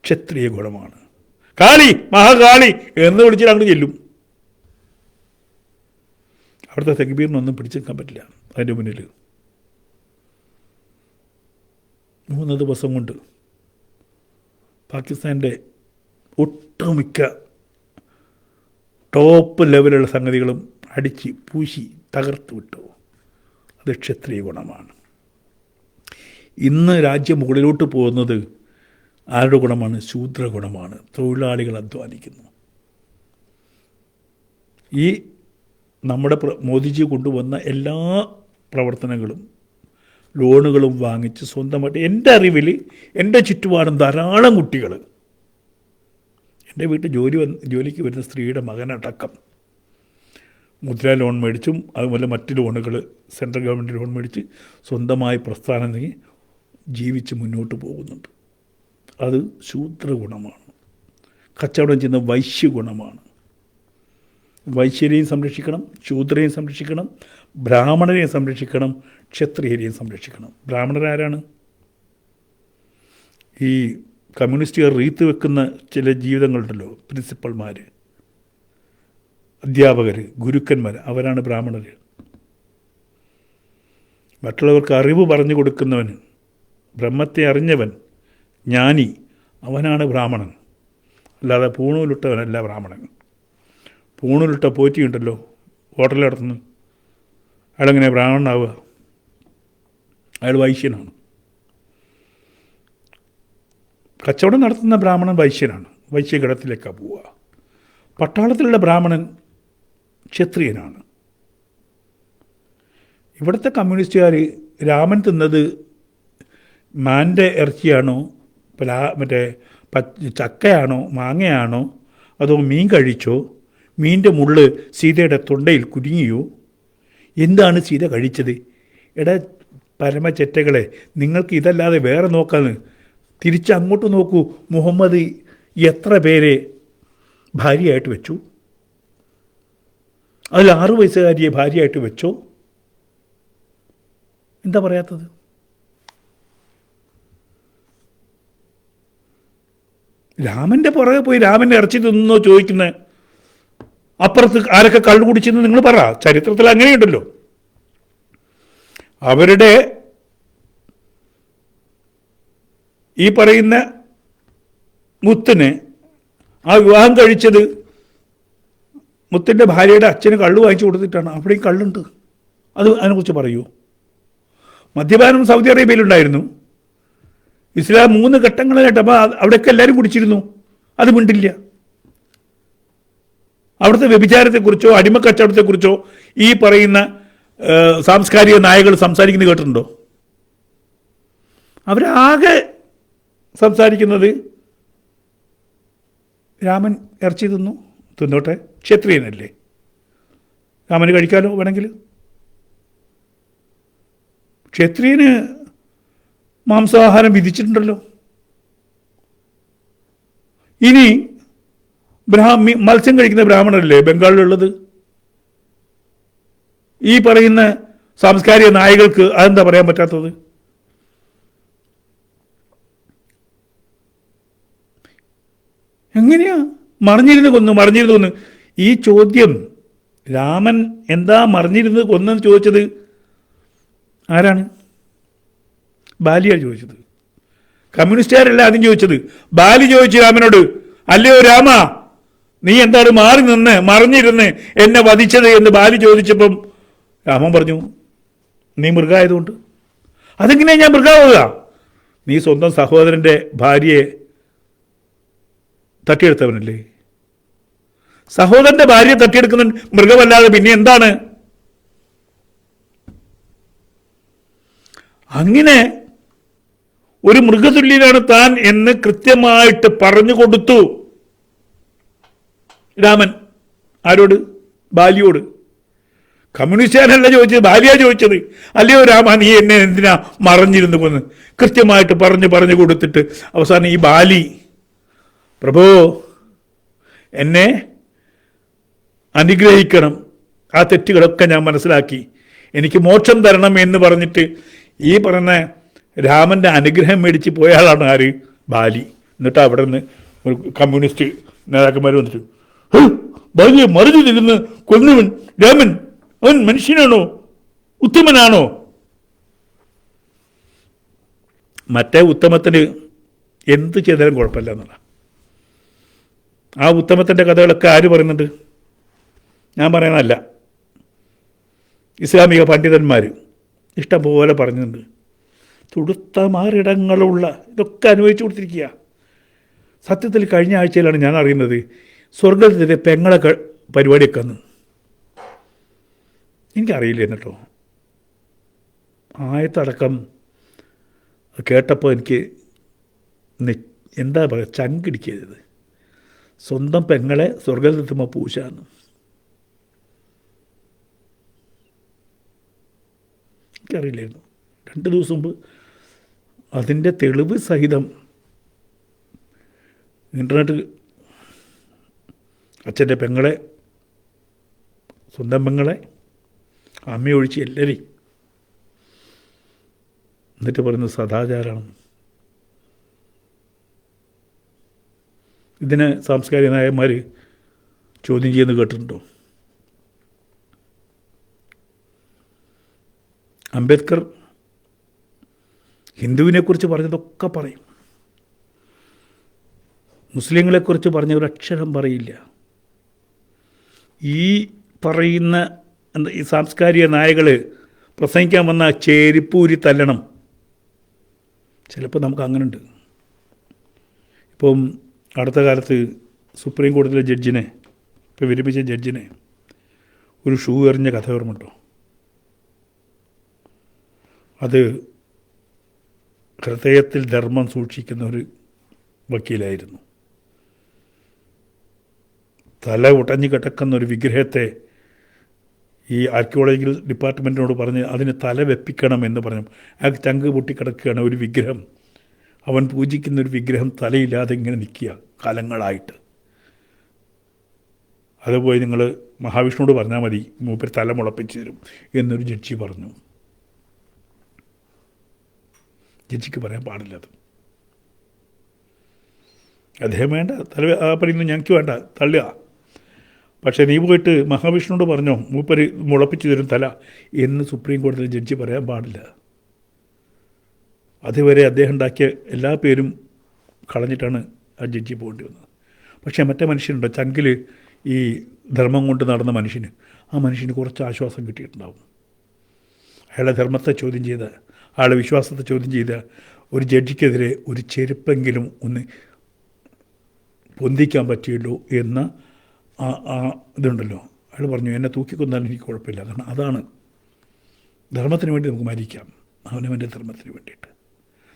ക്ഷത്രിയ ഗുണമാണ്. കാളി, മഹാകാളി എന്ന് വിളിച്ചിട്ട് അങ്ങോട്ട് ചെല്ലും. അവിടുത്തെ തക്ബീറിനൊന്നും പിടിച്ചു നിൽക്കാൻ പറ്റില്ല അതിൻ്റെ മുന്നിൽ. 3 ദിവസം കൊണ്ട് പാകിസ്ഥാൻ്റെ ഒട്ടുമിക്ക ടോപ്പ് ലെവലുള്ള സംഗതികളും അടിച്ച് പൂശി തകർത്ത് വിട്ടു. അത് ക്ഷത്രിയ ഗുണമാണ്. ഇന്ന് രാജ്യം മുകളിലോട്ട് പോകുന്നത് ആരുടെ ഗുണമാണ്? ശൂദ്ര ഗുണമാണ്. തൊഴിലാളികൾ അധ്വാനിക്കുന്നു. ഈ നമ്മുടെ മോദിജി കൊണ്ടുവന്ന എല്ലാ പ്രവർത്തനങ്ങളും ലോണുകളും വാങ്ങിച്ച് സ്വന്തമായിട്ട്, എൻ്റെ അറിവിൽ എൻ്റെ ചുറ്റുപാടും ധാരാളം കുട്ടികൾ, എൻ്റെ വീട്ടിൽ ജോലിക്ക് വരുന്ന സ്ത്രീയുടെ മകനടക്കം മുദ്ര ലോൺ മേടിച്ചും അതുപോലെ മറ്റ് ലോണുകൾ സെൻട്രൽ ഗവൺമെൻറ് ലോൺ മേടിച്ച് സ്വന്തമായി പ്രസ്ഥാനം നീങ്ങി ജീവിച്ച് മുന്നോട്ട് പോകുന്നുണ്ട്. അത് ശൂദ്ര ഗുണമാണ്. കച്ചവടം ചെയ്യുന്ന വൈശ്യ ഗുണമാണ്. വൈശ്യരെയും സംരക്ഷിക്കണം, ശൂദ്രരെയും സംരക്ഷിക്കണം, ബ്രാഹ്മണരെയും സംരക്ഷിക്കണം, ക്ഷത്രിയരെയും സംരക്ഷിക്കണം. ബ്രാഹ്മണരാരാണ്? ഈ കമ്മ്യൂണിസ്റ്റുകാർ റീത്ത് വെക്കുന്ന ചില ജീവിതങ്ങളുണ്ടല്ലോ, പ്രിൻസിപ്പൽമാർ, അധ്യാപകർ, ഗുരുക്കന്മാർ, അവരാണ് ബ്രാഹ്മണർ. മറ്റുള്ളവർക്ക് അറിവ് പറഞ്ഞു കൊടുക്കുന്നവൻ, ബ്രഹ്മത്തെ അറിഞ്ഞവൻ, ജ്ഞാനി, അവനാണ് ബ്രാഹ്മണൻ. അല്ലാതെ പൂണൂലിട്ടവനല്ല ബ്രാഹ്മണൻ. പൂണൂലിട്ട പോറ്റിയുണ്ടല്ലോ ഹോട്ടലിൽ നടത്തുന്നു, അയാളെങ്ങനെ ബ്രാഹ്മണനാവുക? അയാൾ വൈശ്യനാണ്. കച്ചവടം നടത്തുന്ന ബ്രാഹ്മണൻ വൈശ്യനാണ്, വൈശ്യഗണത്തിലേക്കാണ് പോവുക. പട്ടാളത്തിലുള്ള ബ്രാഹ്മണൻ ക്ഷത്രിയനാണ്. ഇവിടുത്തെ കമ്മ്യൂണിസ്റ്റുകാർ രാമൻ തിന്നത് മാൻ്റെ ഇറച്ചിയാണോ, മറ്റേ ചക്കയാണോ, മാങ്ങയാണോ, അതോ മീൻ കഴിച്ചോ, മീൻ്റെ മുള്ള് സീതയുടെ തൊണ്ടയിൽ കുരുങ്ങിയോ, എന്താണ് സീത കഴിച്ചത്? എടാ പരമചെറ്റകളെ, നിങ്ങൾക്ക് ഇതല്ലാതെ വേറെ നോക്കാന്ന്. തിരിച്ചങ്ങോട്ട് നോക്കൂ. മുഹമ്മദ് എത്ര പേരെ ഭാര്യയായിട്ട് വെച്ചു? അതിൽ 6 വയസ്സുകാരിയെ ഭാര്യയായിട്ട് വെച്ചോ? എന്താ പറയാത്തത്? രാമൻ്റെ പുറകെ പോയി രാമൻ്റെ ഇറച്ചി തിന്നോ ചോദിക്കുന്നത്? അപ്പുറത്ത് ആരൊക്കെ കള്ളു കുടിച്ചെന്ന് നിങ്ങൾ പറ. ചരിത്രത്തിൽ അങ്ങനെയുണ്ടല്ലോ. അവരുടെ ഈ പറയുന്ന മുത്തിന് ആ വിവാഹം കഴിച്ചത് മുത്തിൻ്റെ ഭാര്യയുടെ അച്ഛന് കള്ളു വാങ്ങിച്ചു കൊടുത്തിട്ടാണ്. അവിടെയും കള്ളുണ്ട്. അതിനെക്കുറിച്ച് പറയൂ. മദ്യപാനം സൗദി അറേബ്യയിലുണ്ടായിരുന്നു. ഇസ്ലാം 3 ഘട്ടങ്ങളായിട്ട്. അപ്പോൾ അവിടെയൊക്കെ എല്ലാവരും കുടിച്ചിരുന്നു. അത് മിണ്ടില്ല. അവിടുത്തെ വ്യഭിചാരത്തെക്കുറിച്ചോ അടിമക്കച്ചവടത്തെക്കുറിച്ചോ ഈ പറയുന്ന സാംസ്കാരിക നായകൾ സംസാരിക്കുന്നത് കേട്ടിട്ടുണ്ടോ? അവരാകെ സംസാരിക്കുന്നത് രാമൻ ഇറച്ചി തിന്നോട്ടെ, ക്ഷത്രിയനല്ലേ, രാമന് കഴിക്കാലോ വേണമെങ്കിൽ. ക്ഷത്രിയന് മാംസാഹാരം വിധിച്ചിട്ടുണ്ടല്ലോ. ഇനി മത്സ്യം കഴിക്കുന്ന ബ്രാഹ്മണരല്ലേ ബംഗാളിലുള്ളത്? ഈ പറയുന്ന സാംസ്കാരിക നായകൾക്ക് അതെന്താ പറയാൻ പറ്റാത്തത്? എങ്ങനെയാ മറിഞ്ഞിരുന്ന് കൊന്നു? ഈ ചോദ്യം രാമൻ എന്താ മറിഞ്ഞിരുന്ന് കൊന്നെന്ന് ചോദിച്ചത് ആരാണ്? ബാലിയാണ് ചോദിച്ചത്. കമ്മ്യൂണിസ്റ്റുകാരല്ല ആദ്യം ചോദിച്ചത്. ബാലി ചോദിച്ചു രാമനോട്, അല്ലയോ രാമ, നീ എന്താണ് മറിഞ്ഞിരുന്ന് എന്നെ വധിച്ചത് എന്ന് ബാലി ചോദിച്ചപ്പം രാമൻ പറഞ്ഞു, നീ മൃഗമായതുകൊണ്ട്. അതെങ്ങനെയാ ഞാൻ മൃഗമാവുക? നീ സ്വന്തം സഹോദരൻ്റെ ഭാര്യയെ തട്ടിയെടുത്തവനല്ലേ? സഹോദരൻ്റെ ഭാര്യയെ തട്ടിയെടുക്കുന്ന മൃഗമല്ലാതെ പിന്നെ എന്താണ്? അങ്ങനെ ഒരു മൃഗതുല്യനാണ് താൻ എന്ന് കൃത്യമായിട്ട് പറഞ്ഞു കൊടുത്തു രാമൻ. ആരോട്? ബാലിയോട്. കമ്മ്യൂണിസ്റ്റുകാരല്ല ചോദിച്ചത്, ബാലിയാ ചോദിച്ചത്. അല്ലയോ രാമ, നീ എന്നെ എന്തിനാ മറിഞ്ഞിരുന്നു കൊന്ന്? കൃത്യമായിട്ട് പറഞ്ഞു കൊടുത്തിട്ട് അവസാനം ഈ ബാലി, പ്രഭോ എന്നെ അനുഗ്രഹിക്കണം, ആ തെറ്റുകളൊക്കെ ഞാൻ മനസ്സിലാക്കി, എനിക്ക് മോക്ഷം തരണം എന്ന് പറഞ്ഞിട്ട് ഈ പറഞ്ഞ രാമൻ്റെ അനുഗ്രഹം മേടിച്ച് പോയാളാണ് ആര്? ബാലി. എന്നിട്ട് അവിടെ നിന്ന് ഒരു കമ്മ്യൂണിസ്റ്റ് നേതാക്കന്മാർ വന്നിട്ട് ബാലിയെ മറിഞ്ഞു നിൽക്കുന്ന കൊന്നവൻ രാമൻ, അവൻ മനുഷ്യനാണോ, ഉത്തമനാണോ? മറ്റേ ഉത്തമത്തിന് എന്ത് ചെയ്താലും കുഴപ്പമില്ല എന്നുള്ള ആ ഉത്തമത്തിൻ്റെ കഥകളൊക്കെ ആര് പറയുന്നുണ്ട്? ഞാൻ പറയുന്നതല്ല, ഇസ്ലാമിക പണ്ഡിതന്മാർ ഇഷ്ടംപോലെ പറഞ്ഞിട്ടുണ്ട്. തുടുത്ത മാറിടങ്ങളുള്ള ഇതൊക്കെ അനുഭവിച്ചു കൊടുത്തിരിക്കുക. സത്യത്തിൽ കഴിഞ്ഞ ആഴ്ചയിലാണ് ഞാൻ അറിയുന്നത് സ്വർഗത്തിൻ്റെ പെങ്ങളെ പരിപാടിയൊക്കെ അന്ന് എനിക്കറിയില്ല കേട്ടോ. ആയത്തടക്കം കേട്ടപ്പോൾ എനിക്ക് എന്താ പറയുക, ചങ്കിടിക്കരുത്. സ്വന്തം പെങ്ങളെ സ്വർഗത്തിലെത്തുമ്പോൾ പൂശാന്ന് എനിക്കറിയില്ലായിരുന്നു. 2 ദിവസം മുമ്പ് അതിൻ്റെ തെളിവ് സഹിതം ഇൻ്റർനെറ്റ് അച്ഛൻ്റെ പെങ്ങളെ, സ്വന്തം പെങ്ങളെ, അമ്മയൊഴിച്ച് എല്ലാവരെയും, എന്നിട്ട് പറയുന്നത് സദാചാരമാണ്. ഇതിനെ സാംസ്കാരിക നായകന്മാർ ചോദ്യം ചെയ്യുന്നത് കേട്ടിട്ടുണ്ടോ? അംബേദ്കർ ഹിന്ദുവിനെക്കുറിച്ച് പറഞ്ഞതൊക്കെ പറയും, മുസ്ലിങ്ങളെക്കുറിച്ച് പറഞ്ഞ ഒരു അക്ഷരം പറയില്ല. ഈ പറയുന്ന ഈ സാംസ്കാരിക നായകൾ പ്രസംഗിക്കാൻ വന്ന ചേരിപ്പൂരി തല്ലണം. ചിലപ്പോൾ നമുക്ക് അങ്ങനെ ഉണ്ട്. ഇപ്പം അടുത്ത കാലത്ത് സുപ്രീം കോടതിയിലെ ജഡ്ജിനെ, ഇപ്പോൾ വിരമിച്ച ജഡ്ജിനെ ഒരു ഷൂ എറിഞ്ഞ കഥ ഓർമ്മയുണ്ടോ? അത് ഹൃദയത്തിൽ ധർമ്മം സൂക്ഷിക്കുന്ന ഒരു വക്കീലായിരുന്നു. തല ഉടഞ്ഞു കിടക്കുന്ന ഒരു വിഗ്രഹത്തെ ഈ ആർക്കിയോളജിക്കൽ ഡിപ്പാർട്ട്മെൻറ്റിനോട് പറഞ്ഞ് അതിന് തല വെപ്പിക്കണം എന്ന് പറഞ്ഞു. ആ ചങ്ക് പൊട്ടിക്കിടക്കുകയാണ് ഒരു വിഗ്രഹം. അവൻ പൂജിക്കുന്ന ഒരു വിഗ്രഹം തലയില്ലാതെ ഇങ്ങനെ നിൽക്കുക കാലങ്ങളായിട്ട്. അതുപോയി നിങ്ങൾ മഹാവിഷ്ണുവോട് പറഞ്ഞാൽ മതി, മൂപ്പര് തല മുളപ്പിച്ച് തരും എന്നൊരു ജഡ്ജി പറഞ്ഞു. ജഡ്ജിക്ക് പറയാൻ പാടില്ലത്. അദ്ദേഹം വേണ്ട, തല പറയുന്നു ഞങ്ങൾക്ക് വേണ്ട, തള്ളുക. പക്ഷേ നീ പോയിട്ട് മഹാവിഷ്ണുവോട് പറഞ്ഞോ മൂപ്പര് മുളപ്പിച്ച് തരും തല എന്ന് സുപ്രീം കോടതിയിലെ ജഡ്ജി പറയാൻ പാടില്ല. അതുവരെ അദ്ദേഹം ഉണ്ടാക്കിയ എല്ലാ പേരും കളഞ്ഞിട്ടാണ് ആ ജഡ്ജി പോകേണ്ടി വന്നത്. പക്ഷേ മറ്റേ മനുഷ്യനുണ്ടോ ചങ്കിൽ ഈ ധർമ്മം കൊണ്ട് നടന്ന മനുഷ്യന്, ആ മനുഷ്യന് കുറച്ച് ആശ്വാസം കിട്ടിയിട്ടുണ്ടാവും. അയാളുടെ ധർമ്മത്തെ ചോദ്യം ചെയ്ത, അയാളുടെ വിശ്വാസത്തെ ചോദ്യം ചെയ്ത ഒരു ജഡ്ജിക്കെതിരെ ഒരു ചെരുപ്പെങ്കിലും ഒന്ന് പൊന്തിക്കാൻ പറ്റിയല്ലോ എന്ന ആ ഇതുണ്ടല്ലോ. അയാൾ പറഞ്ഞു എന്നെ തൂക്കിക്കൊന്നാലും എനിക്ക് കുഴപ്പമില്ല. കാരണം അതാണ് ധർമ്മത്തിന് വേണ്ടി നമുക്ക് മരിക്കാം, അവനവൻ്റെ ധർമ്മത്തിന് വേണ്ടിയിട്ട്.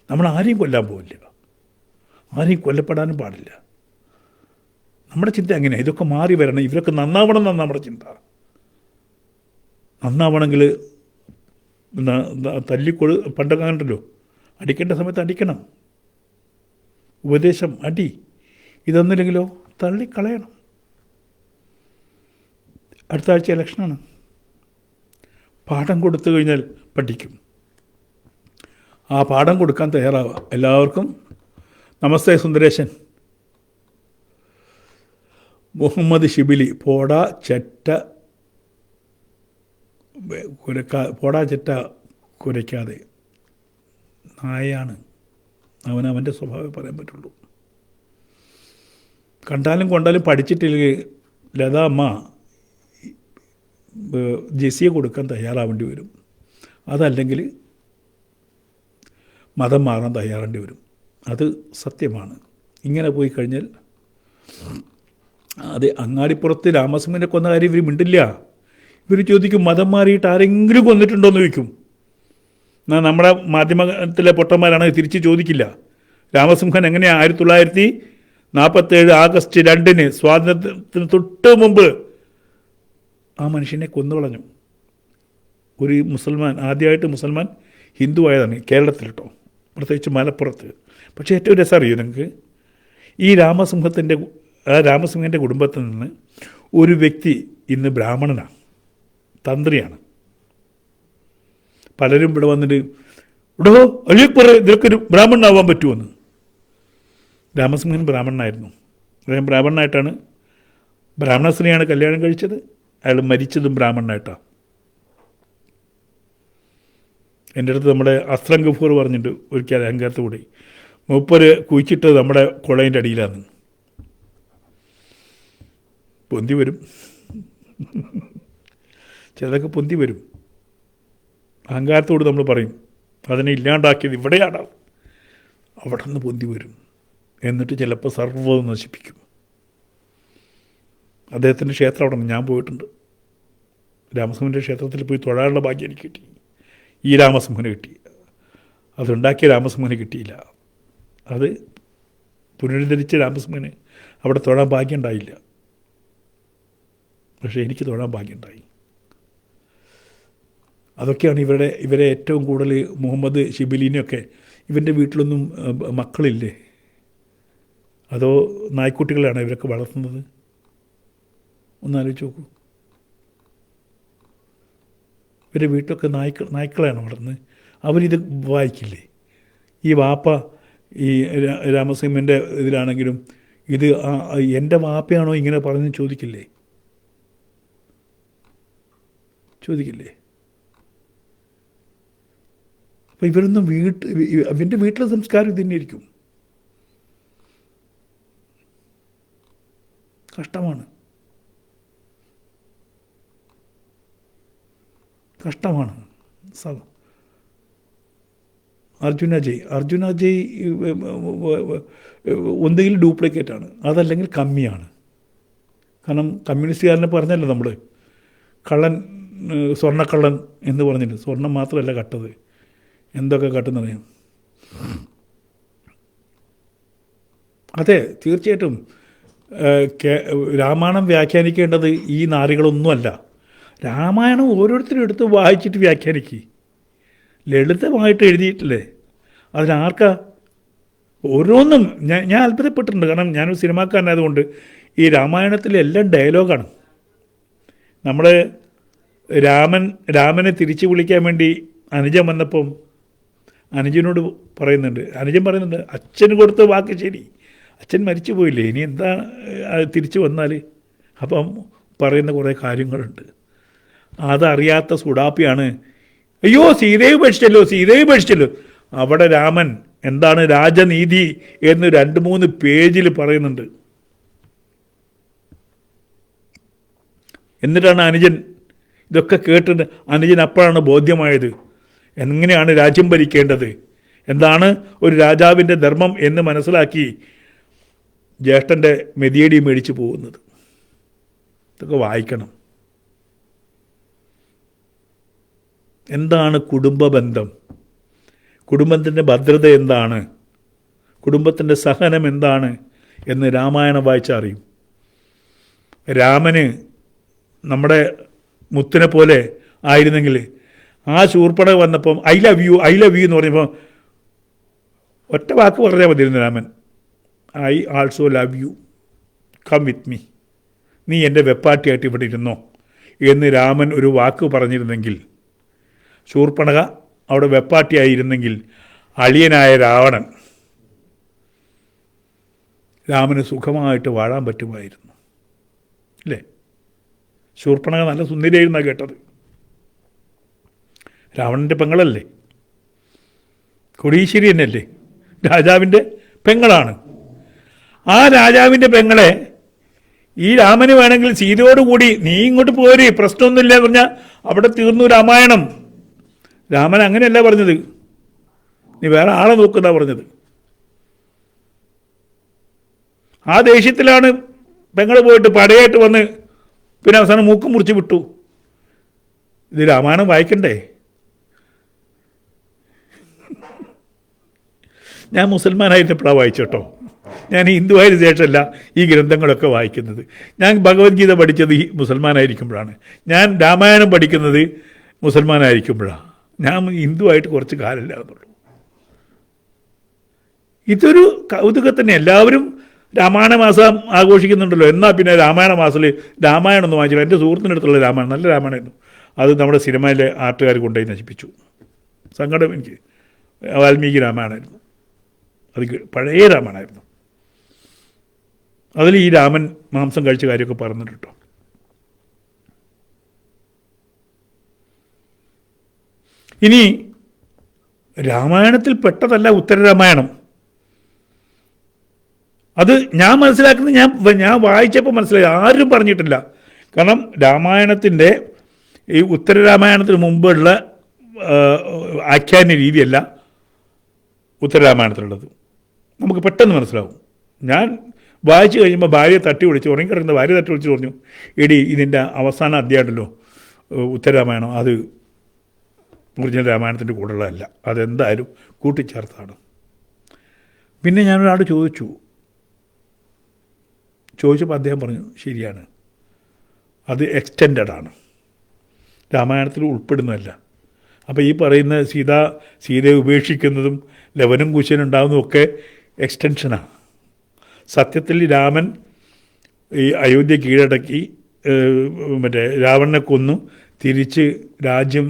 നമ്മൾ ആരെയും കൊല്ലാൻ പോവില്ല, ആരെയും കൊല്ലപ്പെടാനും പാടില്ല. നമ്മുടെ ചിന്ത അങ്ങനെയാണ്. ഇതൊക്കെ മാറി വരണം, ഇവരൊക്കെ നന്നാവണം എന്നാണ് നമ്മുടെ ചിന്ത. നന്നാവണമെങ്കിൽ പണ്ടൊക്കെ കണ്ടല്ലോ, അടിക്കേണ്ട സമയത്ത് അടിക്കണം, ഉപദേശം അടി, ഇതൊന്നുമില്ലെങ്കിലോ തള്ളിക്കളയണം. അടുത്ത ആഴ്ച ഇലക്ഷനാണ്. പാഠം കൊടുത്തു കഴിഞ്ഞാൽ പഠിക്കും. ആ പാഠം കൊടുക്കാൻ തയ്യാറാവുക. എല്ലാവർക്കും നമസ്തേ സുന്ദരേശൻ. മുഹമ്മദ് ഷിബിലി, പോടാ ചെറ്റ കുരയ്ക്കാതെ, നായയാണ് അവൻ്റെ സ്വഭാവം പറയാൻ പറ്റുള്ളൂ. കണ്ടാലും കൊണ്ടാലും പഠിച്ചിട്ടില്ലെങ്കിൽ ലതാ അമ്മ ജെസിയെ കൊടുക്കാൻ തയ്യാറാവേണ്ടി വരും. അതല്ലെങ്കിൽ മതം മാറാൻ തയ്യാറേണ്ടി വരും. അത് സത്യമാണ്. ഇങ്ങനെ പോയി കഴിഞ്ഞാൽ അതെ, അങ്ങാടിപ്പുറത്ത് രാമസിംഹനെ കൊന്ന കാര്യം ഇവർ മിണ്ടില്ല. ഇവർ ചോദിക്കും മതം മാറിയിട്ട് ആരെങ്കിലും കൊന്നിട്ടുണ്ടോ എന്ന് ചോദിക്കും. എന്നാൽ നമ്മുടെ മാധ്യമത്തിലെ പൊട്ടന്മാരാണ് തിരിച്ച് ചോദിക്കില്ല. രാമസിംഹൻ എങ്ങനെയാണ് 1947 ആഗസ്റ്റ് 2 സ്വാതന്ത്ര്യത്തിന് തൊട്ട് മുമ്പ് ആ മനുഷ്യനെ കൊന്നുകളഞ്ഞു. ഒരു മുസൽമാൻ, ആദ്യമായിട്ട് മുസൽമാൻ ഹിന്ദു ആയതാണ് കേരളത്തിൽ കേട്ടോ, പ്രത്യേകിച്ച് മലപ്പുറത്ത്. പക്ഷേ ഏറ്റവും രസം അറിയോ നിങ്ങൾക്ക്, ഈ രാമസിംഹൻ്റെ കുടുംബത്തിൽ നിന്ന് ഒരു വ്യക്തി ഇന്ന് ബ്രാഹ്മണനാണ്. തന്ത്രിയാണ്. പലരും ഇവിടെ വന്നിട്ട് ഇടോ അലിയക്ബർ ഇതിലൊക്കെ ബ്രാഹ്മണനാവാൻ പറ്റുമെന്ന്. രാമസിംഹൻ ബ്രാഹ്മണനായിരുന്നു. അദ്ദേഹം ബ്രാഹ്മണനായിട്ടാണ്, ബ്രാഹ്മണ സ്ത്രീയാണ് കല്യാണം കഴിച്ചത്. അയാൾ മരിച്ചതും ബ്രാഹ്മണനായിട്ടാണ്. എൻ്റെ അടുത്ത് നമ്മുടെ അസ്രം ഗഫൂർ പറഞ്ഞിട്ട് ഒരിക്കൽ അഹങ്കാരത്ത് കൂടി മൂപ്പര് കുഴിച്ചിട്ടത് നമ്മുടെ കുളയിൻ്റെ അടിയിലാണ്. പൊന്തി വരും, ചിലതൊക്കെ പൊന്തി വരും. അഹങ്കാരത്തോട് നമ്മൾ പറയും അതിനെ ഇല്ലാണ്ടാക്കിയത് ഇവിടെയാണ്, അവിടെ നിന്ന് പൊന്തി വരും. എന്നിട്ട് ചിലപ്പോൾ സർവ്വം നശിപ്പിക്കും. അദ്ദേഹത്തിൻ്റെ ക്ഷേത്രം അവിടെ നിന്ന് ഞാൻ പോയിട്ടുണ്ട്. രാമസിംഹൻ്റെ ക്ഷേത്രത്തിൽ പോയി തൊഴാനുള്ള ഭാഗ്യം എനിക്ക് കിട്ടി. ഈ രാമസിംഹന് കിട്ടി, അതുണ്ടാക്കിയ രാമസിംഹന് കിട്ടിയില്ല. അത് പുനരുദ്ധരിച്ച രാമസിംഹന് അവിടെ തൊഴാൻ ഭാഗ്യം ഉണ്ടായില്ല. പക്ഷേ എനിക്ക് തൊഴാൻ ഭാഗ്യമുണ്ടായി. അതൊക്കെയാണ് ഇവരെ ഏറ്റവും കൂടുതൽ മുഹമ്മദ് ഷിബിലിനെയൊക്കെ. ഇവൻ്റെ വീട്ടിലൊന്നും മക്കളില്ലേ? അതോ നായ്ക്കുട്ടികളാണ് ഇവരൊക്കെ വളർത്തുന്നത്? ഒന്നാലോചിച്ച് നോക്കൂ. ഇവരുടെ വീട്ടിലൊക്കെ നായ്ക്കളാണ് വളർന്നത്. അവരിത് വായിക്കില്ലേ? ഈ വാപ്പ ഈ രാമസിംഹൻ്റെ ഇതിലാണെങ്കിലും ഇത് എൻ്റെ വാപ്പയാണോ ഇങ്ങനെ പറഞ്ഞ് ചോദിക്കില്ലേ? അപ്പോൾ ഇവരൊന്നും അവൻ്റെ വീട്ടിലെ സംസ്കാരം ഇത് തന്നെയായിരിക്കും. കഷ്ടമാണ്. അർജുന ജയ് ഒന്നുകിൽ ഡ്യൂപ്ലിക്കേറ്റാണ്, അതല്ലെങ്കിൽ കമ്മിയാണ്. കാരണം കമ്മ്യൂണിസ്റ്റുകാരനെ പറഞ്ഞല്ലോ നമ്മൾ, കള്ളൻ, സ്വർണ്ണക്കള്ളൻ എന്ന് പറഞ്ഞിട്ട്. സ്വർണം മാത്രമല്ല കട്ടത്, എന്തൊക്കെ കട്ടുന്നറിയാം. അതെ, തീർച്ചയായിട്ടും രാമായണം വ്യാഖ്യാനിക്കേണ്ടത് ഈ നാറികളൊന്നുമല്ല. രാമായണം ഓരോരുത്തരും എടുത്ത് വായിച്ചിട്ട് വ്യാഖ്യാനിക്കുക. ലളിതമായിട്ട് എഴുതിയിട്ടില്ലേ, അതിനാർക്കാ? ഓരോന്നും ഞാൻ അത്ഭുതപ്പെട്ടിട്ടുണ്ട്. കാരണം ഞാനൊരു സിനിമാക്കാരനായതുകൊണ്ട് ഈ രാമായണത്തിലെ എല്ലാം ഡയലോഗാണ്. നമ്മൾ രാമനെ തിരിച്ചു വിളിക്കാൻ വേണ്ടി അനുജൻ വന്നപ്പം അനുജനോട് അനുജൻ പറയുന്നുണ്ട് അച്ഛന് കൊടുത്ത വാക്ക് ശരി, അച്ഛൻ മരിച്ചു പോയില്ലേ, ഇനി എന്താ തിരിച്ചു വന്നാൽ? അപ്പം പറയുന്ന കുറേ കാര്യങ്ങളുണ്ട്. അതറിയാത്ത സുഡാപ്പിയാണ് അയ്യോ സീതയെ ഉപേക്ഷിച്ചല്ലോ. അവിടെ രാമൻ എന്താണ് രാജനീതി എന്ന് 2-3 പേജിൽ പറയുന്നുണ്ട്. എന്നിട്ടാണ് അനുജൻ ഇതൊക്കെ കേട്ടിട്ട് അനുജൻ അപ്പോഴാണ് ബോധ്യമായത് എങ്ങനെയാണ് രാജ്യം ഭരിക്കേണ്ടത്, എന്താണ് ഒരു രാജാവിൻ്റെ ധർമ്മം എന്ന് മനസ്സിലാക്കി ജ്യേഷ്ഠൻ്റെ മെതിയടി മേടിച്ച് പോകുന്നത്. ഇതൊക്കെ വായിക്കണം. എന്താണ് കുടുംബ ബന്ധം, കുടുംബത്തിൻ്റെ ഭദ്രത എന്താണ്, കുടുംബത്തിൻ്റെ സഹനം എന്താണ് എന്ന് രാമായണം വായിച്ചറിയും. രാമന് നമ്മുടെ മുത്തിനെ പോലെ ആയിരുന്നെങ്കിൽ ആ ശൂർപ്പണ വന്നപ്പം ഐ ലവ് യു എന്ന് പറഞ്ഞപ്പോൾ ഒറ്റ വാക്ക് പറഞ്ഞാൽ മതിയിരുന്നു Raman, I also love you, come with me, നീ എൻ്റെ വെപ്പാട്ടിയായിട്ട് ഇവിടെ ഇരുന്നോ എന്ന് രാമൻ ഒരു വാക്ക് പറഞ്ഞിരുന്നെങ്കിൽ, ശൂർപ്പണക അവിടെ വെപ്പാട്ടിയായിരുന്നെങ്കിൽ അളിയനായ രാമന് സുഖമായിട്ട് വാഴാൻ പറ്റുമായിരുന്നു അല്ലേ? ശൂർപ്പണക നല്ല സുന്ദരിയായിരുന്നാണ് കേട്ടത്. രാവണൻ്റെ പെങ്ങളല്ലേ, കൊടീശ്വരി തന്നെയല്ലേ, രാജാവിൻ്റെ പെങ്ങളാണ്. ആ രാജാവിൻ്റെ പെങ്ങളെ ഈ രാമന് വേണമെങ്കിൽ സീതയോടുകൂടി നീ ഇങ്ങോട്ട് പോര്, പ്രശ്നമൊന്നുമില്ല പറഞ്ഞാൽ അവിടെ തീർന്നു രാമായണം. രാമൻ അങ്ങനെയല്ല പറഞ്ഞത്, നീ വേറെ ആളെ നോക്കുന്ന പറഞ്ഞത്. ആ ദേഷ്യത്തിലാണ് പെങ്ങൾ പോയിട്ട് പടയായിട്ട് വന്ന് പിന്നെ അവസാനം മൂക്കും മുറിച്ച് വിട്ടു. ഇത് രാമായണം വായിക്കണ്ടേ? ഞാൻ മുസൽമാനായിരുന്നപ്പോഴാണ് വായിച്ചോട്ടോ. ഞാൻ ഹിന്ദുവായതിനു ശേഷമല്ല ഈ ഗ്രന്ഥങ്ങളൊക്കെ വായിക്കുന്നത്. ഞാൻ ഭഗവത്ഗീത പഠിച്ചത് ഈ മുസൽമാനായിരിക്കുമ്പോഴാണ്. ഞാൻ രാമായണം പഠിക്കുന്നത് മുസൽമാനായിരിക്കുമ്പോഴാണ്. ഞാൻ ഹിന്ദുവായിട്ട് കുറച്ച് കാലമല്ല എന്നുള്ളൂ. ഇതൊരു കൗതുകം തന്നെ. എല്ലാവരും രാമായണ മാസം ആഘോഷിക്കുന്നുണ്ടല്ലോ. എന്നാൽ പിന്നെ രാമായണ മാസത്തിൽ രാമായണം ഒന്ന് വാങ്ങിച്ചില്ല. എൻ്റെ സുഹൃത്തിനടുത്തുള്ള രാമായണം നല്ല രാമായണമായിരുന്നു. അത് നമ്മുടെ സിനിമയിലെ ആർട്ടുകാർ കൊണ്ടുപോയി നശിപ്പിച്ചു. സങ്കടം എനിക്ക്. വാൽമീകി രാമായണമായിരുന്നു, അത് പഴയ രാമായണമായിരുന്നു. അതിൽ ഈ രാമൻ മാംസം കഴിച്ച കാര്യമൊക്കെ പറഞ്ഞിട്ട് കേട്ടോ. ഇനി രാമായണത്തിൽ പെട്ടതല്ല ഉത്തരരാമായണം. അത് ഞാൻ മനസ്സിലാക്കുന്നത് ഞാൻ വായിച്ചപ്പോൾ മനസ്സിലായി, ആരും പറഞ്ഞിട്ടില്ല. കാരണം രാമായണത്തിൻ്റെ ഈ ഉത്തരരാമായണത്തിന് മുമ്പുള്ള ആഖ്യാന രീതിയല്ല ഉത്തരരാമായണത്തിലുള്ളത്. നമുക്ക് പെട്ടെന്ന് മനസ്സിലാവും. ഞാൻ വായിച്ചു കഴിയുമ്പോൾ ഭാര്യയെ തട്ടി വിളിച്ച്, ഉറങ്ങിക്കിടക്കുന്ന ഭാര്യ തട്ടി വിളിച്ച് പറഞ്ഞു, എടി ഇതിൻ്റെ അവസാന അധ്യായമുണ്ടല്ലോ ഉത്തരരാമായണം, അത് ഒറിജിനൽ രാമായണത്തിൻ്റെ കൂടെയുള്ളതല്ല, അതെന്തായാലും കൂട്ടിച്ചേർത്താണ്. പിന്നെ ഞാനൊരാൾ ചോദിച്ചപ്പോൾ അദ്ദേഹം പറഞ്ഞു, ശരിയാണ്, അത് എക്സ്റ്റെൻഡഡ് ആണ്, രാമായണത്തിൽ ഉൾപ്പെടുന്നതല്ല. അപ്പോൾ ഈ പറയുന്ന സീതയെ ഉപേക്ഷിക്കുന്നതും ലവനും കുശനും ഉണ്ടാകുന്നതൊക്കെ എക്സ്റ്റൻഷനാണ്. സത്യത്തിൽ രാമൻ ഈ അയോധ്യ കീഴടക്കി രാവണനെ കൊന്നു തിരിച്ച് രാജ്യം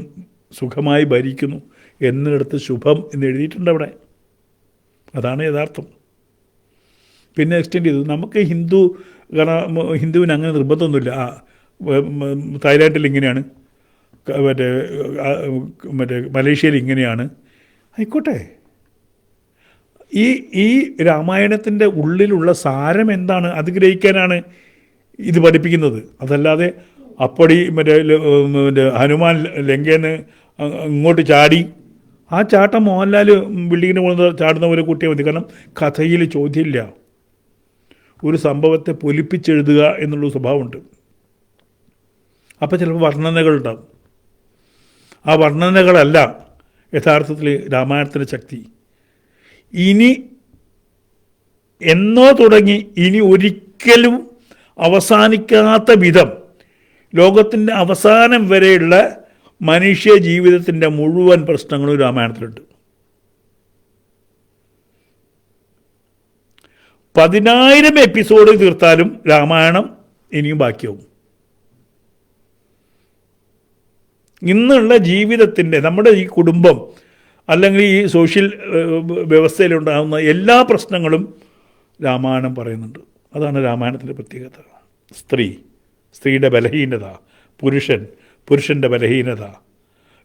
സുഖമായി ഭരിക്കുന്നു എന്നിടത്ത് ശുഭം എന്ന് എഴുതിയിട്ടുണ്ട് അവിടെ. അതാണ് യഥാർത്ഥം. പിന്നെ എക്സ്റ്റെൻഡ് ചെയ്തു. നമുക്ക് കാരണം ഹിന്ദുവിന് അങ്ങനെ നിർബന്ധമൊന്നുമില്ല. തായ്ലാൻഡിൽ ഇങ്ങനെയാണ്, മലേഷ്യയിൽ ഇങ്ങനെയാണ്, ആയിക്കോട്ടെ. ഈ രാമായണത്തിൻ്റെ ഉള്ളിലുള്ള സാരം എന്താണ് അത് ഗ്രഹിക്കാനാണ് ഇത് പഠിപ്പിക്കുന്നത്. അതല്ലാതെ അപ്പടി ഹനുമാൻ ലങ്കേന്ന് ഇങ്ങോട്ട് ചാടി, ആ ചാട്ടം മോഹൻലാൽ ബിൽഡിങ്ങിന് പോകുന്ന ചാടുന്ന പോലെ കൂട്ടിയാൽ മതി. കാരണം കഥയിൽ ചോദ്യമില്ല, ഒരു സംഭവത്തെ പൊലിപ്പിച്ചെഴുതുക എന്നുള്ള സ്വഭാവമുണ്ട്. അപ്പോൾ ചിലപ്പോൾ വർണ്ണനകളുണ്ടാകും. ആ വർണ്ണനകളല്ല യഥാർത്ഥത്തിൽ രാമായണത്തിൻ്റെ ശക്തി. ഇനി എന്നോ തുടങ്ങി ഇനി ഒരിക്കലും അവസാനിക്കാത്ത വിധം ലോകത്തിൻ്റെ അവസാനം വരെയുള്ള മനുഷ്യ ജീവിതത്തിൻ്റെ മുഴുവൻ പ്രശ്നങ്ങളും രാമായണത്തിലുണ്ട്. 10,000 എപ്പിസോഡ് തീർത്താലും രാമായണം ഇനിയും ബാക്കിയാവും. ഇന്നുള്ള ജീവിതത്തിൻ്റെ, നമ്മുടെ ഈ കുടുംബം അല്ലെങ്കിൽ ഈ സോഷ്യൽ വ്യവസ്ഥയിലുണ്ടാകുന്ന എല്ലാ പ്രശ്നങ്ങളും രാമായണം പറയുന്നുണ്ട്. അതാണ് രാമായണത്തിൻ്റെ പ്രത്യേകത. സ്ത്രീയുടെ ബലഹീനത, പുരുഷൻ്റെ ബലഹീനത,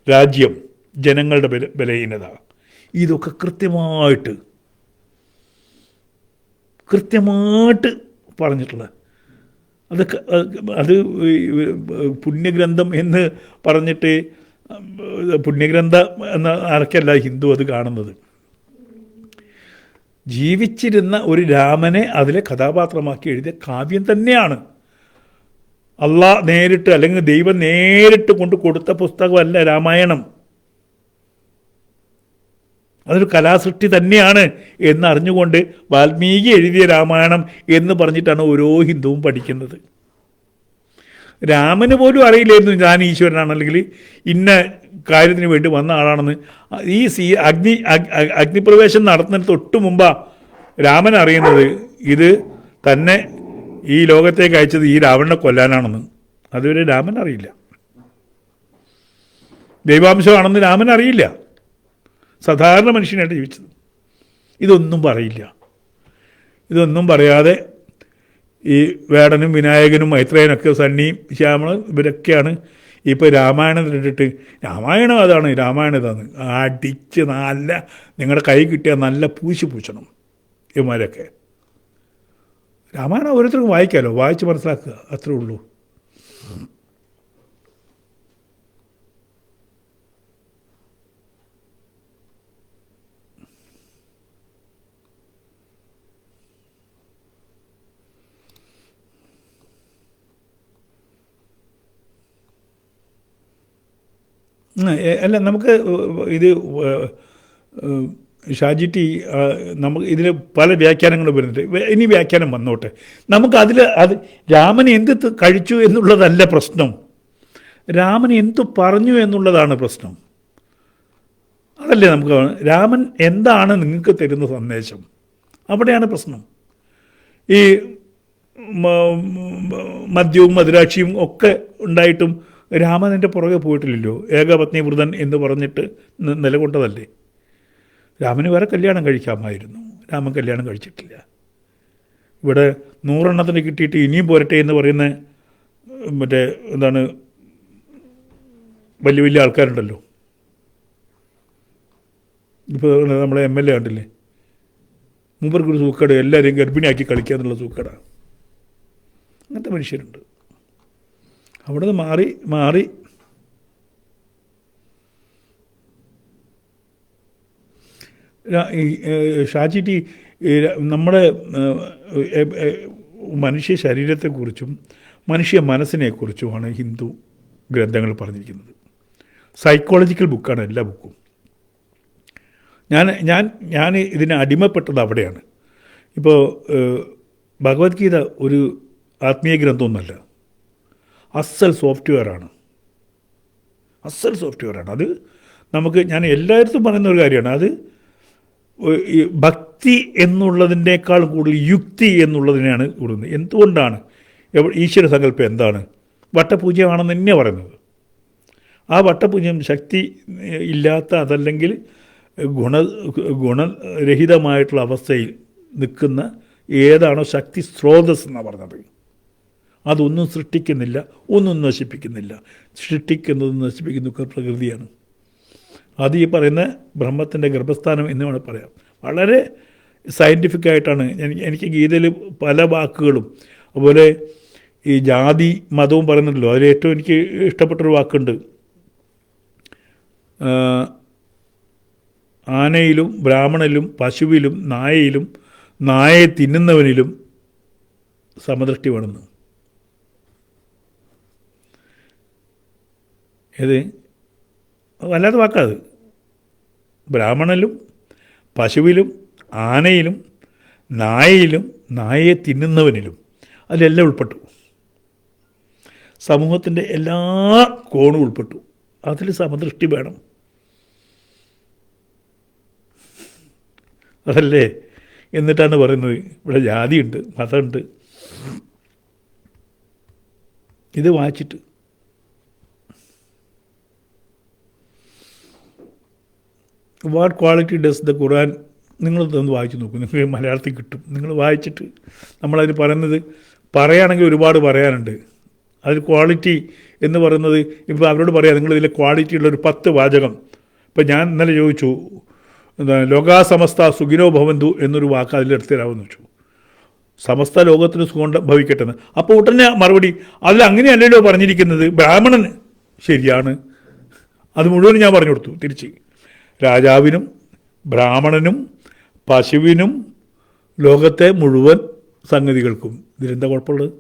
രാജ്യം, ജനങ്ങളുടെ ബലഹീനത, ഇതൊക്കെ കൃത്യമായിട്ട് പറഞ്ഞിട്ടുള്ളത്. അതൊക്കെ അത് പുണ്യഗ്രന്ഥം എന്ന് പറഞ്ഞിട്ട്, പുണ്യഗ്രന്ഥം എന്ന ആർക്കല്ല ഹിന്ദു അത് കാണുന്നത്. ജീവിച്ചിരുന്ന ഒരു രാമനെ അതിലെ കഥാപാത്രമാക്കി എഴുതിയ കാവ്യം തന്നെയാണ്. അള്ളാഹ് നേരിട്ട് അല്ലെങ്കിൽ ദൈവം നേരിട്ട് കൊണ്ട് കൊടുത്ത പുസ്തകമല്ല രാമായണം. അതൊരു കലാസൃഷ്ടി തന്നെയാണ് എന്നറിഞ്ഞുകൊണ്ട് വാൽമീകി എഴുതിയ രാമായണം എന്ന് പറഞ്ഞിട്ടാണ് ഓരോ ഹിന്ദുവും പഠിക്കുന്നത്. രാമന് പോലും അറിയില്ലായിരുന്നു ഞാൻ ഈശ്വരനാണ്, അല്ലെങ്കിൽ ഇന്ന കാര്യത്തിന് വേണ്ടി വന്ന ആളാണെന്ന്. ഈ അഗ്നിപ്രവേശം നടത്തുന്നതിന് തൊട്ട് മുമ്പാ രാമൻ അറിയുന്നത് ഇത് തന്നെ ഈ ലോകത്തേക്ക് അയച്ചത് ഈ രാവണനെ കൊല്ലാനാണെന്ന്. അതുവരെ രാമൻ അറിയില്ല. ദൈവാംശമാണെന്ന് രാമൻ അറിയില്ല. സാധാരണ മനുഷ്യനായിട്ട് ജീവിച്ചത്. ഇതൊന്നും പറയില്ല. ഇതൊന്നും പറയാതെ ഈ വേടനും വിനായകനും മൈത്രേയനൊക്കെ സണ്ണിയും ശ്യാമളും ഇവരൊക്കെയാണ് ഇപ്പോൾ രാമായണം ഇട്ടിട്ട് രാമായണം അതാണ്, രാമായണം ഇതാണ് അടിച്ച് നല്ല നിങ്ങളുടെ കൈ കിട്ടിയാൽ നല്ല പൂശണം ഇവന്മാരൊക്കെ. രാമായണം ഓരോരുത്തർക്കും വായിക്കാമല്ലോ, വായിച്ച് മനസ്സിലാക്കുക, അത്രേ ഉള്ളൂ. അല്ല, നമുക്ക് ഇത് ഷാജിറ്റി നമുക്ക് ഇതിൽ പല വ്യാഖ്യാനങ്ങൾ വരുന്നുണ്ട്. ഇനി വ്യാഖ്യാനം വന്നോട്ടെ. നമുക്കതിൽ രാമൻ എന്ത് കഴിച്ചു എന്നുള്ളതല്ല പ്രശ്നം, രാമൻ എന്തു പറഞ്ഞു എന്നുള്ളതാണ് പ്രശ്നം. അതല്ലേ നമുക്ക് രാമൻ എന്താണ് നിങ്ങൾക്ക് തരുന്ന സന്ദേശം, അവിടെയാണ് പ്രശ്നം. ഈ മദ്യവും മധുരാക്ഷിയും ഒക്കെ ഉണ്ടായിട്ടും രാമൻ എൻ്റെ പുറകെ പോയിട്ടില്ലല്ലോ. ഏകപത്നി വൃതൻ എന്ന് പറഞ്ഞിട്ട് നിലകൊണ്ടതല്ലേ. രാമന് വേറെ കല്യാണം കഴിക്കാമായിരുന്നു. രാമൻ കല്യാണം കഴിച്ചിട്ടില്ല. ഇവിടെ 100 കിട്ടിയിട്ട് ഇനിയും പോരട്ടെ എന്ന് പറയുന്ന മറ്റേ എന്താണ് വലിയ വലിയ ആൾക്കാരുണ്ടല്ലോ. ഇപ്പോൾ നമ്മളെ MLA കണ്ടില്ലേ, മൂപ്പർക്കൊരു സൂക്കേട്, എല്ലാവരെയും ഗർഭിണിയാക്കി കളിക്കുക എന്നുള്ള സൂക്കേടാണ്. അങ്ങനത്തെ മനുഷ്യരുണ്ട്. അവിടെ നിന്ന് മാറി ഷാജി ടി നമ്മുടെ മനുഷ്യ ശരീരത്തെക്കുറിച്ചും മനുഷ്യ മനസ്സിനെക്കുറിച്ചുമാണ് ഹിന്ദു ഗ്രന്ഥങ്ങൾ പറഞ്ഞിരിക്കുന്നത്. സൈക്കോളജിക്കൽ ബുക്കാണ് എല്ലാ ബുക്കും. ഞാൻ ഇതിന് അടിമപ്പെട്ടത് അവിടെയാണ്. ഇപ്പോൾ ഭഗവത്ഗീത ഒരു ആത്മീയ ഗ്രന്ഥമൊന്നുമല്ല, അസൽ സോഫ്റ്റ്വെയറാണ്. അത് നമുക്ക്, ഞാൻ എല്ലായിടത്തും പറയുന്ന ഒരു കാര്യമാണ്, അത് ഈ ഭക്തി എന്നുള്ളതിനേക്കാൾ കൂടുതൽ യുക്തി എന്നുള്ളതിനെയാണ് കൂടുന്നത്. എന്തുകൊണ്ടാണ്? ഈശ്വര സങ്കല്പം എന്താണ്? വട്ടപൂജ്യമാണെന്ന് തന്നെയാണ് പറയുന്നത്. ആ വട്ടപൂജ്യം ശക്തി ഇല്ലാത്ത, അതല്ലെങ്കിൽ ഗുണരഹിതമായിട്ടുള്ള അവസ്ഥയിൽ നിൽക്കുന്ന ഏതാണോ ശക്തി സ്രോതസ് എന്നാണ് പറഞ്ഞത്. അതൊന്നും സൃഷ്ടിക്കുന്നില്ല, ഒന്നും നശിപ്പിക്കുന്നില്ല. സൃഷ്ടിക്കുന്നതും നശിപ്പിക്കുന്നതൊക്കെ പ്രകൃതിയാണ്. അത് ഈ പറയുന്ന ബ്രഹ്മത്തിൻ്റെ ഗർഭസ്ഥാനം എന്ന് വേണമെങ്കിൽ പറയാം. വളരെ സയൻറ്റിഫിക്കായിട്ടാണ്. എനിക്ക് ഗീതയിൽ പല വാക്കുകളും, അതുപോലെ ഈ ജാതി മതവും പറയുന്നുണ്ടല്ലോ, അതിലേറ്റവും എനിക്ക് ഇഷ്ടപ്പെട്ടൊരു വാക്കുണ്ട്, ആനയിലും ബ്രാഹ്മണനിലും പശുവിലും നായയിലും നായയെ തിന്നുന്നവനിലും സമദൃഷ്ടി വേണമെന്ന്. ഏത് വല്ലാത്ത വാക്കാത്. ബ്രാഹ്മണനിലും പശുവിലും ആനയിലും നായയിലും നായയെ തിന്നുന്നവനിലും അതിലെല്ലാം ഉൾപ്പെട്ടു. സമൂഹത്തിൻ്റെ എല്ലാ കോണും ഉൾപ്പെട്ടു. അതിൽ സമദൃഷ്ടി വേണം. അതല്ലേ? എന്നിട്ടാണ് പറയുന്നത് ഇവിടെ ജാതിയുണ്ട്, മതമുണ്ട്. ഇത് വായിച്ചിട്ട് വാട്ട് ക്വാളിറ്റി ഡസ് ദ ഖുർആൻ, നിങ്ങളതൊന്ന് വായിച്ച് നോക്കൂ, നിങ്ങൾക്ക് മലയാളത്തിൽ കിട്ടും. നിങ്ങൾ വായിച്ചിട്ട് നമ്മളതിന് പറയുന്നത്, പറയുകയാണെങ്കിൽ ഒരുപാട് പറയാനുണ്ട്. അതിൽ ക്വാളിറ്റി എന്ന് പറയുന്നത്, ഇപ്പോൾ അവരോട് പറയാം നിങ്ങളിതിലെ ക്വാളിറ്റി ഉള്ളൊരു 10 വാചകം. ഇപ്പം ഞാൻ ഇന്നലെ ചോദിച്ചു, എന്താ ലോകാ സമസ്ത സുഖിനോ ഭവന്തു എന്നൊരു വാക്ക് അതിലെടുത്ത് തരാമെന്ന് വെച്ചു. സമസ്ത ലോകത്തിന് സുഖം ഭവിക്കട്ടെ എന്ന്. അപ്പോൾ ഉടനെ മറുപടി, അതിൽ അങ്ങനെയല്ലല്ലോ പറഞ്ഞിരിക്കുന്നത്, ബ്രാഹ്മണൻ. ശരിയാണ്, അത് മുഴുവൻ ഞാൻ പറഞ്ഞു കൊടുത്തു തിരിച്ച്. രാജാവിനും ബ്രാഹ്മണനും പശുവിനും ലോകത്തെ മുഴുവൻ സംഗതികൾക്കും ഇതിലെന്താ കുഴപ്പമുള്ളത്?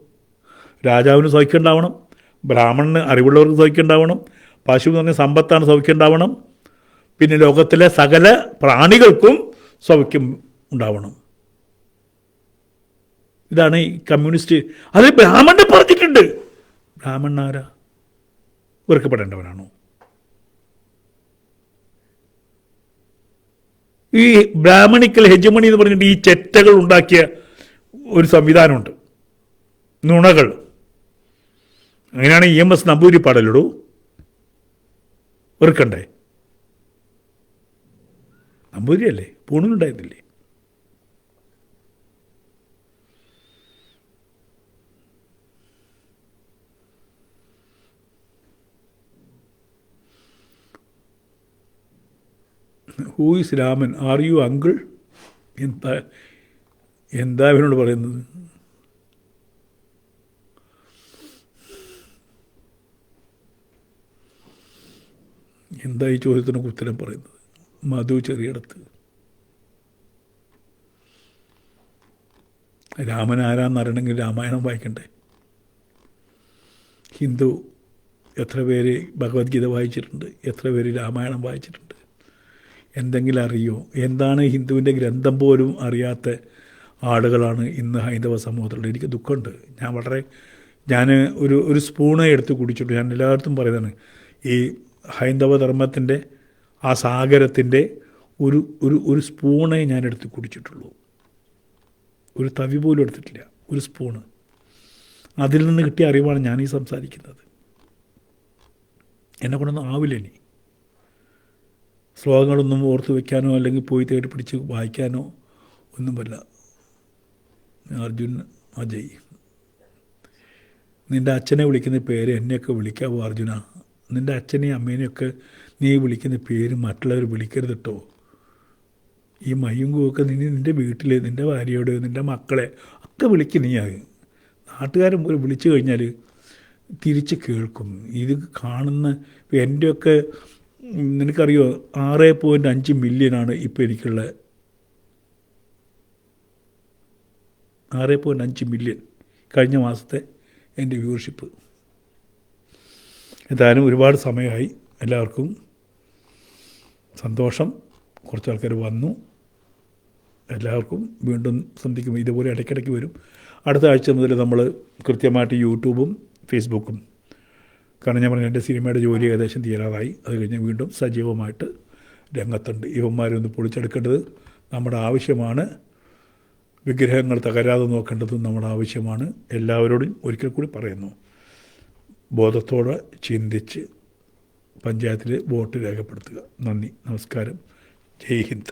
രാജാവിന് സൗഖ്യമുണ്ടാവണം, ബ്രാഹ്മണന് അറിവുള്ളവർക്ക് സൗഖ്യമുണ്ടാവണം, പശു എന്ന് പറഞ്ഞാൽ സമ്പത്താണ്, സൗഖ്യമുണ്ടാവണം. പിന്നെ ലോകത്തിലെ സകല പ്രാണികൾക്കും സൗഖ്യം ഉണ്ടാവണം. ഇതാണ് ഈ കമ്മ്യൂണിസ്റ്റ്. അത് ബ്രാഹ്മണൻ പറഞ്ഞിട്ടുണ്ട്. ബ്രാഹ്മണൻ ആരാ? വെറുക്കപ്പെടേണ്ടവനാണോ? ഈ ബ്രാഹ്മണിക്കൽ ഹെജമണി എന്ന് പറഞ്ഞിട്ട് ഈ ചെറ്റകൾ ഉണ്ടാക്കിയ ഒരു സംവിധാനമുണ്ട്, നുണകൾ. അങ്ങനെയാണ് EMS നമ്പൂരി പാടലിടൂ. വെറുക്കണ്ടേ? നമ്പൂരിയല്ലേ, പൂണൂലുണ്ടായിരുന്നില്ലേ? Who is Raman, are you uncle? എന്താ ഇവനോട് പറയുന്നത്? എന്താ ഈ ചോദ്യത്തിനൊക്കെ ഉത്തരം പറയുന്നത്? മധു ചെറിയടത്ത്. രാമൻ ആരാന്നറിയണമെങ്കിൽ രാമായണം വായിക്കണ്ടേ? ഹിന്ദു എത്ര പേര് ഭഗവത്ഗീത വായിച്ചിട്ടുണ്ട്? എത്ര പേര് രാമായണം വായിച്ചിട്ടുണ്ട്? എന്തെങ്കിലും അറിയോ? എന്താണ് ഹിന്ദുവിൻ്റെ ഗ്രന്ഥം പോലും അറിയാത്ത ആളുകളാണ് ഇന്ന് ഹൈന്ദവ സമൂഹത്തിലുള്ളത്. എനിക്ക് ദുഃഖമുണ്ട്. ഞാൻ ഒരു സ്പൂണേ എടുത്ത് കുടിച്ചിട്ടു. ഞാൻ എല്ലായിടത്തും പറയുന്നതാണ്, ഈ ഹൈന്ദവ ധർമ്മത്തിൻ്റെ ആ സാഗരത്തിൻ്റെ ഒരു സ്പൂണേ ഞാൻ എടുത്ത് കുടിച്ചിട്ടുള്ളൂ. ഒരു തവി പോലും എടുത്തിട്ടില്ല, ഒരു സ്പൂണ്. അതിൽ നിന്ന് കിട്ടിയ അറിവാണ് ഞാനീ സംസാരിക്കുന്നത്. എന്നെ കൊണ്ടൊന്നും ആവില്ല ഇനി. ശ്ലോകങ്ങളൊന്നും ഓർത്ത് വയ്ക്കാനോ അല്ലെങ്കിൽ പോയി തേടി പിടിച്ച് വായിക്കാനോ ഒന്നും പറ്റില്ല. അർജുൻ അജയ്, നിൻ്റെ അച്ഛനെ വിളിക്കുന്ന പേര് എന്നെയൊക്കെ വിളിക്കാവോ അർജുന? നിൻ്റെ അച്ഛനെയും അമ്മേനെയൊക്കെ നീ വിളിക്കുന്ന പേര് മറ്റുള്ളവർ വിളിക്കരുത് കേട്ടോ. ഈ മയ്യങ്കുമൊക്കെ നിൻ്റെ വീട്ടിൽ നിൻ്റെ ഭാര്യയോട് നിൻ്റെ മക്കളെ ഒക്കെ വിളിക്കും. നീ അത് നാട്ടുകാരൻ പോലും വിളിച്ചു കഴിഞ്ഞാൽ തിരിച്ച് കേൾക്കും. ഇത് കാണുന്ന എൻ്റെയൊക്കെ നിനക്കറിയോ 6.5 മില്യനാണ് ഇപ്പോൾ എനിക്കുള്ള 6.5 മില്യൺ കഴിഞ്ഞ മാസത്തെ എൻ്റെ വ്യൂവർഷിപ്പ്. എന്തായാലും ഒരുപാട് സമയമായി. എല്ലാവർക്കും സന്തോഷം. കുറച്ച് ആൾക്കാർ വന്നു. എല്ലാവർക്കും വീണ്ടും സന്ധിക്കും. ഇതുപോലെ ഇടയ്ക്കിടയ്ക്ക് വരും. അടുത്ത ആഴ്ച മുതൽ നമ്മൾ കൃത്യമായിട്ട് യൂട്യൂബും ഫേസ്ബുക്കും, കാരണം ഞാൻ പറഞ്ഞ എൻ്റെ സിനിമയുടെ ജോലി ഏകദേശം തീരാറായി. അത് കഴിഞ്ഞ് വീണ്ടും സജീവമായിട്ട് രംഗത്തുണ്ട്. ഇവന്മാരൊന്ന് പൊളിച്ചെടുക്കേണ്ടത് നമ്മുടെ ആവശ്യമാണ്. വിഗ്രഹങ്ങൾ തകരാതെ നോക്കേണ്ടതും നമ്മുടെ ആവശ്യമാണ്. എല്ലാവരോടും ഒരിക്കൽ കൂടി പറയുന്നു, ബോധത്തോടെ ചിന്തിച്ച് പഞ്ചായത്തിൽ വോട്ട് രേഖപ്പെടുത്തുക. നന്ദി, നമസ്കാരം, ജയ് ഹിന്ദ്.